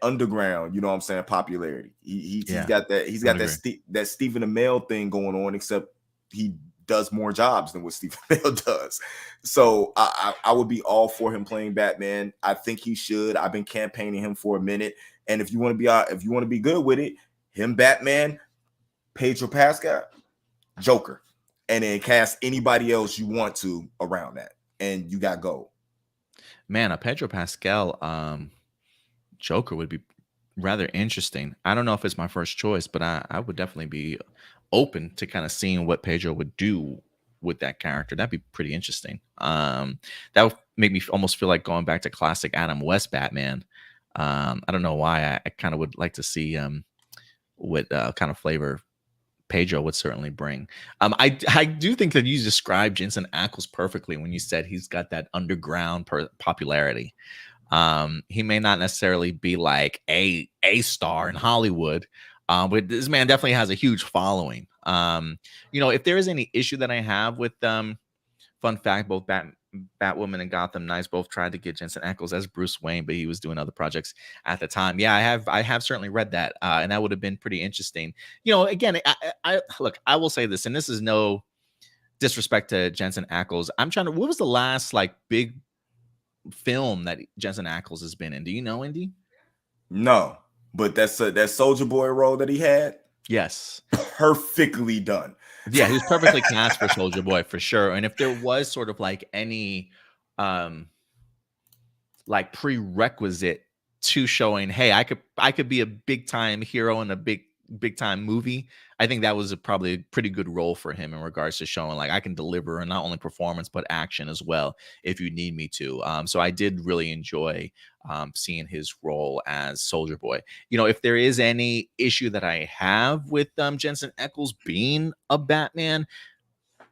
underground, you know what I'm saying, popularity. He's got that Stephen Amell thing going on, except he does more jobs than what Stephen Amell does. So I would be all for him playing Batman. I think he should. I've been campaigning him for a minute. And if you want to be good with it, him Batman, Pedro Pascal, Joker, and then cast anybody else you want to around that, and you got gold. Man, a Pedro Pascal Joker would be rather interesting. I don't know if it's my first choice, but I would definitely be open to kind of seeing what Pedro would do with that character. That'd be pretty interesting. That would make me almost feel like going back to classic Adam West Batman. I don't know why. I kind of would like to see what kind of flavor Pedro would certainly bring. I do think that you described Jensen Ackles perfectly when you said he's got that underground popularity. He may not necessarily be like a star in Hollywood, but this man definitely has a huge following. You know, if there is any issue that I have with fun fact, both Batwoman and Gotham Knights both tried to get Jensen Ackles as Bruce Wayne, but he was doing other projects at the time. Yeah, I have certainly read that, and that would have been pretty interesting. You know, again, I look, I will say this, and this is no disrespect to Jensen Ackles. What was the last like big film that Jensen Ackles has been in? Do you know, Indy? No, but that Soldier Boy role that he had. Yes, perfectly done. Yeah, he was perfectly cast for Soldier Boy for sure. And if there was sort of like any like prerequisite to showing, hey, I could be a big time hero in a big time movie, I think that was probably a pretty good role for him in regards to showing like I can deliver not only performance but action as well if you need me to. So I did really enjoy seeing his role as Soldier Boy. You know, if there is any issue that I have with Jensen Ackles being a Batman,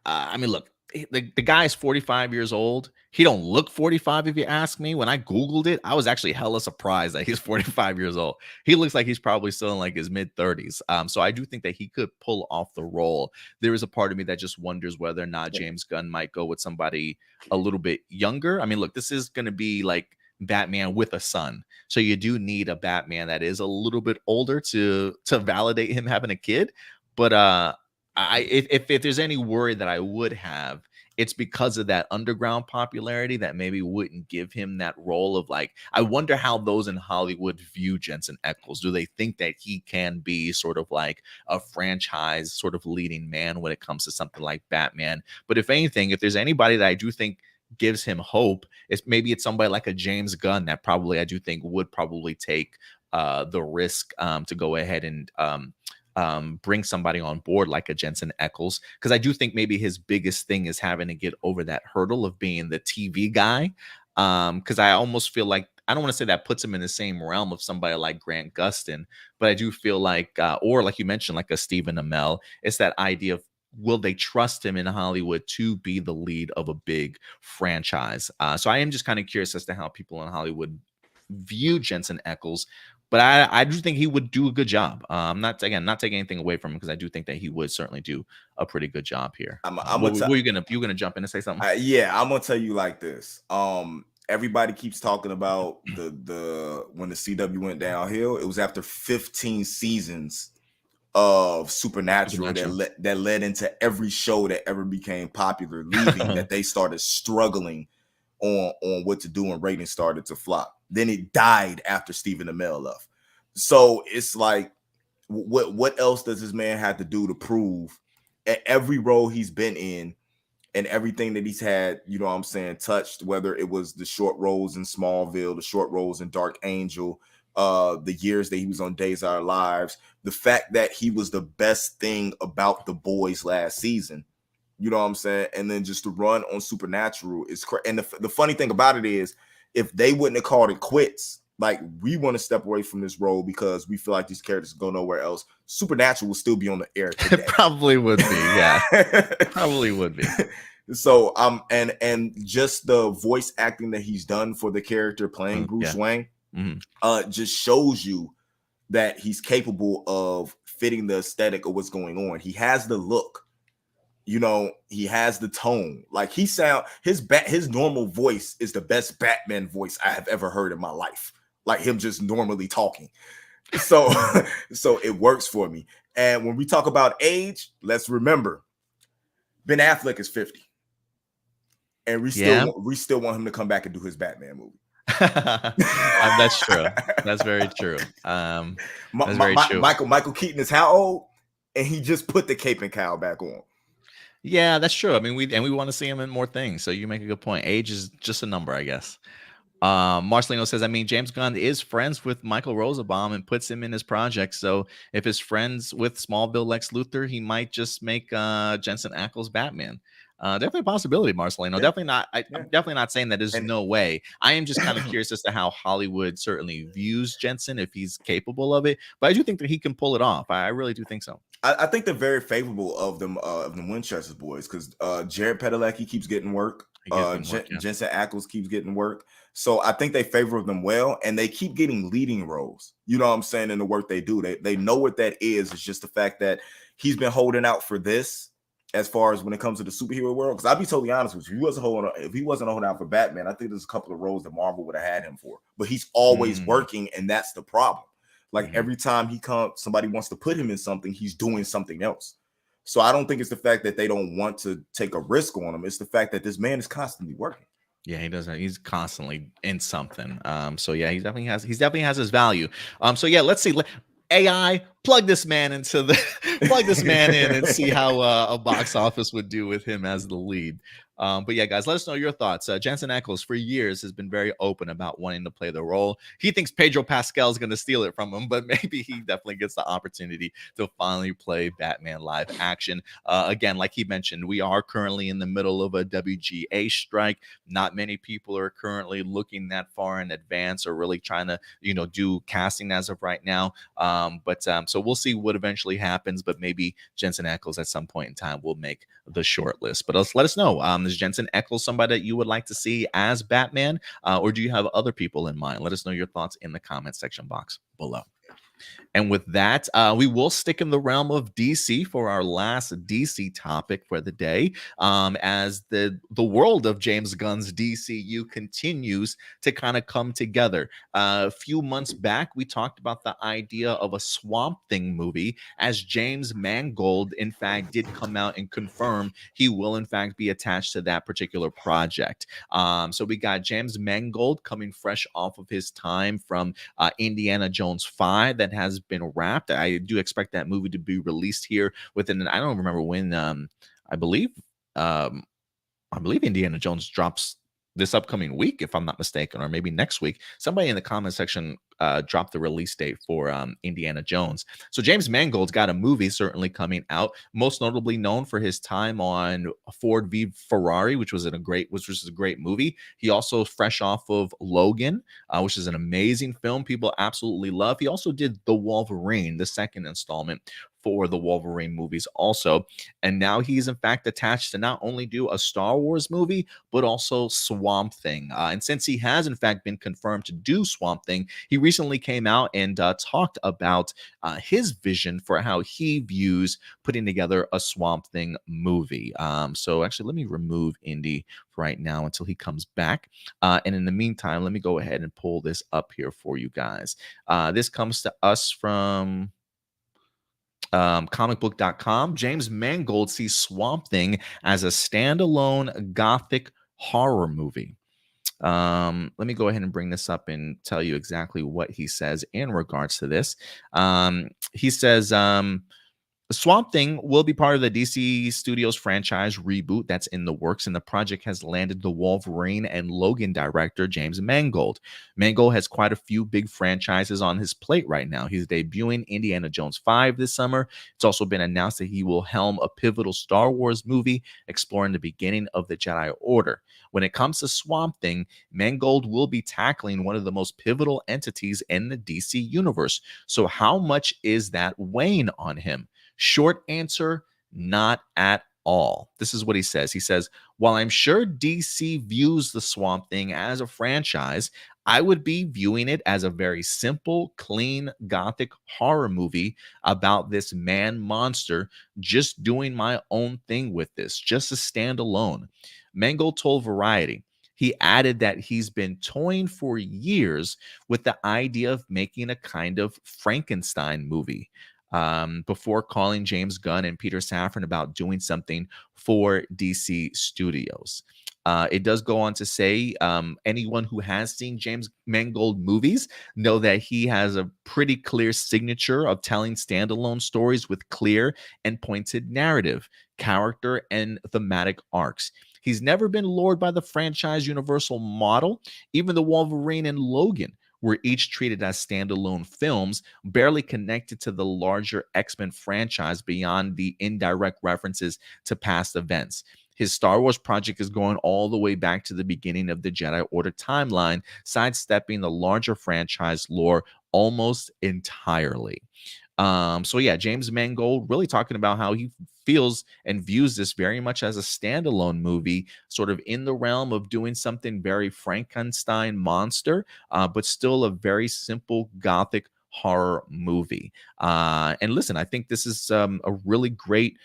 I mean, look, the guy's 45 years old. He don't look 45 if you ask me. When I Googled it, I was actually hella surprised that he's 45 years old. He looks like he's probably still in like his mid 30s. So I do think that he could pull off the role. There is a part of me that just wonders whether or not James Gunn might go with somebody a little bit younger. I mean, look, this is going to be like Batman with a son. So you do need a Batman that is a little bit older to validate him having a kid. But if there's any worry that I would have, it's because of that underground popularity that maybe wouldn't give him that role of like, I wonder how those in Hollywood view Jensen Ackles. Do they think that he can be sort of like a franchise sort of leading man when it comes to something like Batman? But if anything, if there's anybody that I do think gives him hope, it's somebody like a James Gunn that probably I do think would probably take the risk to go ahead and bring somebody on board like a Jensen Ackles, because I do think maybe his biggest thing is having to get over that hurdle of being the TV guy. Because I almost feel like, I don't want to say that puts him in the same realm of somebody like Grant Gustin, but I do feel like, or like you mentioned, like a Stephen Amell, it's that idea of, will they trust him in Hollywood to be the lead of a big franchise? So I am just kind of curious as to how people in Hollywood view Jensen Ackles. But I do think he would do a good job. Not taking anything away from him, because I do think that he would certainly do a pretty good job here. I'm What gonna were you gonna jump in and say something? yeah, I'm gonna tell you like this. Everybody keeps talking about the when the CW went downhill. It was after 15 seasons of Supernatural that led into every show that ever became popular leaving that they started struggling on what to do, and ratings started to flop. Then it died after Stephen Amell left. So it's like, what else does this man have to do to prove at every role he's been in and everything that he's had, you know what I'm saying, touched, whether it was the short roles in Smallville, the short roles in Dark Angel, the years that he was on Days of Our Lives, the fact that he was the best thing about The Boys last season, you know what I'm saying, and then just to run on Supernatural is crazy. And the funny thing about it is, if they wouldn't have called it quits, like, we want to step away from this role because we feel like these characters go nowhere else, Supernatural will still be on the air today. It probably would be, yeah. Probably would be. So and just the voice acting that he's done for the character playing Bruce Wayne just shows you that he's capable of fitting the aesthetic of what's going on. He has the look, you know, he has the tone. Like, his normal voice is the best Batman voice I have ever heard in my life. Like, him just normally talking. So it works for me. And when we talk about age, let's remember Ben Affleck is 50. And we still want him to come back and do his Batman movie. That's true. That's very true. That's very true. Michael Keaton is how old? And he just put the cape and cowl back on. Yeah, that's true. I mean, we want to see him in more things. So you make a good point. Age is just a number, I guess. Marcelino says, I mean, James Gunn is friends with Michael Rosenbaum and puts him in his project. So if his friends with Smallville Lex Luthor, he might just make Jensen Ackles Batman. Definitely a possibility, Marcelino. Yeah. Definitely not. I'm definitely not saying that there's no way. I am just kind of curious as to how Hollywood certainly views Jensen, if he's capable of it. But I do think that he can pull it off. I really do think so. I think they're very favorable of them Winchester boys, because Jared Padalecki keeps getting work. Jensen Ackles keeps getting work. So I think they favor them well, and they keep getting leading roles. You know what I'm saying? In the work they do, they know what that is. It's just the fact that he's been holding out for this, as far as when it comes to the superhero world. Because I'll be totally honest with you, if he wasn't holding out for Batman, I think there's a couple of roles that Marvel would have had him for. But he's always working, and that's the problem. Like, every time somebody wants to put him in something, he's doing something else. So I don't think it's the fact that they don't want to take a risk on him. It's the fact that this man is constantly working. Yeah, he doesn't. He's constantly in something. So yeah, he definitely has his value. So yeah, let's see. AI, plug this man in and see how a box office would do with him as the lead. But yeah, guys, let us know your thoughts. Jensen Ackles for years has been very open about wanting to play the role. He thinks Pedro Pascal is going to steal it from him, but maybe he definitely gets the opportunity to finally play Batman live action. Again, like he mentioned, we are currently in the middle of a WGA strike. Not many people are currently looking that far in advance or really trying to, do casting as of right now. So we'll see what eventually happens, but maybe Jensen Ackles at some point in time will make the short list. But let us know. Is Jensen Ackles somebody that you would like to see as Batman, or do you have other people in mind? Let us know your thoughts in the comment section box below. And with that, we will stick in the realm of DC for our last DC topic for the day, as the world of James Gunn's DCU continues to kind of come together. A few months back, we talked about the idea of a Swamp Thing movie, as James Mangold, in fact, did come out and confirm he will, in fact, be attached to that particular project. So we got James Mangold coming fresh off of his time from Indiana Jones 5 that has been wrapped. I do expect that movie to be released here within, I don't remember when, I believe Indiana Jones drops this upcoming week, if I'm not mistaken, or maybe next week. Somebody in the comment section dropped the release date for Indiana Jones. So James Mangold's got a movie certainly coming out, most notably known for his time on Ford v Ferrari, which was a great movie. He also fresh off of Logan, which is an amazing film people absolutely love. He also did The Wolverine, the second installment for the Wolverine movies also. And now he's in fact attached to not only do a Star Wars movie, but also Swamp Thing. And since he has in fact been confirmed to do Swamp Thing, he recently came out and talked about his vision for how he views putting together a Swamp Thing movie. So actually, let me remove Indy right now until he comes back. And in the meantime, let me go ahead and pull this up here for you guys. This comes to us from comicbook.com. James Mangold sees Swamp Thing as a standalone gothic horror movie. Let me go ahead and bring this up and tell you exactly what he says in regards to this. He says, Swamp Thing will be part of the DC Studios franchise reboot that's in the works, and the project has landed the Wolverine and Logan director, James Mangold. Mangold has quite a few big franchises on his plate right now. He's debuting Indiana Jones 5 this summer. It's also been announced that he will helm a pivotal Star Wars movie exploring the beginning of the Jedi Order. When it comes to Swamp Thing, Mangold will be tackling one of the most pivotal entities in the DC universe. So how much is that weighing on him? Short answer, not at all. This is what he says. He says, while I'm sure DC views the Swamp Thing as a franchise, I would be viewing it as a very simple, clean, gothic horror movie about this man monster just doing my own thing with this, just a standalone. Mangold told Variety. He added that he's been toying for years with the idea of making a kind of Frankenstein movie before calling James Gunn and Peter Safran about doing something for DC Studios. It does go on to say anyone who has seen James Mangold movies know that he has a pretty clear signature of telling standalone stories with clear and pointed narrative, character, and thematic arcs. He's never been lured by the franchise universal model. Even the Wolverine and Logan were each treated as standalone films, barely connected to the larger X-Men franchise beyond the indirect references to past events. His Star Wars project is going all the way back to the beginning of the Jedi Order timeline, sidestepping the larger franchise lore almost entirely. So yeah, James Mangold really talking about how he feels and views this very much as a standalone movie, sort of in the realm of doing something very Frankenstein monster, but still a very simple gothic horror movie. And listen, I think this is a really great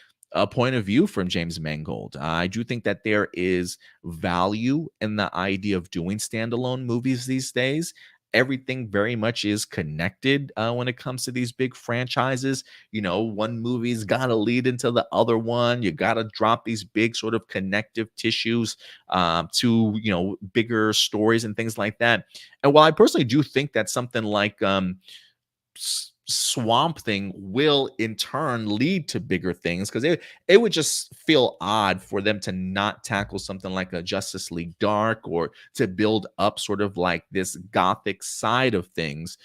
point of view from James Mangold. I do think that there is value in the idea of doing standalone movies these days. Everything very much is connected when it comes to these big franchises. You know, one movie's got to lead into the other one. You got to drop these big sort of connective tissues to, you know, bigger stories and things like that. And while I personally do think that something like Swamp Thing will in turn lead to bigger things, because it would just feel odd for them to not tackle something like a Justice League Dark, or to build up sort of like this gothic side of things.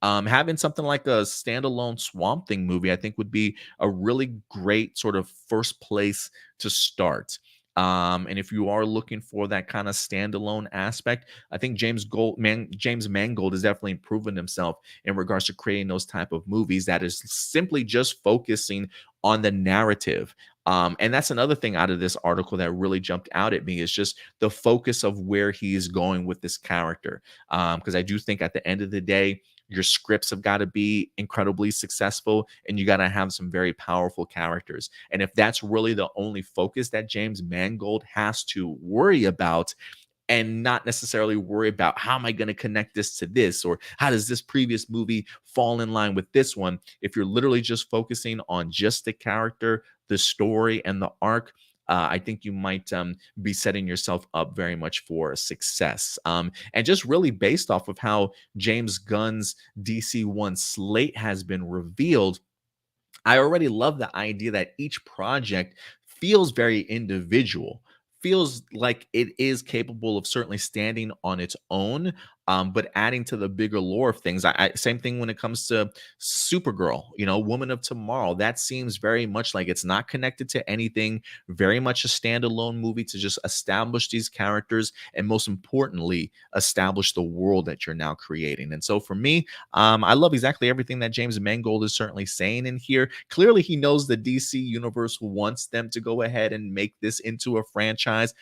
Having something like a standalone Swamp Thing movie, I think, would be a really great sort of first place to start. And if you are looking for that kind of standalone aspect, I think James Mangold has definitely proven himself in regards to creating those type of movies that is simply just focusing on the narrative. And that's another thing out of this article that really jumped out at me, is just the focus of where he is going with this character. Because I do think at the end of the day, your scripts have got to be incredibly successful, and you got to have some very powerful characters. And if that's really the only focus that James Mangold has to worry about, and not necessarily worry about how am I going to connect this to this, or how does this previous movie fall in line with this one, if you're literally just focusing on just the character, the story, and the arc, I think you might be setting yourself up very much for success. And just really based off of how James Gunn's DC1 slate has been revealed, I already love the idea that each project feels very individual, feels like it is capable of certainly standing on its own, but adding to the bigger lore of things. Same thing when it comes to Supergirl, Woman of Tomorrow. That seems very much like it's not connected to anything, very much a standalone movie to just establish these characters and, most importantly, establish the world that you're now creating. And so for me, I love exactly everything that James Mangold is certainly saying in here. Clearly, he knows the DC universe wants them to go ahead and make this into a franchise.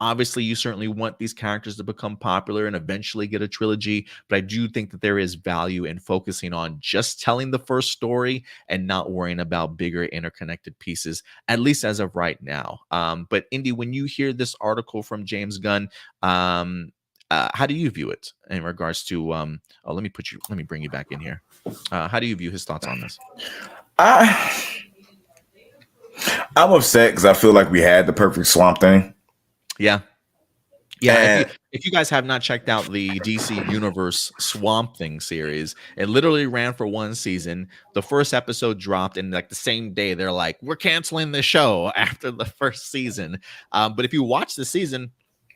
Obviously, you certainly want these characters to become popular and eventually get a trilogy, but I do think that there is value in focusing on just telling the first story and not worrying about bigger interconnected pieces, at least as of right now. But Indy, when you hear this article from James Gunn, how do you view it in regards to? Let me bring you back in here. How do you view his thoughts on this? I'm upset because I feel like we had the perfect Swamp Thing. Yeah. If you guys have not checked out the DC Universe Swamp Thing series, it literally ran for one season. The first episode dropped, and like the same day, they're like, "We're canceling the show after the first season." But if you watch the season,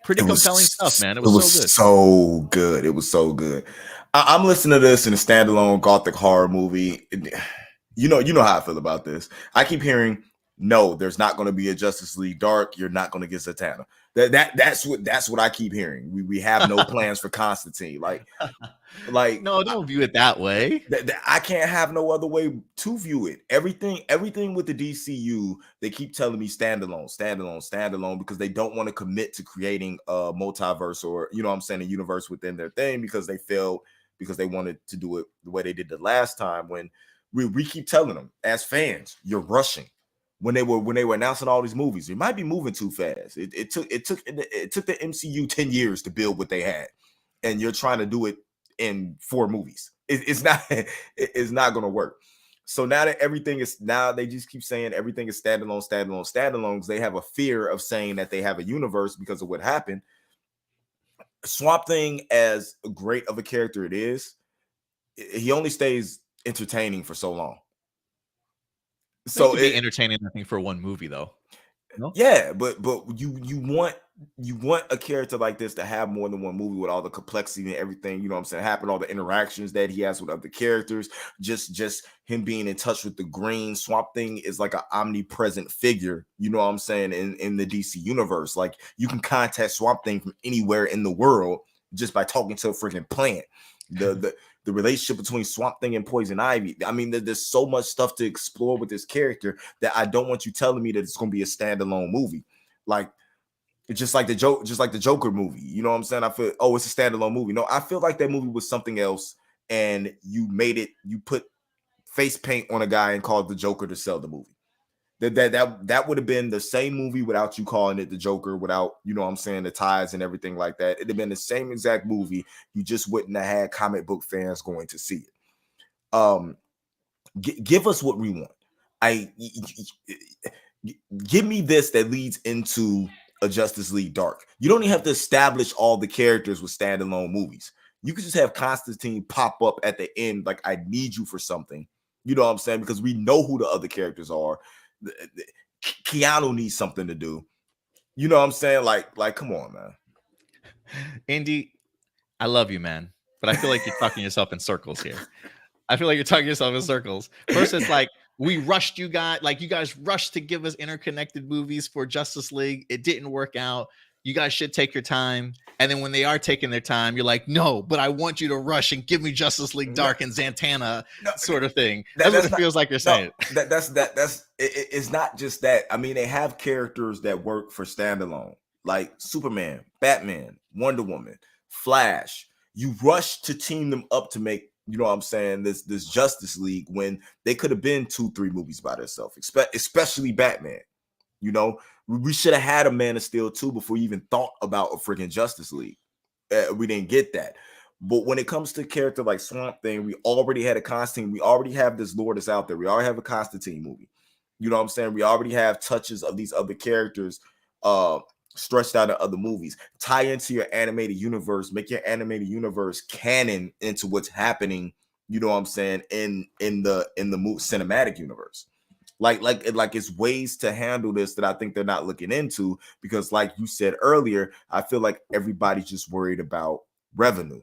pretty compelling stuff, man. It was so good. It was so good. I'm listening to this in a standalone gothic horror movie. You know how I feel about this. I keep hearing, no, there's not going to be a Justice League Dark. You're not going to get Zatanna. That's what I keep hearing. We have no plans for Constantine. Like no, don't view it that way. I can't have no other way to view it. Everything with the DCU, they keep telling me standalone, because they don't want to commit to creating a multiverse or a universe within their thing, because they wanted to do it the way they did the last time. When we keep telling them as fans, you're rushing. When they were announcing all these movies, you might be moving too fast. It took the MCU 10 years to build what they had, and you're trying to do it in 4 movies. It's not going to work. So now that they just keep saying everything is standalone, because they have a fear of saying that they have a universe because of what happened. Swamp Thing, as great of a character it is, he only stays entertaining for so long. So it entertaining, I think, for one movie though. No? Yeah, but you want a character like this to have more than one movie, with all the complexity and everything, happen, all the interactions that he has with other characters, just him being in touch with the green. Swamp Thing is like an omnipresent figure, in the DC universe. Like, you can contact Swamp Thing from anywhere in the world just by talking to a freaking plant. The relationship between Swamp Thing and Poison Ivy. I mean, there's so much stuff to explore with this character that I don't want you telling me that it's going to be a standalone movie. Like, just like the Joker movie. You know what I'm saying? I feel, it's a standalone movie. No, I feel like that movie was something else, and you put face paint on a guy and called the Joker to sell the movie. That would have been the same movie without you calling it the Joker, without, the ties and everything like that. It'd have been the same exact movie. You just wouldn't have had comic book fans going to see it. Give us what we want. Give me this that leads into a Justice League Dark. You don't even have to establish all the characters with standalone movies. You could just have Constantine pop up at the end, like, I need you for something. You know what I'm saying? Because we know who the other characters are. Keanu needs something to do. You know what I'm saying? Like, come on, man. Indy, I love you, man, but I feel like you're talking yourself in circles here. First, it's like, we rushed you guys. Like, you guys rushed to give us interconnected movies for Justice League. It didn't work out. You guys should take your time. And then when they are taking their time, you're like, no, but I want you to rush and give me Justice League Dark and Zatanna sort of thing. That's what it feels like you're saying. It's not just that. I mean, they have characters that work for standalone, like Superman, Batman, Wonder Woman, Flash. You rush to team them up to make, this Justice League, when they could have been 2-3 movies by themselves, especially Batman. We should have had a Man of Steel 2 before you even thought about a freaking Justice League. We didn't get that. But when it comes to a character like Swamp Thing, we already had a Constantine. We already have this lore that's out there. We already have a Constantine movie. You know what I'm saying? We already have touches of these other characters stretched out in other movies. Tie into your animated universe. Make your animated universe canon into what's happening, you know what I'm saying, in the cinematic universe. Like it's ways to handle this that I think they're not looking into, because, like you said earlier, I feel like everybody's just worried about revenue.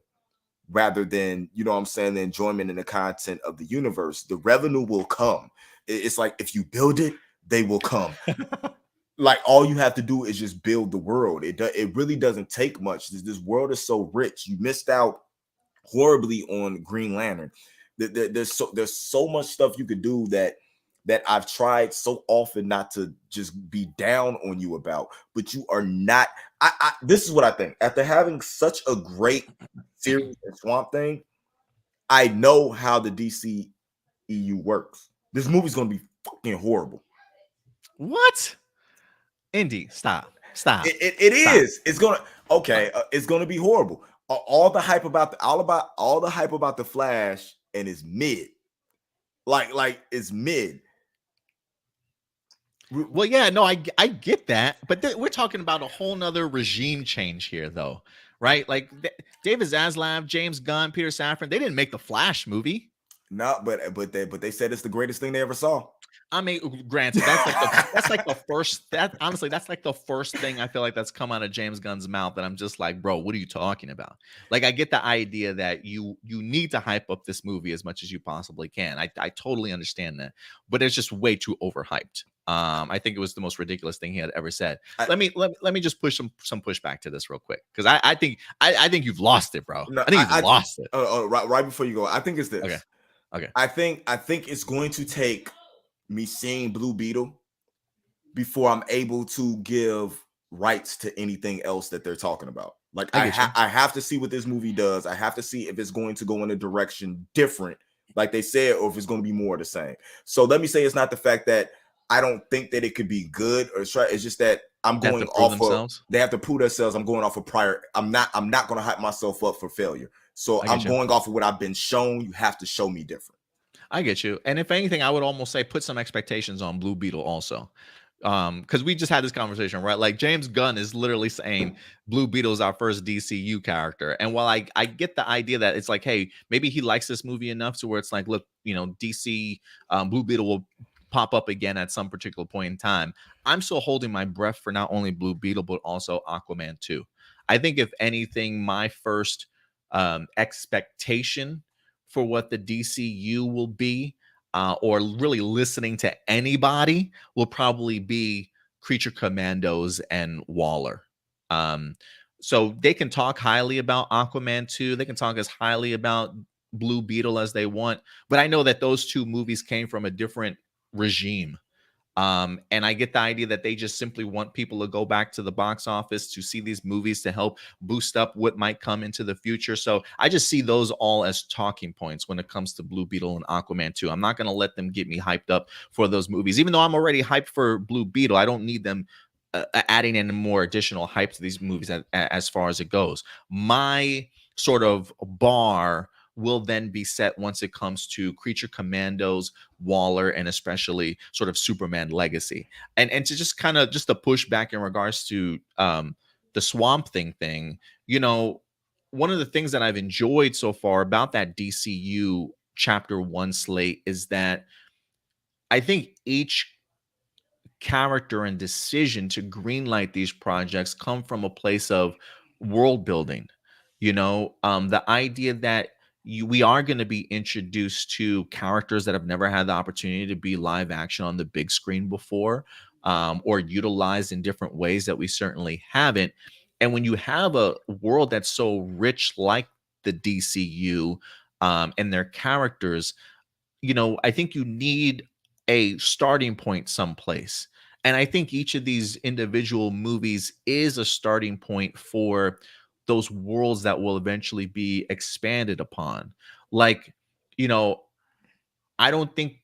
rather than, you know what I'm saying, the enjoyment and the content of the universe. The revenue will come. It's like if you build it, they will come. Like all you have to do is just build the world. It really doesn't take much. This world is so rich. You missed out horribly on Green Lantern. There's so much stuff you could do that I've tried so often not to just be down on you about, but you are not. This is what I think. After having such a great series and Swamp Thing, I know how the DC EU works. This movie's gonna be fucking horrible. What? Indy, stop. It is. It's gonna it's gonna be horrible. All the hype about the Flash, and it's mid. Like it's mid. Well, yeah, no, I get that, but we're talking about a whole nother regime change here, though, right? Like David Zaslav, James Gunn, Peter Safran, they didn't make the Flash movie. No, but they said it's the greatest thing they ever saw. I mean, granted, that's like the first. Honestly, that's like the first thing I feel like that's come out of James Gunn's mouth that I'm just like, bro, what are you talking about? Like, I get the idea that you need to hype up this movie as much as you possibly can. I totally understand that, but it's just way too overhyped. I think it was the most ridiculous thing he had ever said. Let me just push some pushback to this real quick, because I think you've lost it, bro. No, I think you've lost it. Right before you go, I think it's this. Okay. I think it's going to take me seeing Blue Beetle before I'm able to give rights to anything else that they're talking about. Like I have to see what this movie does. I have to see if it's going to go in a direction different, like they said, or if it's going to be more of the same. So let me say it's not the fact that I don't think that it could be good or try. It's just that I'm going off of they have to prove themselves. I'm going off of prior. I'm not going to hype myself up for failure. So I'm going off of what I've been shown. You have to show me different. I get you. And if anything, I would almost say put some expectations on Blue Beetle also. Because we just had this conversation, right? Like James Gunn is literally saying Blue Beetle is our first DCU character. And while I get the idea that it's like, hey, maybe he likes this movie enough to where it's like, look, you know, DC Blue Beetle will pop up again at some particular point in time. I'm still holding my breath for not only Blue Beetle, but also Aquaman 2. I think if anything, my first expectation for what the DCU will be, or really listening to anybody, will probably be Creature Commandos and Waller. So they can talk highly about Aquaman 2. They can talk as highly about Blue Beetle as they want. But I know that those two movies came from a different regime. And I get the idea that they just simply want people to go back to the box office to see these movies to help boost up what might come into the future. So I just see those all as talking points when it comes to Blue Beetle and Aquaman 2. I'm not going to let them get me hyped up for those movies. Even though I'm already hyped for Blue Beetle, I don't need them adding in more additional hype to these movies as far as it goes. My sort of bar will then be set once it comes to Creature Commandos, Waller, and especially sort of Superman Legacy. And to just kind of just a push back in regards to the Swamp thing, you know, one of the things that I've enjoyed so far about that DCU Chapter 1 slate is that I think each character and decision to greenlight these projects come from a place of world building. You know, the idea that we are going to be introduced to characters that have never had the opportunity to be live action on the big screen before, or utilized in different ways that we certainly haven't. And when you have a world that's so rich like the DCU, and their characters, you know, I think you need a starting point someplace. And I think each of these individual movies is a starting point for those worlds that will eventually be expanded upon. Like, you know, I don't think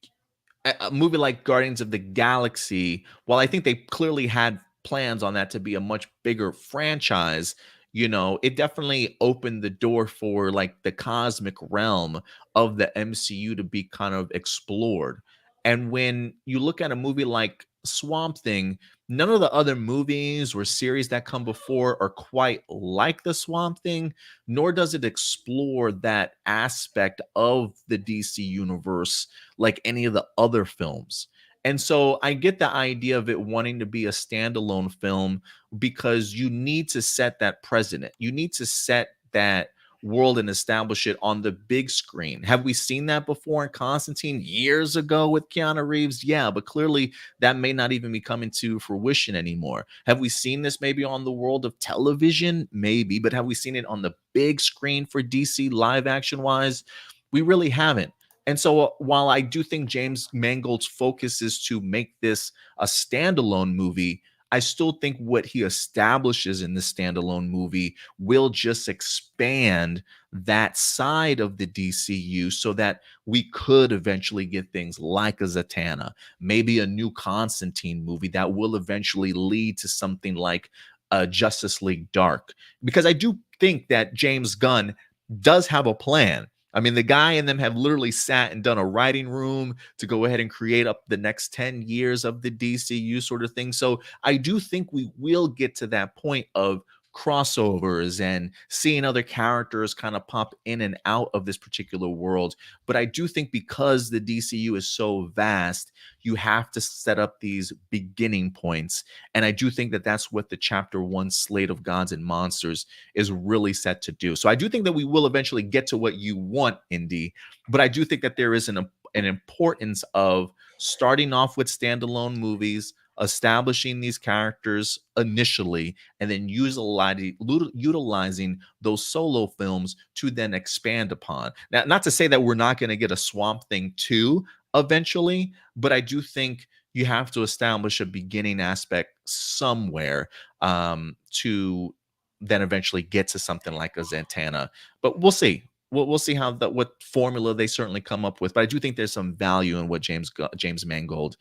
a movie like Guardians of the Galaxy, while I think they clearly had plans on that to be a much bigger franchise, you know, it definitely opened the door for like the cosmic realm of the MCU to be kind of explored. And when you look at a movie like Swamp Thing, none of the other movies or series that come before are quite like the Swamp Thing, nor does it explore that aspect of the DC universe like any of the other films. And so I get the idea of it wanting to be a standalone film because you need to set that precedent. You need to set that world and establish it on the big screen. Have we seen that before in Constantine years ago with Keanu Reeves? Yeah, but clearly that may not even be coming to fruition anymore. Have we seen this maybe on the world of television? Maybe, but have we seen it on the big screen for DC live action wise? We really haven't. And so while I do think James Mangold's focus is to make this a standalone movie, I still think what he establishes in the standalone movie will just expand that side of the DCU so that we could eventually get things like a Zatanna, maybe a new Constantine movie that will eventually lead to something like Justice League Dark. Because I do think that James Gunn does have a plan. I mean, the guy and them have literally sat and done a writing room to go ahead and create up the next 10 years of the DCU sort of thing. So I do think we will get to that point of crossovers and seeing other characters kind of pop in and out of this particular world. But I do think because the DCU is so vast, you have to set up these beginning points. And I do think that that's what the chapter 1 slate of Gods and Monsters is really set to do. So I do think that we will eventually get to what you want, Indy, but I do think that there is an importance of starting off with standalone movies, establishing these characters initially, and then utilizing those solo films to then expand upon. Now, not to say that we're not going to get a Swamp Thing 2 eventually, but I do think you have to establish a beginning aspect somewhere to then eventually get to something like a Zatanna. But we'll see. We'll see how what formula they certainly come up with. But I do think there's some value in what James Mangold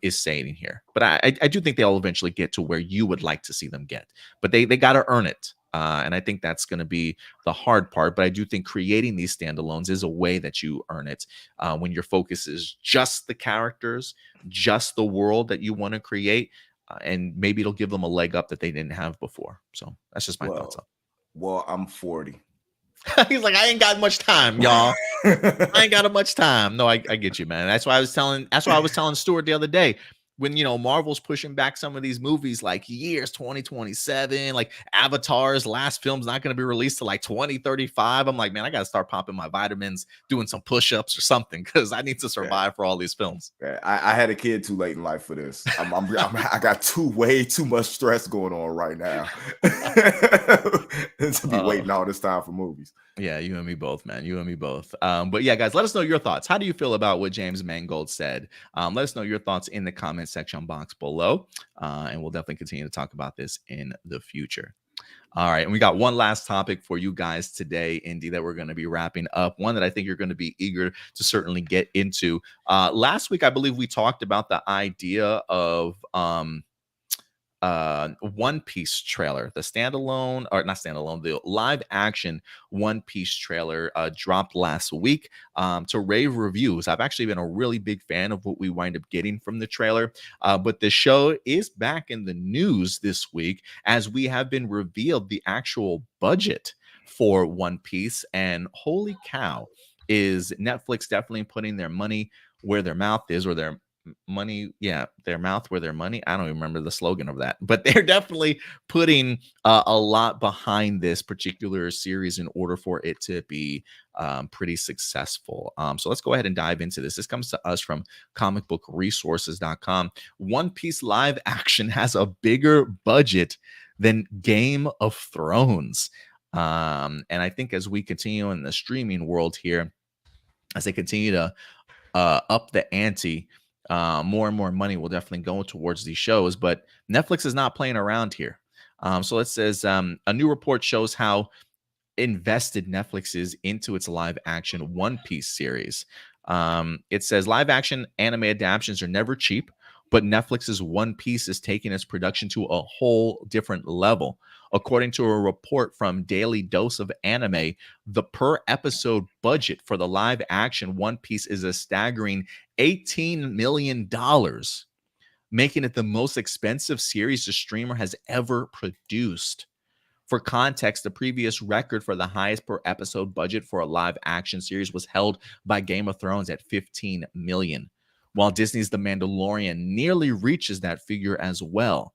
is saying here. But I do think they'll eventually get to where you would like to see them get. But they got to earn it. And I think that's going to be the hard part. But I do think creating these standalones is a way that you earn it when your focus is just the characters, just the world that you want to create. And maybe it'll give them a leg up that they didn't have before. So that's just my thoughts on it. Well, I'm 40. He's like, I ain't got much time, y'all. I ain't got much time. No, I get you, man. That's why I was telling Stuart the other day, when Marvel's pushing back some of these movies like years 2027, like Avatar's last film's not going to be released till like 2035. I'm like, man, I got to start popping my vitamins, doing some push-ups or something, because I need to survive for all these films. I had a kid too late in life for this. I got way too much stress going on right now to be waiting all this time for movies. Yeah, you and me both, man. You and me both. But yeah, guys, let us know your thoughts. How do you feel about what James Mangold said? Let us know your thoughts in the comment section box below. And we'll definitely continue to talk about this in the future. All right. And we got one last topic for you guys today, Indy, that we're going to be wrapping up. One that I think you're going to be eager to certainly get into. Last week, I believe we talked about the idea of One Piece trailer, the standalone, or not standalone, the live action One Piece trailer dropped last week to rave reviews. I've actually been a really big fan of what we wind up getting from the trailer, but the show is back in the news this week as we have been revealed the actual budget for One Piece, and holy cow, is Netflix definitely putting their money where their mouth is, or their money, their mouth where their money, I don't even remember the slogan of that, but they're definitely putting a lot behind this particular series in order for it to be pretty successful. So let's go ahead and dive into this. This comes to us from comicbookresources.com. One Piece live action has a bigger budget than Game of Thrones. And I think as we continue in the streaming world here, as they continue to up the ante, more and more money will definitely go towards these shows, but Netflix is not playing around here. So it says a new report shows how invested Netflix is into its live action One Piece series. It says live action anime adaptations are never cheap, but Netflix's One Piece is taking its production to a whole different level. According to a report from Daily Dose of Anime, the per episode budget for the live action One Piece is a staggering $18 million, making it the most expensive series the streamer has ever produced. For context, the previous record for the highest per episode budget for a live action series was held by Game of Thrones at $15 million, while Disney's The Mandalorian nearly reaches that figure as well.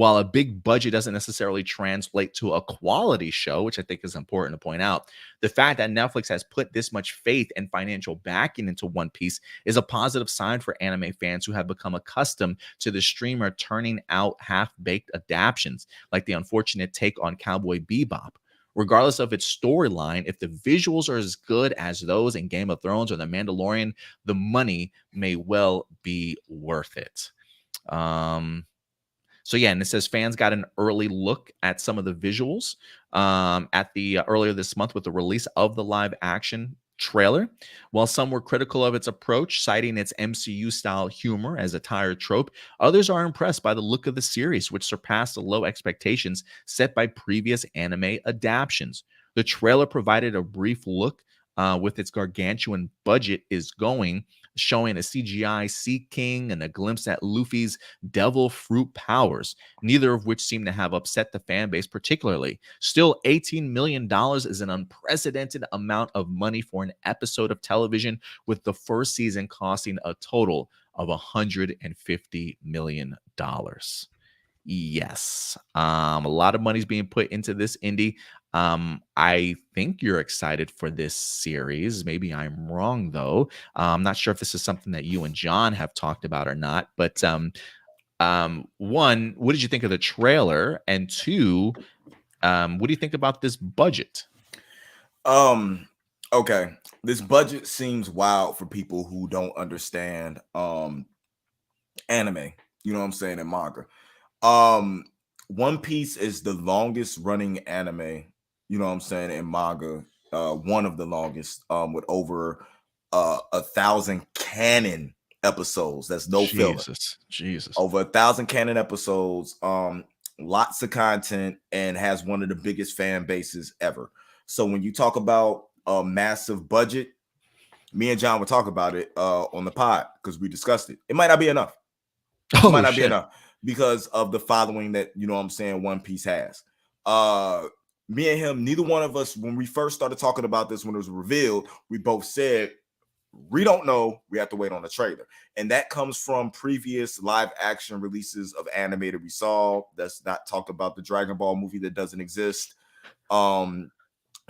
While a big budget doesn't necessarily translate to a quality show, which I think is important to point out, the fact that Netflix has put this much faith and financial backing into One Piece is a positive sign for anime fans who have become accustomed to the streamer turning out half-baked adaptations, like the unfortunate take on Cowboy Bebop. Regardless of its storyline, if the visuals are as good as those in Game of Thrones or The Mandalorian, the money may well be worth it. So yeah, and it says fans got an early look at some of the visuals at the earlier this month with the release of the live action trailer. While some were critical of its approach, citing its MCU style humor as a tired trope, others are impressed by the look of the series, which surpassed the low expectations set by previous anime adaptations. The trailer provided a brief look with its gargantuan budget is going, showing a CGI Sea King and a glimpse at Luffy's devil fruit powers, neither of which seem to have upset the fan base particularly. Still, $18 million is an unprecedented amount of money for an episode of television, with the first season costing a total of $150 million. Yes. A lot of money's being put into this indie. I think you're excited for this series. Maybe I'm wrong though. I'm not sure if this is something that you and John have talked about or not. But one, what did you think of the trailer? And two, what do you think about this budget? Okay. This budget seems wild for people who don't understand anime. You know what I'm saying, and manga. One Piece is the longest running anime, you know what I'm saying, in manga. One of the longest, with over 1,000 canon episodes. That's no filler. Jesus. Over 1,000 canon episodes, lots of content, and has one of the biggest fan bases ever. So when you talk about a massive budget, me and John will talk about it on the pod because we discussed it. It might not be enough. It might not be enough because of the following that, you know what I'm saying, One Piece has. Me and him, neither one of us, when we first started talking about this, when it was revealed, we both said, we don't know. We have to wait on the trailer. And that comes from previous live action releases of anime that we saw. That's not talked about the Dragon Ball movie that doesn't exist.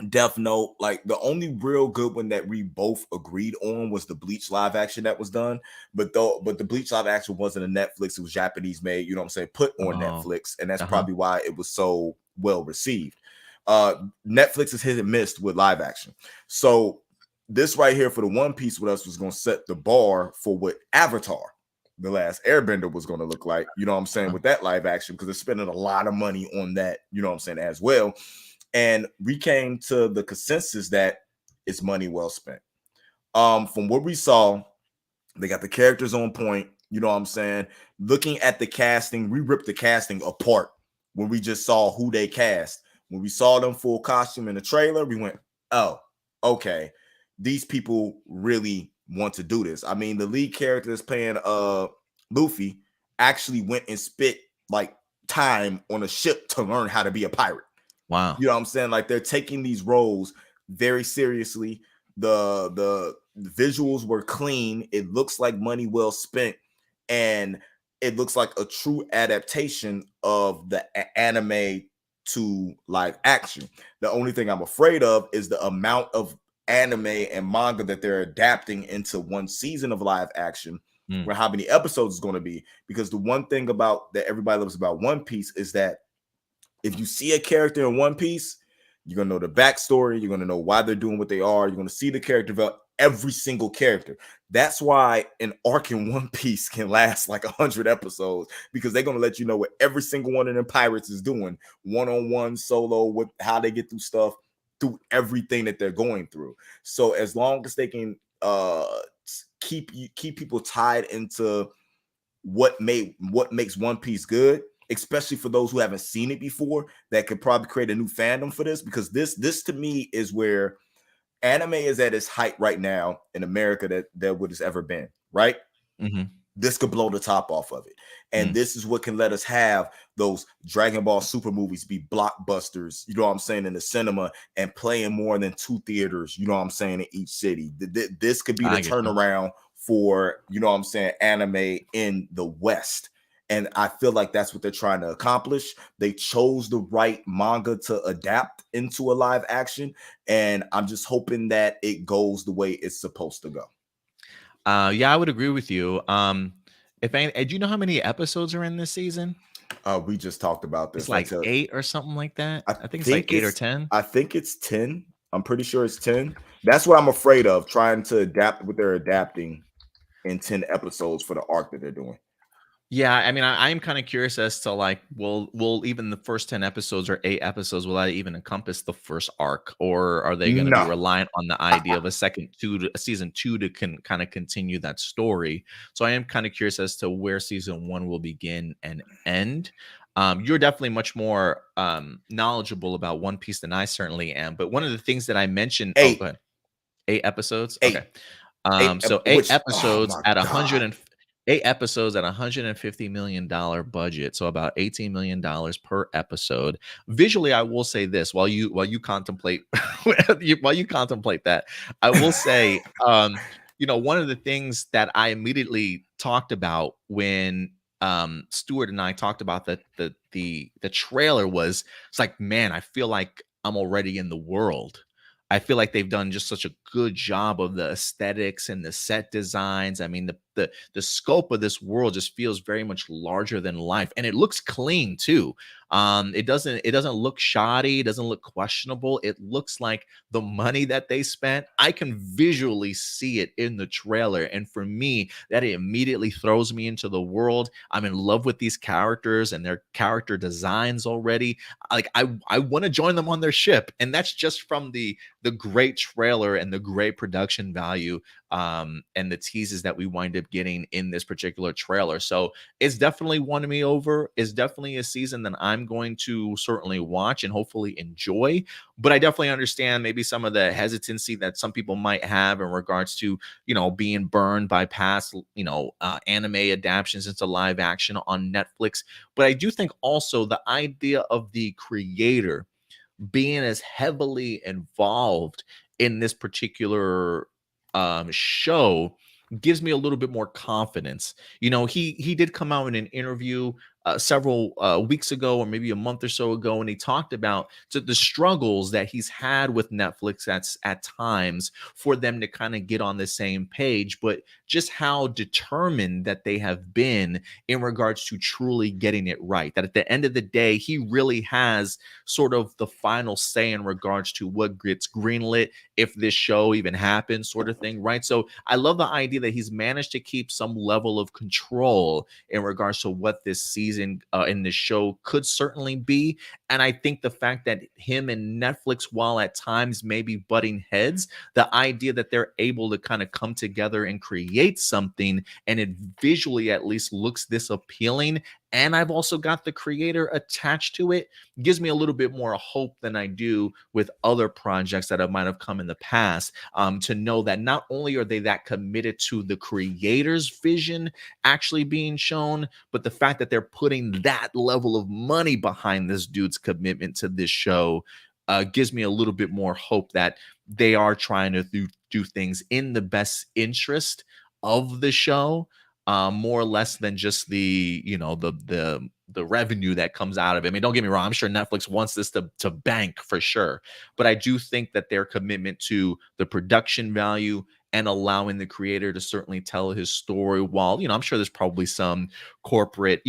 Death Note, like the only real good one that we both agreed on was the Bleach live action that was done. But the Bleach live action wasn't a Netflix, it was Japanese made, you know what I'm saying, put on Netflix. And that's probably why it was so well received. Netflix is hit and missed with live action. So this right here for the One Piece with us was going to set the bar for what Avatar, The Last Airbender, was going to look like, you know what I'm saying, with that live action, because they're spending a lot of money on that, you know what I'm saying, as well. And we came to the consensus that it's money well spent. From what we saw, they got the characters on point, you know what I'm saying. Looking at the casting, we ripped the casting apart when we just saw who they cast. When we saw them full costume in the trailer, we went, oh, okay, these people really want to do this. I mean, the lead character that's playing Luffy actually went and spent like time on a ship to learn how to be a pirate. Wow. You know what I'm saying? Like, they're taking these roles very seriously. The visuals were clean. It looks like money well spent, and it looks like a true adaptation of the anime to live action. The only thing I'm afraid of is the amount of anime and manga that they're adapting into one season of live action, where how many episodes is going to be. Because the one thing about that everybody loves about One Piece is that if you see a character in One Piece, you're going to know the backstory. You're going to know why they're doing what they are. You're going to see the character develop, every single character. That's why an arc in One Piece can last like 100 episodes, because they're going to let you know what every single one of them pirates is doing, one-on-one, solo, with how they get through stuff, through everything that they're going through. So as long as they can keep people tied into what makes One Piece good, especially for those who haven't seen it before, that could probably create a new fandom for this, because this to me is where anime is at its height right now in America that what has ever been, right? This could blow the top off of it. And this is what can let us have those Dragon Ball Super movies be blockbusters, you know what I'm saying, in the cinema, and playing more than 2 theaters, you know what I'm saying, in each city. This could be the turnaround for, you know what I'm saying, anime in the West. And I feel like that's what they're trying to accomplish. They chose the right manga to adapt into a live action, and I'm just hoping that it goes the way it's supposed to go. Yeah, I would agree with you. If any, do you know how many episodes are in this season? We just talked about It's this. like 8 or something like that. I I think it's like think 8 or it's 10. I think it's 10. I'm pretty sure it's 10. That's what I'm afraid of, trying to adapt what they're adapting in 10 episodes for the arc that they're doing. Yeah, I mean, I'm kind of curious as to like, will even the first 10 episodes or 8 episodes, will that even encompass the first arc, or are they going to be No. reliant on the idea of a season two to kind of continue that story? So I am kind of curious as to where season 1 will begin and end. You're definitely much more knowledgeable about One Piece than I certainly am. But one of the things that I mentioned, oh, go 8. ahead. 8 episodes. Okay. 8. 8 So eight which, oh episodes my at god. 8 episodes at $150 million budget, so about $18 million per episode. Visually, I will say this while you contemplate while you contemplate that, I will say, one of the things that I immediately talked about when Stuart and I talked about the trailer was, it's like, man, I feel like I'm already in the world. I feel like they've done just such a good job of the aesthetics and the set designs. I mean, the scope of this world just feels very much larger than life, and it looks clean too. It doesn't look shoddy. It doesn't look questionable. It looks like the money that they spent. I can visually see it in the trailer, and for me, that immediately throws me into the world. I'm in love with these characters and their character designs already. Like I want to join them on their ship, and that's just from the great trailer and the great production value, and the teases that we wind up getting in this particular trailer. So it's definitely won me over. It's definitely a season that I'm going to certainly watch and hopefully enjoy. But I definitely understand maybe some of the hesitancy that some people might have in regards to, being burned by past, anime adaptations into live action on Netflix. But I do think also the idea of the creator being as heavily involved in this particular show gives me a little bit more confidence. He did come out in an interview several weeks ago, or maybe a month or so ago, and he talked about the struggles that he's had with Netflix at times for them to kind of get on the same page, but just how determined that they have been in regards to truly getting it right. That at the end of the day, he really has sort of the final say in regards to what gets greenlit, if this show even happens, sort of thing, right? So I love the idea that he's managed to keep some level of control in regards to what this season in this show could certainly be. And I think the fact that him and Netflix, while at times maybe butting heads, the idea that they're able to kind of come together and create something, and it visually at least looks this appealing, and I've also got the creator attached to it, gives me a little bit more hope than I do with other projects that might have come in the past, to know that not only are they that committed to the creator's vision actually being shown, but the fact that they're putting that level of money behind this dude's commitment to this show gives me a little bit more hope that they are trying to do things in the best interest of the show, more or less than just the revenue that comes out of it. I mean, don't get me wrong, I'm sure Netflix wants this to bank for sure, but I do think that their commitment to the production value and allowing the creator to certainly tell his story, while I'm sure there's probably some corporate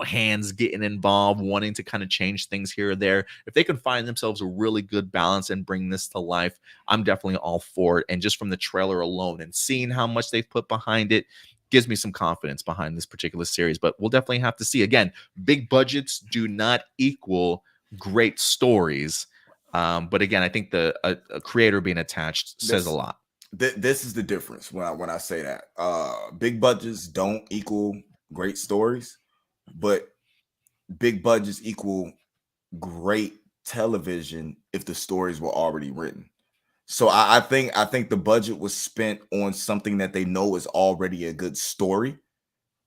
hands getting involved, wanting to kind of change things here or there. If they can find themselves a really good balance and bring this to life, I'm definitely all for it. And just from the trailer alone and seeing how much they've put behind it gives me some confidence behind this particular series. But we'll definitely have to see. Again, big budgets do not equal great stories. But again, I think a creator being attached says a lot. This is the difference when I say that. Big budgets don't equal great stories, but big budgets equal great television if the stories were already written. So I think the budget was spent on something that they know is already a good story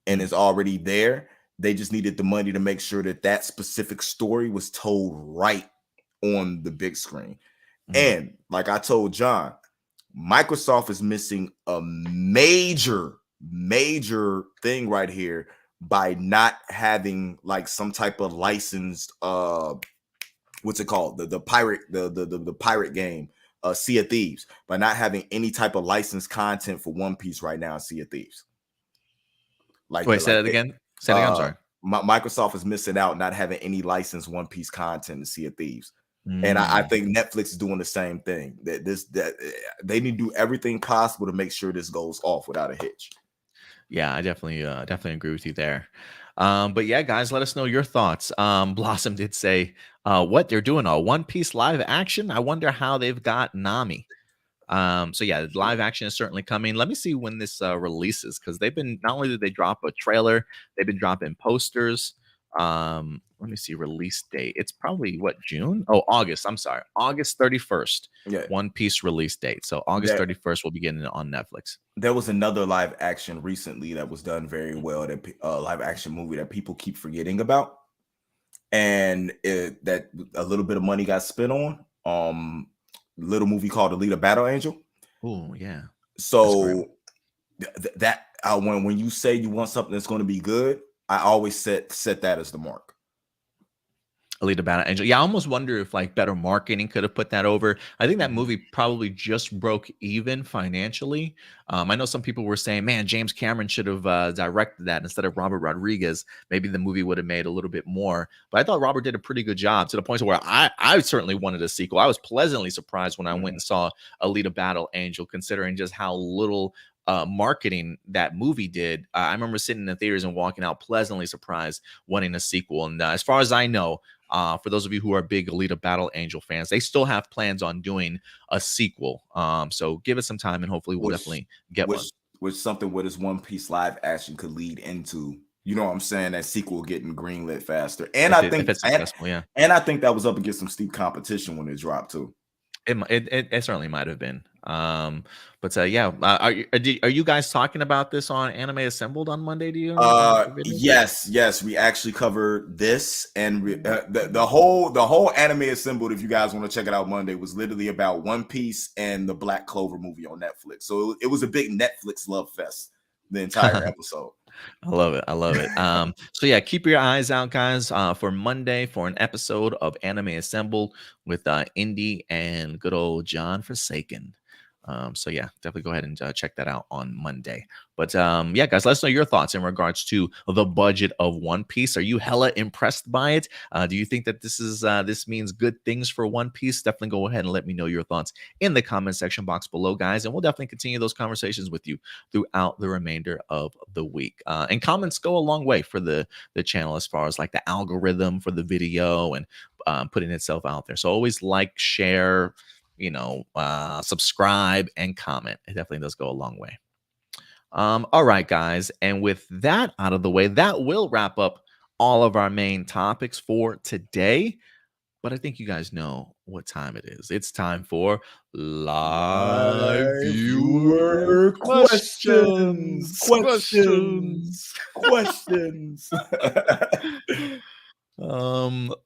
and is already there. They just needed the money to make sure that specific story was told right on the big screen. And like I told John, Microsoft is missing a major thing right here by not having like some type of licensed what's it called, the pirate the pirate game, Sea of Thieves, by not having any type of licensed content for One Piece right now in Sea of Thieves. Like Wait, the say like that it, again. Say that again. I'm sorry. Microsoft is missing out not having any licensed One Piece content in Sea of Thieves. And I Mm. think Netflix is doing the same thing. That they need to do everything possible to make sure this goes off without a hitch. Yeah, I definitely agree with you there. But yeah, guys, let us know your thoughts. Blossom did say, what they're doing a One Piece live action. I wonder how they've got Nami. So yeah, live action is certainly coming. Let me see when this releases, because they've been, not only did they drop a trailer, they've been dropping posters. Let me see release date. It's probably what, June? Oh, August. I'm sorry, August 31st. Yeah, One Piece release date. So August 31st, we'll be getting it on Netflix. there was another live action recently that was done very well. That live action movie that people keep forgetting about, and that a little bit of money got spent on. Little movie called Alita Battle Angel. Oh yeah, So that when you say you want something that's going to be good, I always set that as the mark. Alita Battle Angel. Yeah, I almost wonder if like better marketing could have put that over. I think that movie probably just broke even financially. I know some people were saying, man, James Cameron should have directed that instead of Robert Rodriguez. Maybe the movie would have made a little bit more. But I thought Robert did a pretty good job, to the point where I certainly wanted a sequel. I was pleasantly surprised when I went and saw Alita Battle Angel, considering just how little marketing that movie did. I remember sitting in the theaters and walking out pleasantly surprised, wanting a sequel. And as far as I know, for those of you who are big Alita Battle Angel fans, they still have plans on doing a sequel. So give it some time, and hopefully we'll definitely get one. Which something where this One Piece live action could lead into. You know what I'm saying? That sequel getting greenlit faster. And If it's successful, yeah. And I think that was up against some steep competition when it dropped too. It certainly might have been. But yeah, are you guys talking about this on Anime Assembled on Monday? Do you? Yes, we actually covered this, and the whole Anime Assembled, if you guys want to check it out Monday, was literally about One Piece and the Black Clover movie on Netflix. So it was a big Netflix love fest the entire episode. I love it. I love it. So yeah, keep your eyes out, guys, for Monday for an episode of Anime Assembled with Indy and good old John Forsaken. So yeah, definitely go ahead and check that out on Monday. But yeah, guys, let us know your thoughts in regards to the budget of One Piece. Are you hella impressed by it? Do you think that this means good things for One Piece? Definitely go ahead and let me know your thoughts in the comment section box below, guys, and we'll definitely continue those conversations with you throughout the remainder of the week. And comments go a long way for the channel, as far as like the algorithm for the video and putting itself out there. So always like, share, subscribe and comment. It definitely does go a long way. All right, guys. And with that out of the way, that will wrap up all of our main topics for today. But I think you guys know what time it is. It's time for live viewer questions.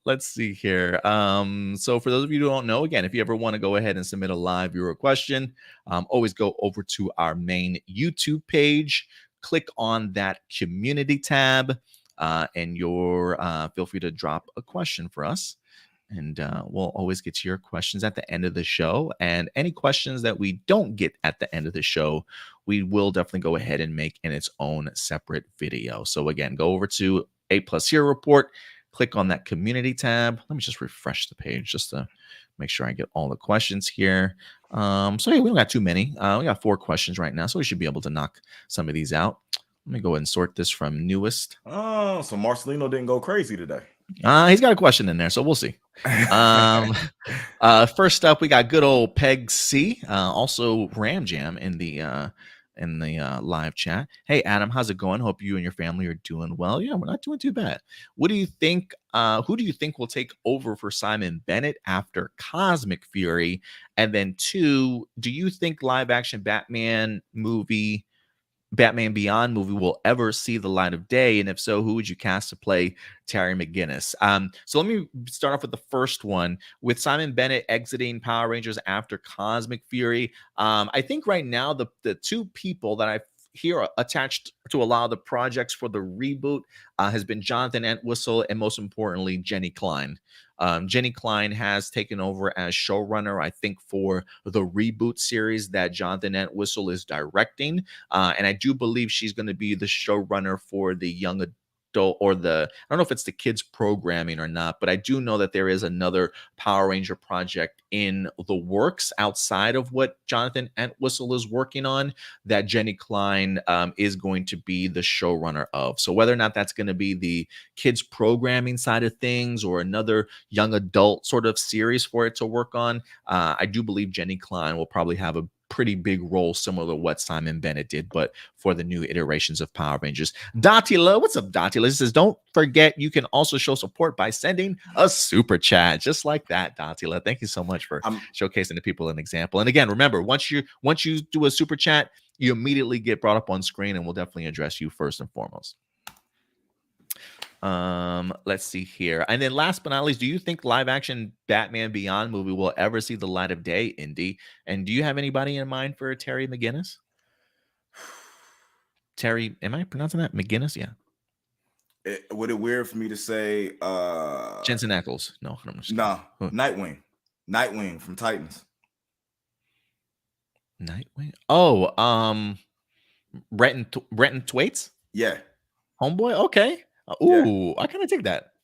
Let's see here. So for those of you who don't know, again, if you ever want to go ahead and submit a live viewer question, always go over to our main YouTube page, click on that community tab, and feel free to drop a question for us. And we'll always get to your questions at the end of the show. And any questions that we don't get at the end of the show, we will definitely go ahead and make in its own separate video. So again, go over to A+ Hero Report, click on that community tab. Let me just refresh the page just to make sure I get all the questions here. So yeah, we don't got too many. We got 4 questions right now, so we should be able to knock some of these out. Let me go ahead and sort this from newest. Oh, so Marcelino didn't go crazy today. He's got a question in there, so we'll see. First up, we got good old Peg C, also Ram Jam in the live chat. Hey Adam, how's it going? Hope you and your family are doing well. Yeah, we're not doing too bad. What do you think? Who do you think will take over for Simon Bennett after Cosmic Fury? And then 2, do you think live action Batman Beyond movie will ever see the light of day? And if so, who would you cast to play Terry McGinnis? So let me start off with the first one. With Simon Bennett exiting Power Rangers after Cosmic Fury, I think right now the 2 people that here attached to a lot of the projects for the reboot has been Jonathan Entwistle and most importantly Jenny Klein. Jenny Klein has taken over as showrunner, I think, for the reboot series that Jonathan Entwistle is directing. And I do believe she's going to be the showrunner for the young adult or I don't know if it's the kids programming or not, but I do know that there is another Power Ranger project in the works outside of what Jonathan Entwistle is working on that Jenny Klein is going to be the showrunner of. So whether or not that's going to be the kids programming side of things or another young adult sort of series for it to work on, I do believe Jenny Klein will probably have a pretty big role similar to what Simon Bennett did, but for the new iterations of Power Rangers. Datila, what's up, Datila? It says, don't forget you can also show support by sending a super chat, just like that, Datila. Thank you so much for showcasing the people an example. And again, remember, once you do a super chat, you immediately get brought up on screen, and we'll definitely address you first and foremost. Let's see here. And then last but not least, do you think live action Batman Beyond movie will ever see the light of day, Indy? And do you have anybody in mind for Terry McGinnis? Terry, am I pronouncing that? McGinnis? Yeah. Would it weird for me to say Jensen Ackles? No, I'm just Nightwing. Nightwing from Titans. Nightwing? Oh, Brenton Thwaites? Yeah. Homeboy? Okay. Ooh, yeah. I kind of dig that.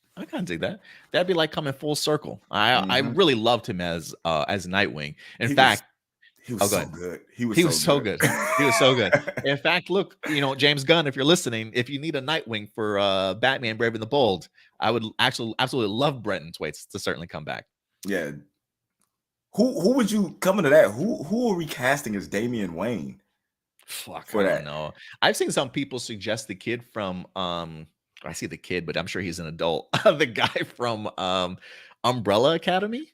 That'd be like coming full circle. I really loved him as Nightwing. In fact, he was so good. He was so good. He was so good. In fact, look, James Gunn, if you're listening, if you need a Nightwing for Batman Brave and the Bold, I would actually absolutely love Brenton Thwaites to certainly come back. Yeah. Who would you come into that? Who are we casting as Damian Wayne? Fuck, I don't know. I've seen some people suggest the kid from I see the kid, but I'm sure he's an adult. The guy from Umbrella Academy.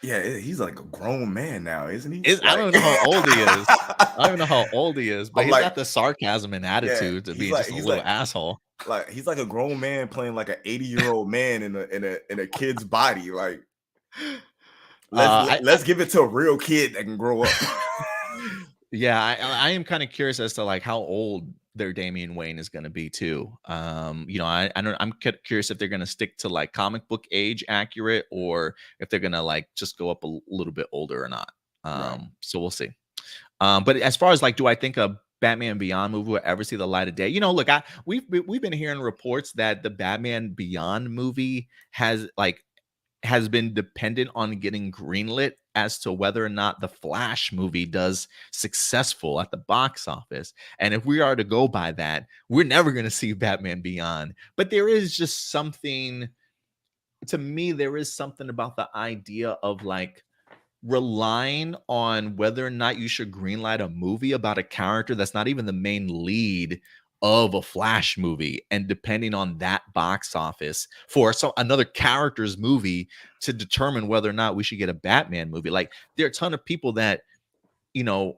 Yeah, he's like a grown man now, isn't he? I don't know how old he is. I don't even know how old he is, but he's got the sarcasm and attitude to be just a little asshole. Like he's like a grown man playing like an 80-year-old man in a kid's body. Like let's give it to a real kid that can grow up. Yeah, I am kind of curious as to like how old their Damian Wayne is going to be too. I'm curious if they're going to stick to like comic book age accurate or if they're going to like just go up a little bit older or not. So we'll see. But as far as like, do I think a Batman Beyond movie will ever see the light of day? Look, we've been hearing reports that the Batman Beyond movie has been dependent on getting greenlit as to whether or not the Flash movie does successful at the box office. And if we are to go by that, we're never going to see Batman Beyond. But there is just something, to me, there is something about the idea of like relying on whether or not you should greenlight a movie about a character that's not even the main lead of a Flash movie, and depending on that box office for another character's movie to determine whether or not we should get a Batman movie. Like there are a ton of people that, even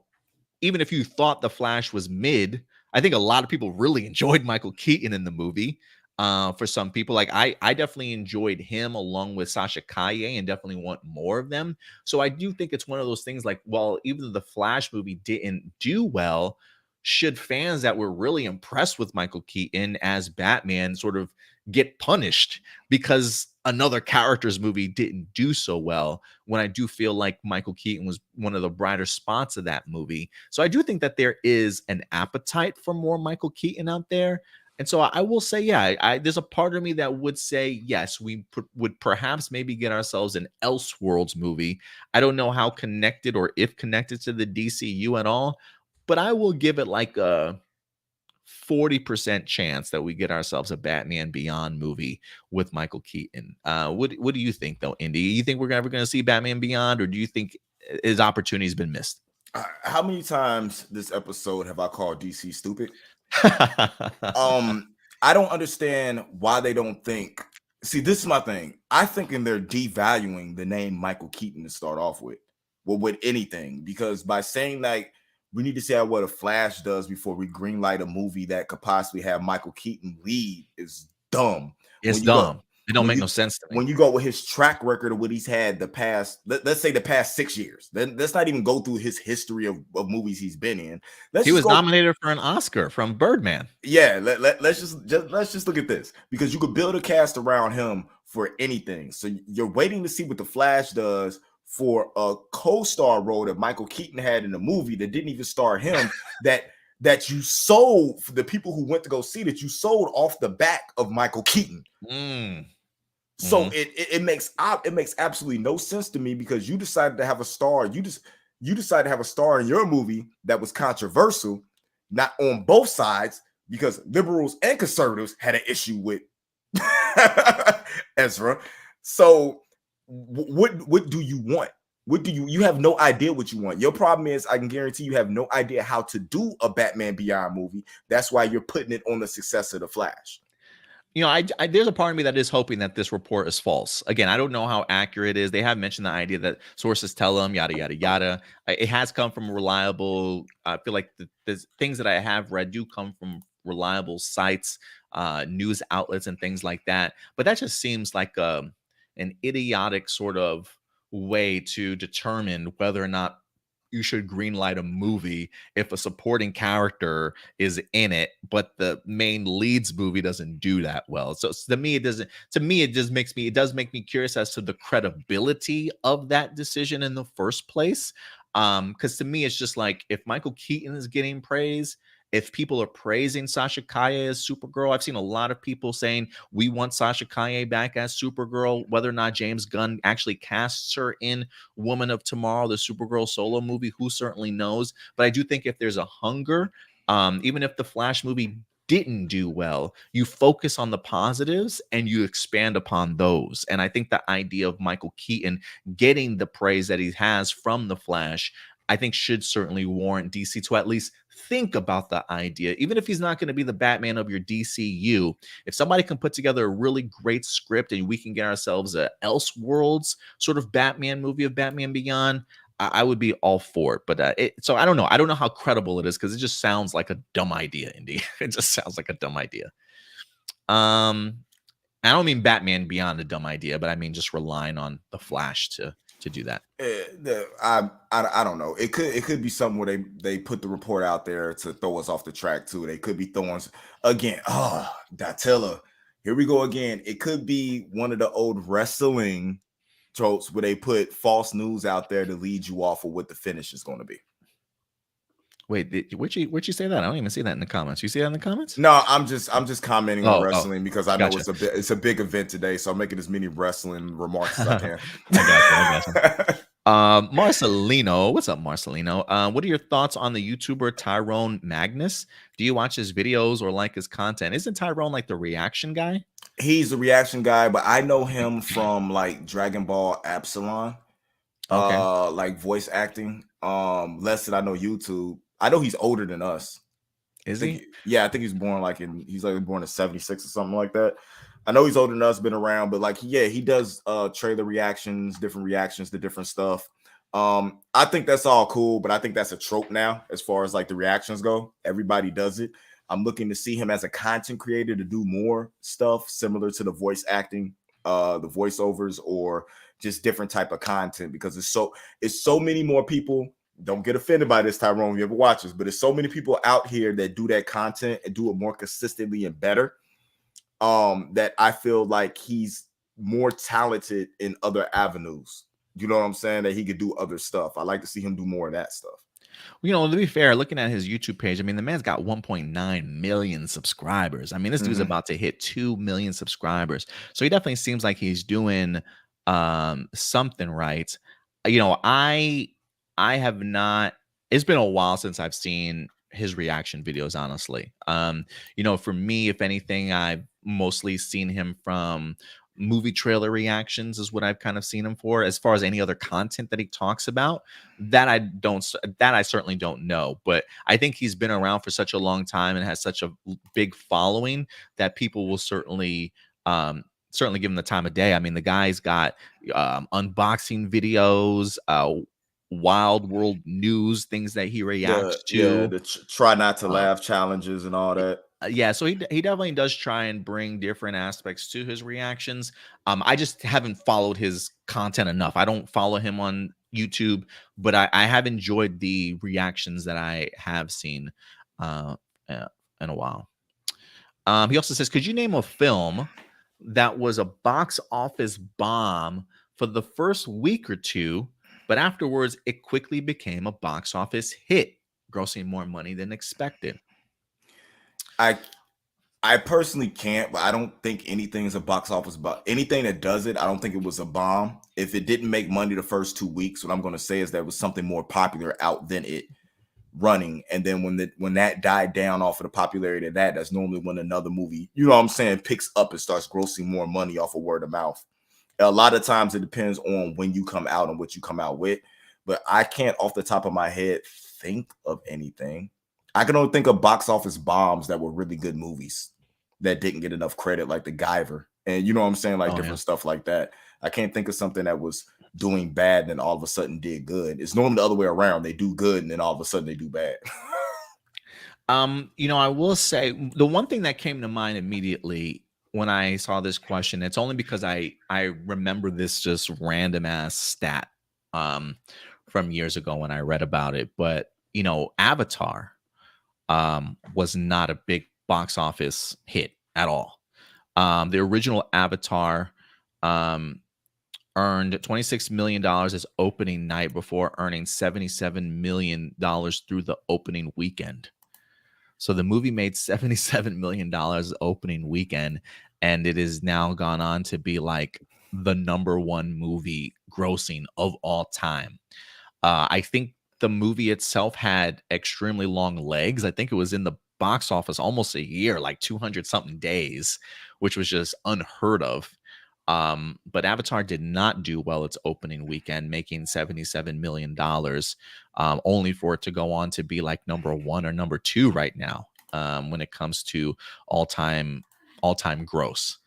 if you thought the Flash was mid, I think a lot of people really enjoyed Michael Keaton in the movie. For some people, like I definitely enjoyed him along with Sasha Calle and definitely want more of them. So I do think it's one of those things like, well, even though the Flash movie didn't do well, should fans that were really impressed with Michael Keaton as Batman sort of get punished because another character's movie didn't do so well, when I do feel like Michael Keaton was one of the brighter spots of that movie. So I do think that there is an appetite for more Michael Keaton out there. And so I will say, yeah, there's a part of me that would say, yes, we would perhaps maybe get ourselves an Elseworlds movie. I don't know how connected or if connected to the DCU at all, but I will give it like a 40% chance that we get ourselves a Batman Beyond movie with Michael Keaton. What do you think, though, Indy? You think we're ever going to see Batman Beyond, or do you think his opportunity's been missed? How many times this episode have I called DC stupid? I don't understand why they don't think. See, this is my thing. I think they're devaluing the name Michael Keaton to start off with. Well, with anything, because by saying like we need to see what a Flash does before we greenlight a movie that could possibly have Michael Keaton lead is dumb. It's dumb. It don't make no sense to me. When you go with his track record of what he's had the past, let's say the past 6 years, then let's not even go through his history of movies he's been in. He was nominated for an Oscar from Birdman. Yeah, let's just look at this, because you could build a cast around him for anything. So you're waiting to see what the Flash does for a co-star role that Michael Keaton had in a movie that didn't even star him, that you sold for the people who went to go see, that you sold off the back of Michael Keaton. So it makes absolutely no sense to me, because you decided to have a star. You decided to have a star in your movie that was controversial, not on both sides, because liberals and conservatives had an issue with Ezra. So what do you want? What do you have no idea what you want. Your problem is, I can guarantee you have no idea how to do a Batman Beyond movie. That's why you're putting it on the success of the Flash. You know, I there's a part of me that is hoping that this report is false. Again, I don't know how accurate it is. They have mentioned the idea that sources tell them, yada, yada, yada. It has come from reliable. I feel like the things that I have read do come from reliable sites, news outlets, and things like that. But that just seems like an idiotic sort of way to determine whether or not you should greenlight a movie if a supporting character is in it, but the main leads movie doesn't do that well. So to me, it doesn't. To me, it does make me curious as to the credibility of that decision in the first place. Because to me, it's just like, if Michael Keaton is getting praise, if people are praising Sasha Kaye as Supergirl, I've seen a lot of people saying we want Sasha Kaye back as Supergirl. Whether or not James Gunn actually casts her in Woman of Tomorrow, the Supergirl solo movie, who certainly knows? But I do think if there's a hunger, even if the Flash movie didn't do well, you focus on the positives and you expand upon those. And I think the idea of Michael Keaton getting the praise that he has from the Flash, I think should certainly warrant DC to at least think about the idea. Even if he's not going to be the Batman of your DCU, if somebody can put together a really great script and we can get ourselves a Elseworlds sort of Batman movie of Batman Beyond, I would be all for it. But so I don't know. I don't know how credible it is, because it just sounds like a dumb idea, Indy. It just sounds like a dumb idea. I don't mean Batman Beyond a dumb idea, but I mean just relying on the Flash to do that. I don't know. It could be something where they put the report out there to throw us off the track too. They could be throwing again. Oh, Datilla, here we go again. It could be one of the old wrestling tropes where they put false news out there to lead you off of what the finish is going to be. Wait, where'd you say that? I don't even see that in the comments. You see that in the comments? No, I'm just commenting on wrestling because I know gotcha. it's a big event today, so I'm making as many wrestling remarks as I can. I got you. Marcelino, what's up, Marcelino? What are your thoughts on the YouTuber Tyrone Magnus? Do you watch his videos or like his content? Isn't Tyrone like the reaction guy? He's the reaction guy, but I know him from like Dragon Ball Absalon, like voice acting. Less than I know YouTube. I know he's older than us. Is he? Yeah, I think he's born he's born in 76 or something like that. I know he's older than us, been around, but like, yeah, he does trailer reactions, different reactions to different stuff. I think that's all cool, but I think that's a trope now as far as like the reactions go. Everybody does it. I'm looking to see him as a content creator to do more stuff similar to the voice acting, the voiceovers, or just different type of content, because it's so many more people. Don't get offended by this, Tyrone, if you ever watch this, but there's so many people out here that do that content and do it more consistently and better, that I feel like he's more talented in other avenues. You know what I'm saying? That he could do other stuff. I like to see him do more of that stuff. You know, to be fair, looking at his YouTube page, I mean, the man's got 1.9 million subscribers. I mean, this dude's about to hit 2 million subscribers. So he definitely seems like he's doing something right. You know, I have not, it's been a while since I've seen his reaction videos, honestly. You know, for me, if anything, I've mostly seen him from movie trailer reactions is what I've kind of seen him for. As far as any other content that he talks about, that I certainly don't know. But I think he's been around for such a long time and has such a big following that people will certainly give him the time of day. I mean, the guy's got unboxing videos, wild world news, things that he reacts to. The try not to laugh challenges and all that. Yeah, so he definitely does try and bring different aspects to his reactions. I just haven't followed his content enough. I don't follow him on YouTube, but I have enjoyed the reactions that I have seen uh, uh, in a while. He also says, could you name a film that was a box office bomb for the first week or two, but afterwards it quickly became a box office hit, grossing more money than expected? I I personally can't, but I don't think anything is a box office, but anything that does it, I don't think it was a bomb. If it didn't make money the first 2 weeks, what I'm going to say is there was something more popular out than it running. And then when that died down off of the popularity of that, that's normally when another movie, you know what I'm saying, picks up and starts grossing more money off of word of mouth. A lot of times it depends on when you come out and what you come out with, but I can't off the top of my head think of anything. I can only think of box office bombs that were really good movies that didn't get enough credit, like the Guyver, and you know what I'm saying, like Oh yeah. different stuff like that. I can't think of something that was doing bad and then all of a sudden did good. It's normally the other way around. They do good and then all of a sudden they do bad. I will say the one thing that came to mind immediately when I saw this question, it's only because I remember this just random ass stat um from years ago when I read about it. But Avatar was not a big box office hit at all. The original Avatar um earned $26 million as opening night before earning $77 million through the opening weekend. So the movie made $77 million opening weekend, and it has now gone on to be like the number one movie grossing of all time. I think the movie itself had extremely long legs. I think it was in the box office almost a year, like 200 something days, which was just unheard of. But Avatar did not do well its opening weekend, making $77 million, only for it to go on to be like number one or number two right now when it comes to all-time gross.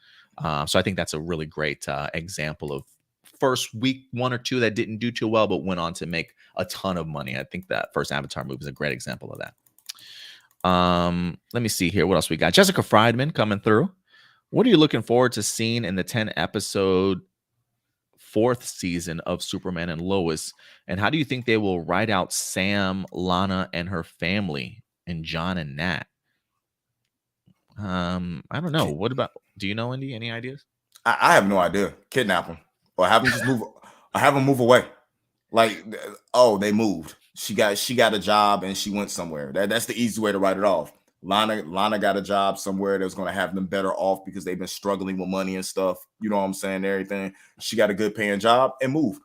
So I think that's a really great example of first week one or two that didn't do too well, but went on to make a ton of money. I think that first Avatar movie is a great example of that. Let me see here. What else we got? Jessica Friedman coming through. What are you looking forward to seeing in the 10-episode fourth season of Superman and Lois? And how do you think they will write out Sam, Lana, and her family, and John and Nat? I don't know. What about, do you know, Indy? Any ideas? I have no idea. Kidnap them or have them just move. Or have them move away. Like, oh, they moved. She got a job and she went somewhere. That's the easy way to write it off. Lana got a job somewhere that's going to have them better off because they've been struggling with money and stuff. You know what I'm saying? Everything. She got a good paying job and moved.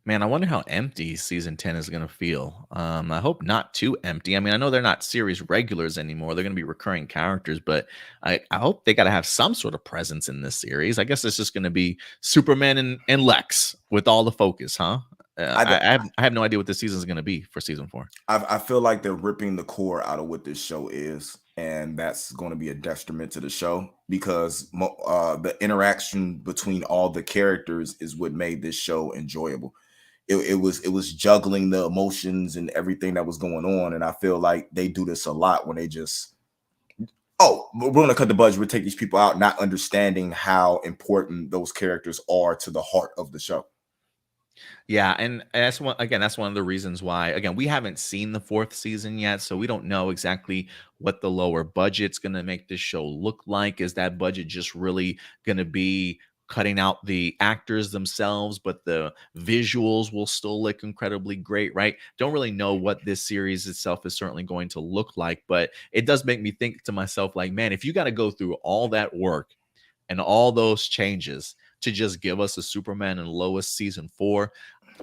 Man, I wonder how empty season 10 is going to feel. I hope not too empty. I mean, I know they're not series regulars anymore. They're going to be recurring characters, but I hope they got to have some sort of presence in this series. I guess it's just going to be Superman and Lex with all the focus, huh? I have no idea what this season is going to be for season 4. I feel like they're ripping the core out of what this show is, and that's going to be a detriment to the show because the interaction between all the characters is what made this show enjoyable. It was juggling the emotions and everything that was going on, and I feel like they do this a lot when they just, oh, we're going to cut the budget, we'll take these people out, not understanding how important those characters are to the heart of the show. Yeah, and that's one again, that's one of the reasons why, again, we haven't seen the fourth season yet, so we don't know exactly what the lower budget's going to make this show look like. Is that budget just really going to be cutting out the actors themselves, but the visuals will still look incredibly great, right? Don't really know what this series itself is certainly going to look like, but it does make me think to myself, like, man, if you got to go through all that work and all those changes to just give us a Superman and Lois season 4,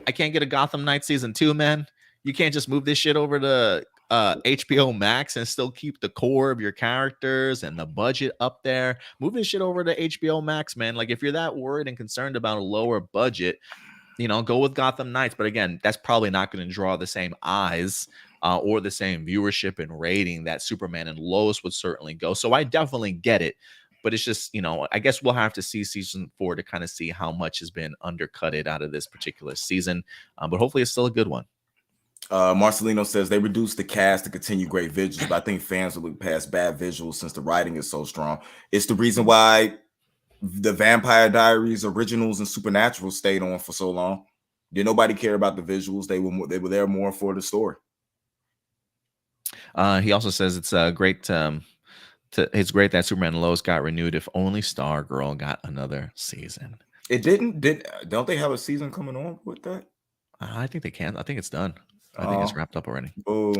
I can't get a Gotham Knights season 2, man. You can't just move this shit over to HBO Max and still keep the core of your characters and the budget up there. Move this shit over to HBO Max, man. Like, if you're that worried and concerned about a lower budget, go with Gotham Knights. But again, that's probably not going to draw the same eyes or the same viewership and rating that Superman and Lois would certainly go. So I definitely get it. But it's just, I guess we'll have to see season 4 to kind of see how much has been undercutted out of this particular season. But hopefully it's still a good one. Marcelino says they reduced the cast to continue great visuals, but I think fans will look past bad visuals since the writing is so strong. It's the reason why the Vampire Diaries originals and Supernatural stayed on for so long. Did nobody care about the visuals? They were there more for the story. He also says it's great. It's great that Superman and Lois got renewed. If only Stargirl got another season. It don't they have a season coming on with that? I think they can. I think it's done. I think it's wrapped up already. Oh.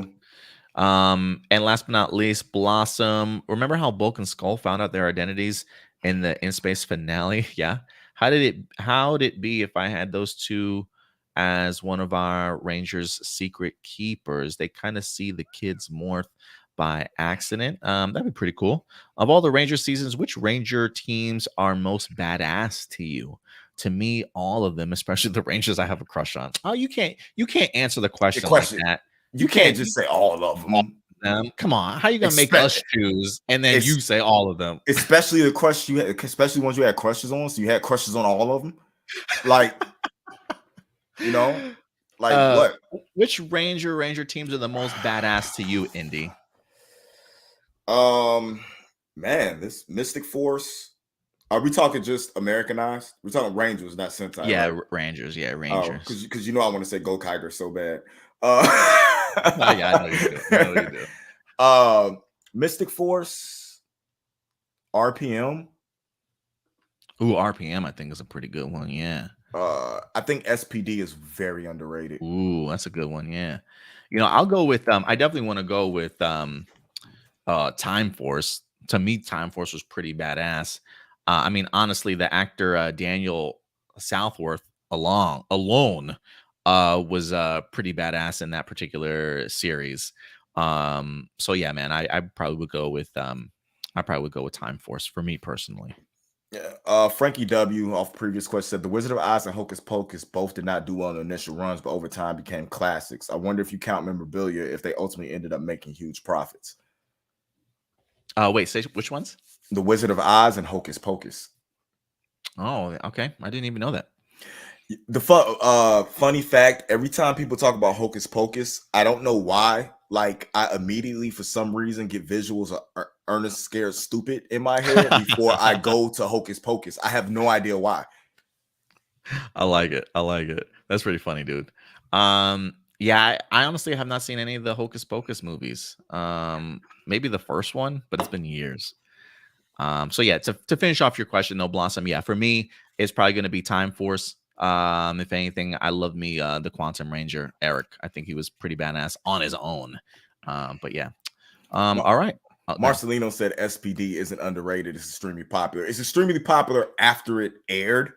And last but not least, Blossom. Remember how Bulk and Skull found out their identities in the In Space finale? Yeah. How'd it be if I had those two as one of our Rangers' secret keepers? They kind of see the kids morph by accident. That'd be pretty cool. Of all the Ranger seasons, which Ranger teams are most badass to you? To me, all of them, especially the Rangers I have a crush on. Oh, you can't answer the question like that. You can't just say all of them. Come on, how you gonna make us choose and then you say all of them? Especially the crush you had, especially ones you had crushes on. So you had crushes on all of them, like what? Which Ranger teams are the most badass to you, Indy? Man, this Mystic Force. Are we talking just Americanized? We're talking Rangers, not Sentai. Yeah, right? Rangers. Yeah, Rangers. Because I want to say Go Kiger so bad. Yeah, I know you do. Mystic Force, RPM. Ooh, RPM, I think is a pretty good one. Yeah. I think SPD is very underrated. Ooh, that's a good one. Yeah. I'll go with I definitely want to go with Time Force. To me, Time Force was pretty badass. I mean, honestly, the actor Daniel Southworth alone was pretty badass in that particular series. So yeah, man, I probably would go with Time Force for me personally. Yeah. Frankie W off previous question said the Wizard of Oz and Hocus Pocus both did not do well in the initial runs, but over time became classics. I wonder if you count memorabilia if they ultimately ended up making huge profits. Wait, say which ones? The Wizard of Oz and Hocus Pocus. Oh, okay. I didn't even know that. The funny fact, every time people talk about Hocus Pocus, I don't know why. Like, I immediately, for some reason, get visuals of Ernest Scared Stupid in my head before I go to Hocus Pocus. I have no idea why. I like it. That's pretty funny, dude. Yeah, I honestly have not seen any of the Hocus Pocus movies. Maybe the first one, but it's been years. So yeah, to finish off your question though, Blossom, yeah, for me, it's probably going to be Time Force. If anything, I love me the Quantum Ranger, Eric. I think he was pretty badass on his own. But yeah. All right. Marcelino said SPD isn't underrated. It's extremely popular. It's extremely popular after it aired,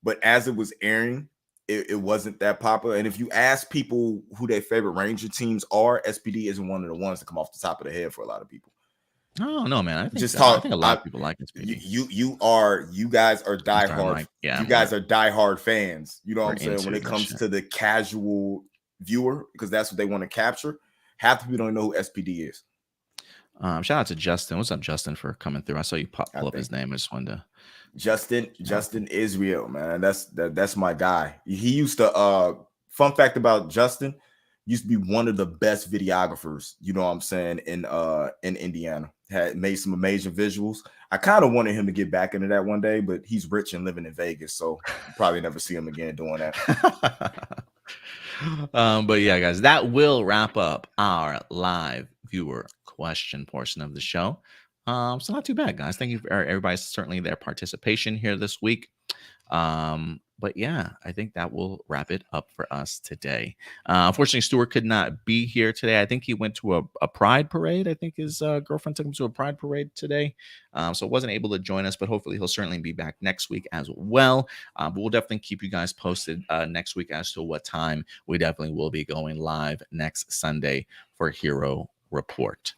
but as it was airing, it wasn't that popular. And if you ask people who their favorite Ranger teams are, SPD isn't one of the ones that come off the top of the head for a lot of people. Oh no, man! I think I think a lot of people like SPD. You guys are diehard. You guys are diehard fans. You know what I'm saying? When it comes to the casual viewer, because that's what they want to capture. Half the people don't know who SPD is. Shout out to Justin. What's up, Justin, for coming through? I saw you pull up his name. I just wanted to. Justin Israel, man. That's my guy. He used to. Fun fact about Justin. Used to be one of the best videographers, you know what I'm saying, in Indiana. Had made some amazing visuals. I kind of wanted him to get back into that one day, but he's rich and living in Vegas, so you probably never see him again doing that. But yeah, guys, that will wrap up our live viewer question portion of the show. So not too bad, guys. Thank you for everybody's certainly their participation here this week. But yeah, I think that will wrap it up for us today. Unfortunately, Stuart could not be here today. I think he went to a pride parade. I think his girlfriend took him to a pride parade today. So wasn't able to join us, but hopefully he'll certainly be back next week as well. But we'll definitely keep you guys posted next week as to what time we definitely will be going live next Sunday for Hero Report.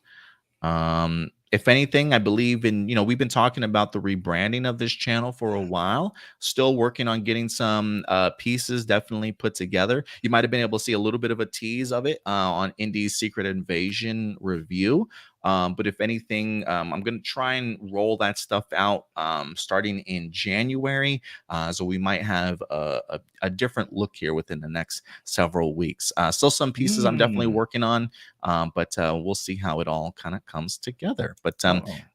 If anything, I believe in, we've been talking about the rebranding of this channel for a while, still working on getting some pieces definitely put together. You might have been able to see a little bit of a tease of it on Indy's Secret Invasion review. But if anything, I'm going to try and roll that stuff out starting in January. So we might have a different look here within the next several weeks. Still some pieces I'm definitely working on, but we'll see how it all kind of comes together. But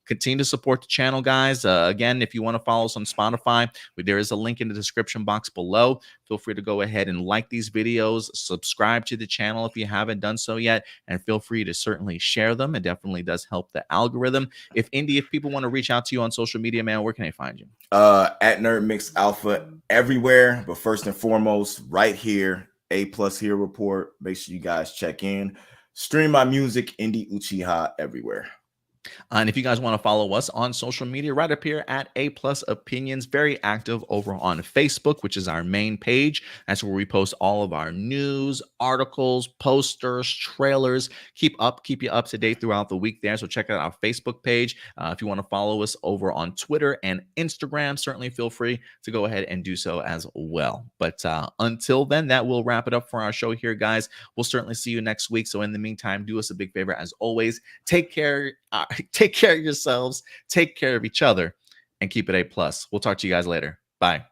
continue to support the channel, guys. Again, if you want to follow us on Spotify, there is a link in the description box below. Feel free to go ahead and like these videos, subscribe to the channel if you haven't done so yet, and feel free to certainly share them. It definitely does help the algorithm. If people want to reach out to you on social media, man, where can they find you? At Nerd Mix Alpha everywhere, but first and foremost, right here, A+ Hero Report. Make sure you guys check in. Stream my music, Indie Uchiha, everywhere. And if you guys want to follow us on social media, right up here at A+ Opinions, very active over on Facebook, which is our main page. That's where we post all of our news, articles, posters, trailers. Keep you up to date throughout the week there. So check out our Facebook page. If you want to follow us over on Twitter and Instagram, certainly feel free to go ahead and do so as well. But until then, that will wrap it up for our show here, guys. We'll certainly see you next week. So in the meantime, do us a big favor, as always. Take care of yourselves, take care of each other, and keep it A+. We'll talk to you guys later. Bye.